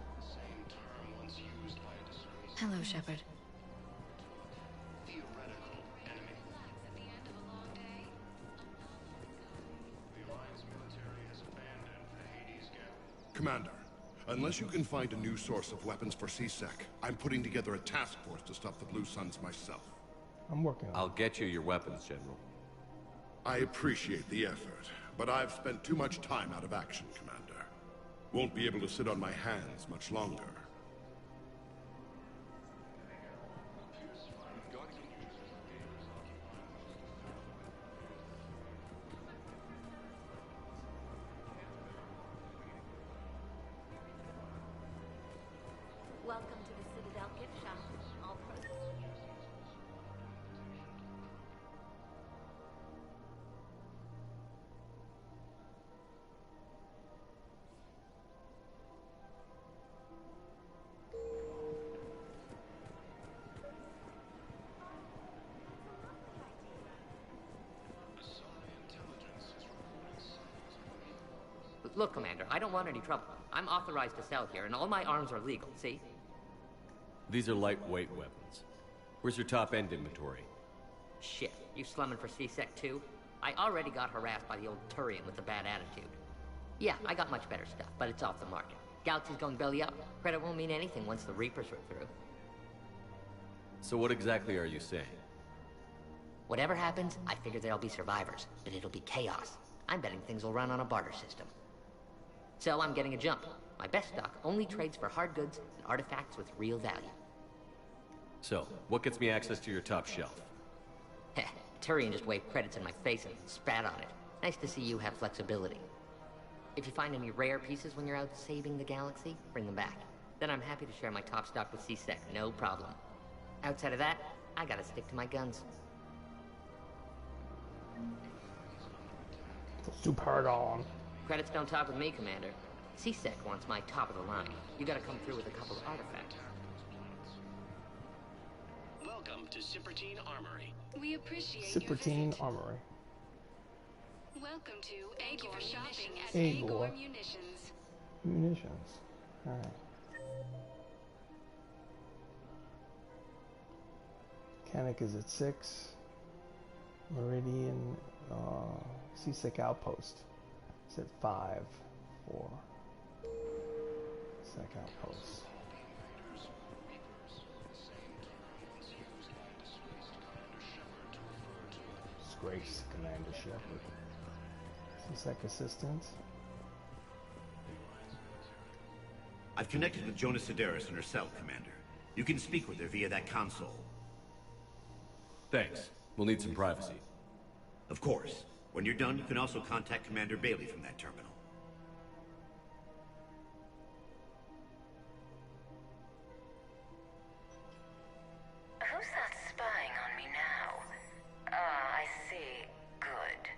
Hello, Shepard. Commander, unless you can find a new source of weapons for CSEC, I'm putting together a task force to stop the Blue Suns myself. I'm working on it. I'll get you your weapons, General. I appreciate the effort, but I've spent too much time out of action, Commander. Won't be able to sit on my hands much longer. Welcome to the Citadel gift shop. All proceeds. Look, Commander, I don't want any trouble. I'm authorized to sell here, and all my arms are legal, see? These are lightweight weapons. Where's your top-end inventory? Shit, you slumming for CSEC too? I already got harassed by the old turian with a bad attitude. Yeah, I got much better stuff, but it's off the market. Galaxy's going belly up. Credit won't mean anything once the Reapers rip through. So what exactly are you saying? Whatever happens, I figure there'll be survivors, but it'll be chaos. I'm betting things will run on a barter system. So I'm getting a jump. My best stock only trades for hard goods and artifacts with real value. So, what gets me access to your top shelf? Heh, Turian just waved credits in my face and spat on it. Nice to see you have flexibility. If you find any rare pieces when you're out saving the galaxy, bring them back. Then I'm happy to share my top stock with CSEC, no problem. Outside of that, I gotta stick to my guns. Super on. Credits don't talk with me, Commander. CSEC wants my top of the line. You gotta come through with a couple of artifacts. Welcome to Cypertine Armory. We appreciate Cypertine Armory. Welcome to Agor shopping at Agor Agor Munitions. Munitions. Alright. Mechanic is at 6. Meridian, CSEC Outpost. It's at 5, 4. CSEC Outpost. Disgrace, Commander Shepard. CSEC Assistant. I've connected with Jonas Sedaris and her cell, Commander. You can speak with her via that console. Thanks. We'll need some privacy. Of course. When you're done, you can also contact Commander Bailey from that terminal. Who's that spying on me now? Ah, I see. Good.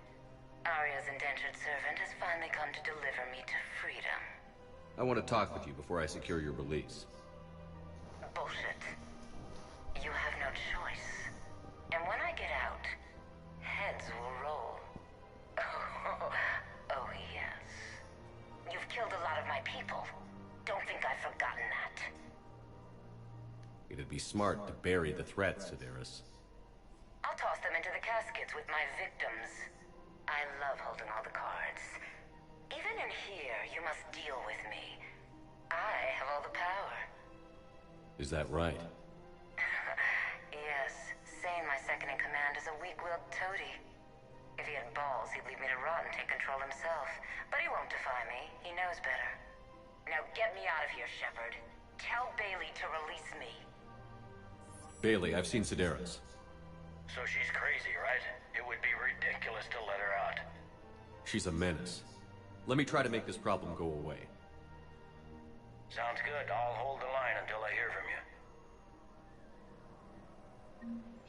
Arya's indentured servant has finally come to deliver me to freedom. I want to talk with you before I secure your release. Bullshit. You have no choice. And when I get out, heads will roll. Oh, yes. You've killed a lot of my people. Don't think I've forgotten that. It'd be smart to bury the threat, Sedaris. I'll toss them into the caskets with my victims. I love holding all the cards. Even in here, you must deal with me. I have all the power. Is that right? Yes. Sane, my second-in-command, is a weak-willed toady. If he had balls, he'd leave me to rot and take control himself. But he won't defy me. He knows better. Now get me out of here, Shepard. Tell Bailey to release me. Bailey, I've seen Sedaris. So she's crazy, right? It would be ridiculous to let her out. She's a menace. Let me try to make this problem go away. Sounds good. I'll hold the line until I hear from you.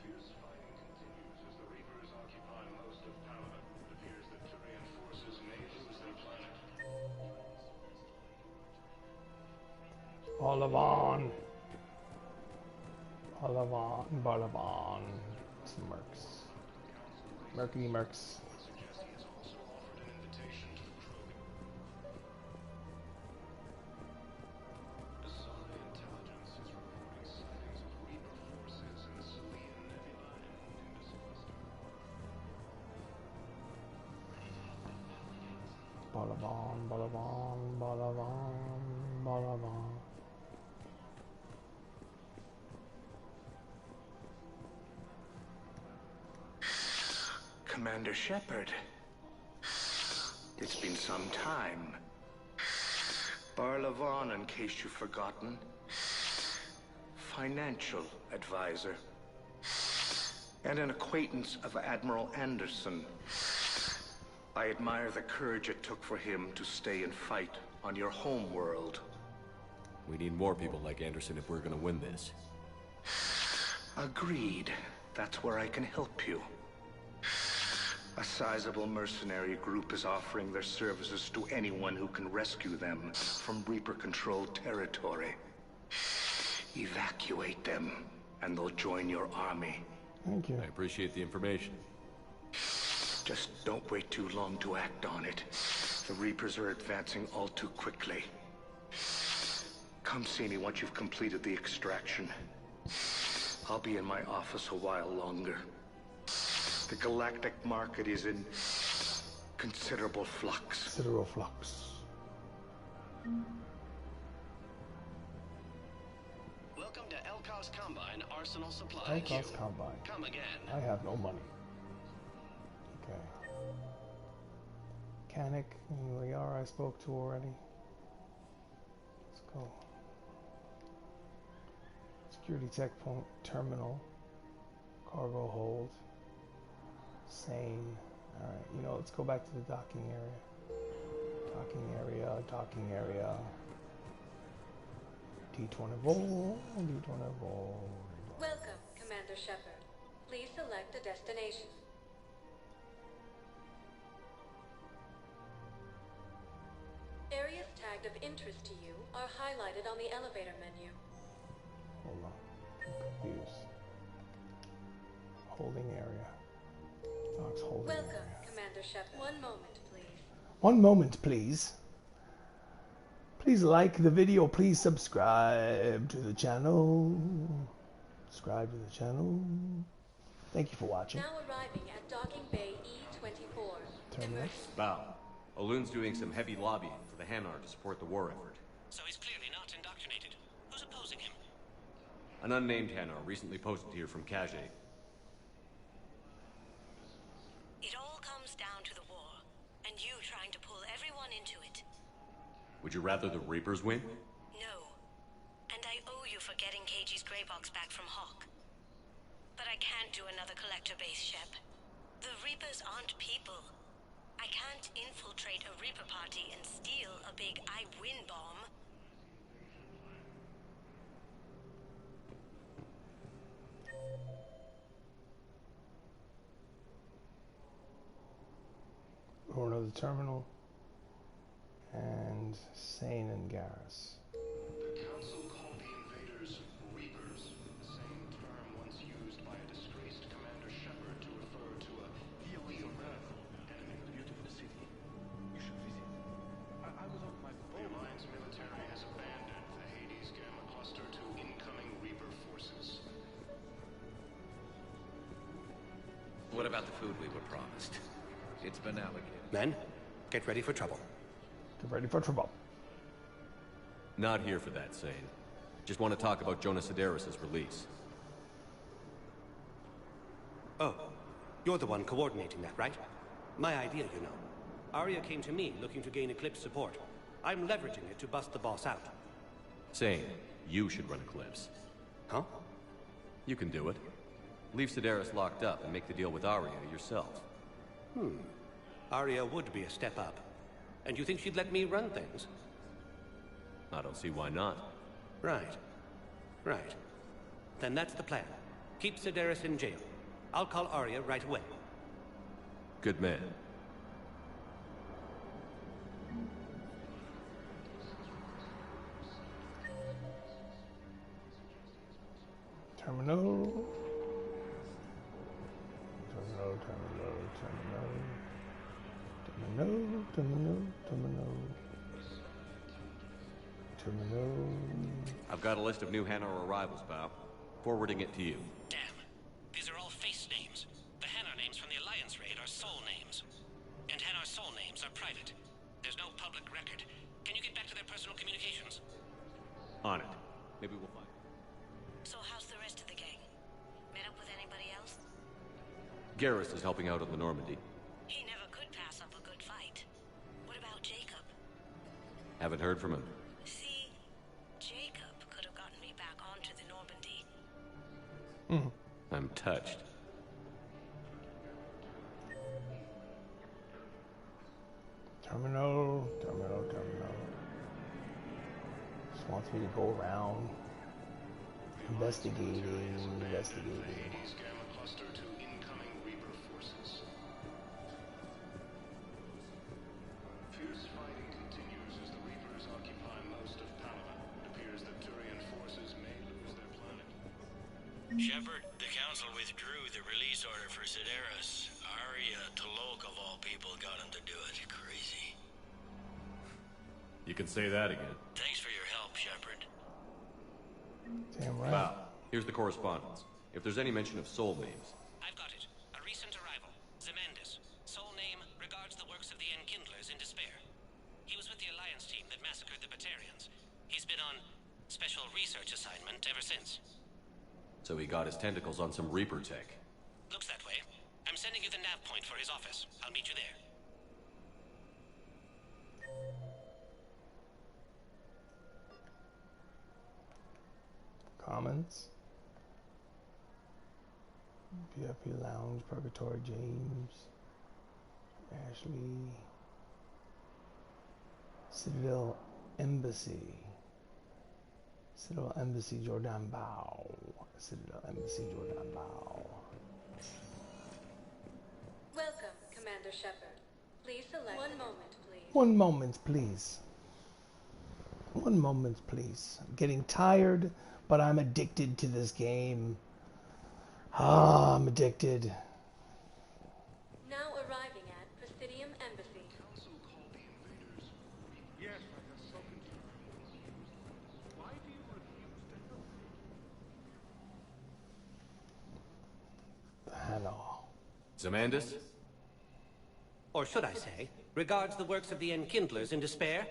Fierce fighting continues as the Reapers occupy most of Palaven. It appears that turian forces may lose their planet. Palaven. Palaven. Some mercs. Merky mercs. Palaven, Palaven, Palaven, Palaven. Commander Shepard. It's been some time. Palaven, in case you've forgotten. Financial advisor. And an acquaintance of Admiral Anderson. I admire the courage it took for him to stay and fight on your home world. We need more people like Anderson if we're gonna win this. Agreed. That's where I can help you. A sizable mercenary group is offering their services to anyone who can rescue them from Reaper-controlled territory. Evacuate them, and they'll join your army. Thank you. I appreciate the information. Just don't wait too long to act on it. The Reapers are advancing all too quickly. Come see me once you've completed the extraction. I'll be in my office a while longer. The galactic market is in considerable flux. Considerable flux. Welcome to Elkos Combine Arsenal Supply Elkos Queue. Combine. Come again. I have no money. Okay. Mechanic, Liara I spoke to already. Let's go. Security checkpoint, terminal, cargo hold, sane. Alright, you know, let's go back to the docking area. Docking area. D24, D24. Welcome, Commander Shepard. Please select a destination. Areas tagged of interest to you are highlighted on the elevator menu. Hold on. I'm confused. Holding area. Docks holding Welcome, area. Commander Shepard. One moment, please. One moment, please. Please like the video. Please subscribe to the channel. Subscribe to the channel. Thank you for watching. Now arriving at Docking Bay E24. Terminus. Bow. Olun's doing some heavy lobbying for the Hanar to support the war effort. So he's clearly not indoctrinated. Who's opposing him? An unnamed Hanar recently posted here from Kajay. It all comes down to the war, and you trying to pull everyone into it. Would you rather the Reapers win? No. And I owe you for getting KG's grey box back from Hawk. But I can't do another collector base, Shep. The Reapers aren't people. I can't infiltrate a Reaper party and steal a big I win bomb. Or another terminal. And Sane and Garrus. The Council called the invaders Reapers, the same term once used by a disgraced Commander Shepard to refer to a enemy of the beautiful city. You should visit. I was on my phone. The Alliance military has abandoned the Hades Gamma cluster to incoming Reaper forces. What about the food we were promised? It's been allocated. Men, get ready for trouble. Get ready for trouble. Not here for that, Sane. Just want to talk about Jonas Sedaris' release. Oh, you're the one coordinating that, right? My idea, you know. Arya came to me looking to gain Eclipse support. I'm leveraging it to bust the boss out. Sane, you should run Eclipse. Huh? You can do it. Leave Sedaris locked up and make the deal with Arya yourself. Arya would be a step up. And you think she'd let me run things? I don't see why not. Right. Right. Then that's the plan. Keep Sedaris in jail. I'll call Arya right away. Good man. Terminal. I've got a list of new Hanar arrivals, pal. Forwarding it to you. Damn. These are all face names. The Hanar names from the Alliance raid are soul names. And Hanar soul names are private. There's no public record. Can you get back to their personal communications? On it. Maybe we'll find. So how's the rest of the gang? Met up with anybody else? Garrus is helping out on the Normandy. He never could pass up a good fight. What about Jacob? Haven't heard from him. See, Jacob could have gotten me back onto the Normandy. I'm touched. Terminal. Just wants me to go around. Investigating. Fierce fighting continues as the Reapers occupy most of Palaven. It appears that Turian forces may lose their planet. Shepard, the Council withdrew the release order for Sedaris. Arya Talok, of all people, got him to do it. Crazy. You can say that again. Thanks for your help, Shepard. Damn right. Wow. Here's the correspondence. If there's any mention of soul names. I've got it. A recent arrival. Zemandis. Soul name regards the works of the Enkindlers in despair. He was with the Alliance team that massacred the Batarians. He's been on special research assignment ever since. So he got his tentacles on some Reaper tech. Looks that way. I'm sending you the nav point for his office. I'll meet you there. Comments. VIP Lounge, Purgatory, James, Ashley, Citadel Embassy, Jordan Bao, Citadel Embassy, Jordan Bao. Welcome, Commander Shepard. Please select. One moment, please. 1 moment, please. 1 moment, please. I'm getting tired, but I'm addicted to this game. I'm addicted. Now arriving at Presidium Embassy. Yes, I have spoken to you. Why do you refuse to help? Hello. Zemandis? Or should I say, regards the works of the Enkindlers in despair?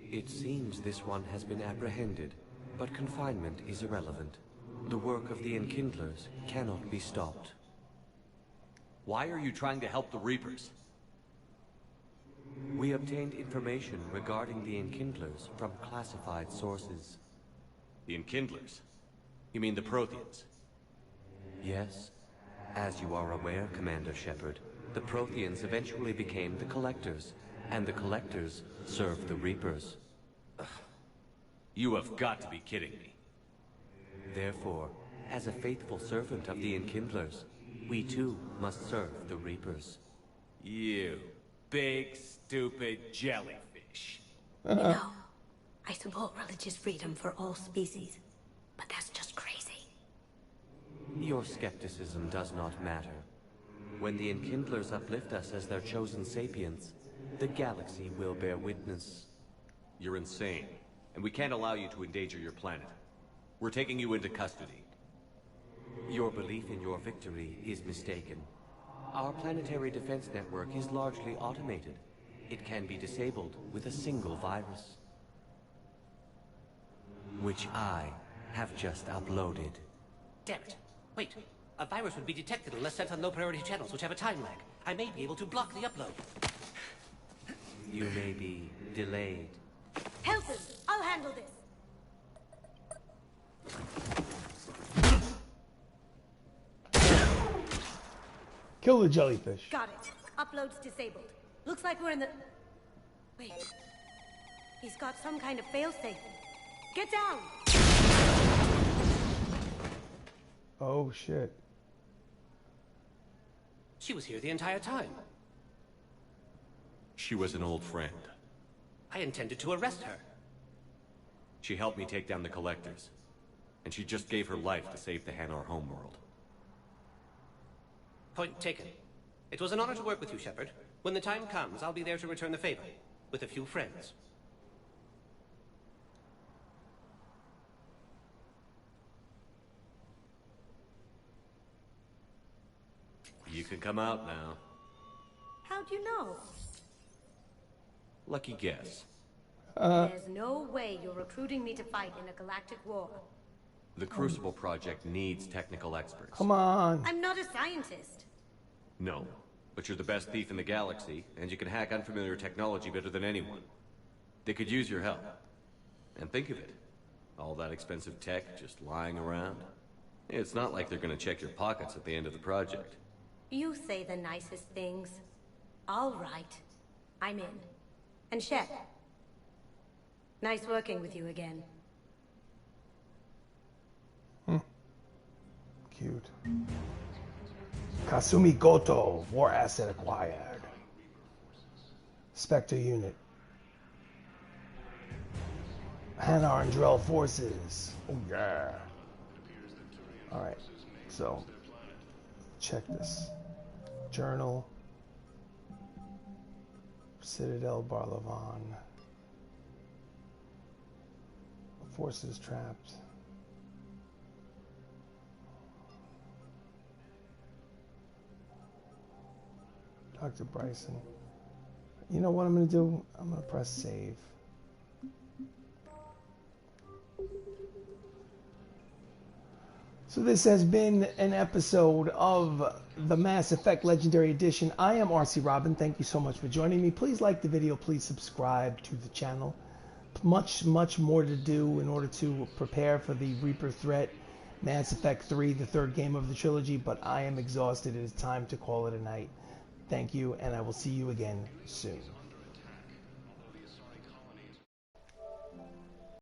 It seems this one has been apprehended, but confinement is irrelevant. The work of the Enkindlers cannot be stopped. Why are you trying to help the Reapers? We obtained information regarding the Enkindlers from classified sources. The Enkindlers? You mean the Protheans? Yes. As you are aware, Commander Shepard, the Protheans eventually became the Collectors, and the Collectors served the Reapers. You have got to be kidding me. Therefore, as a faithful servant of the Enkindlers, we too must serve the Reapers. You big, stupid jellyfish. You know, I support religious freedom for all species, but that's just crazy. Your skepticism does not matter. When the Enkindlers uplift us as their chosen sapients, the galaxy will bear witness. You're insane, and we can't allow you to endanger your planet. We're taking you into custody. Your belief in your victory is mistaken. Our planetary defense network is largely automated. It can be disabled with a single virus, which I have just uploaded. Damn it. Wait. A virus would be detected unless sent on low-priority channels, which have a time lag. I may be able to block the upload. You may be delayed. Help him! I'll handle this! Kill the jellyfish. Got it. Upload's disabled. Looks like we're in the... Wait. He's got some kind of failsafe. Get down! Oh, shit. She was here the entire time. She was an old friend. I intended to arrest her. She helped me take down the Collectors. And she just gave her life to save the Hanar homeworld. Point taken. It was an honor to work with you, Shepard. When the time comes, I'll be there to return the favor. With a few friends. You can come out now. How'd you know? Lucky guess. There's no way you're recruiting me to fight in a galactic war. The Crucible Project needs technical experts. Come on. I'm not a scientist. No, but you're the best thief in the galaxy, and you can hack unfamiliar technology better than anyone. They could use your help. And think of it. All that expensive tech just lying around. It's not like they're gonna check your pockets at the end of the project. You say the nicest things. All right. I'm in. And Shep. Nice working with you again. Cute. Kasumi Goto, war asset acquired. Spectre unit. Hanar and Drell forces. Oh yeah. Alright, so check this. Journal. Citadel Palaven. Forces trapped. Dr. Bryson. You know what I'm going to do? I'm going to press save. So this has been an episode of the Mass Effect Legendary Edition. I am RC Robbin. Thank you so much for joining me. Please like the video. Please subscribe to the channel. Much more to do in order to prepare for the Reaper threat. Mass Effect 3, the third game of the trilogy, but I am exhausted. It is time to call it a night. Thank you, and I will see you again soon.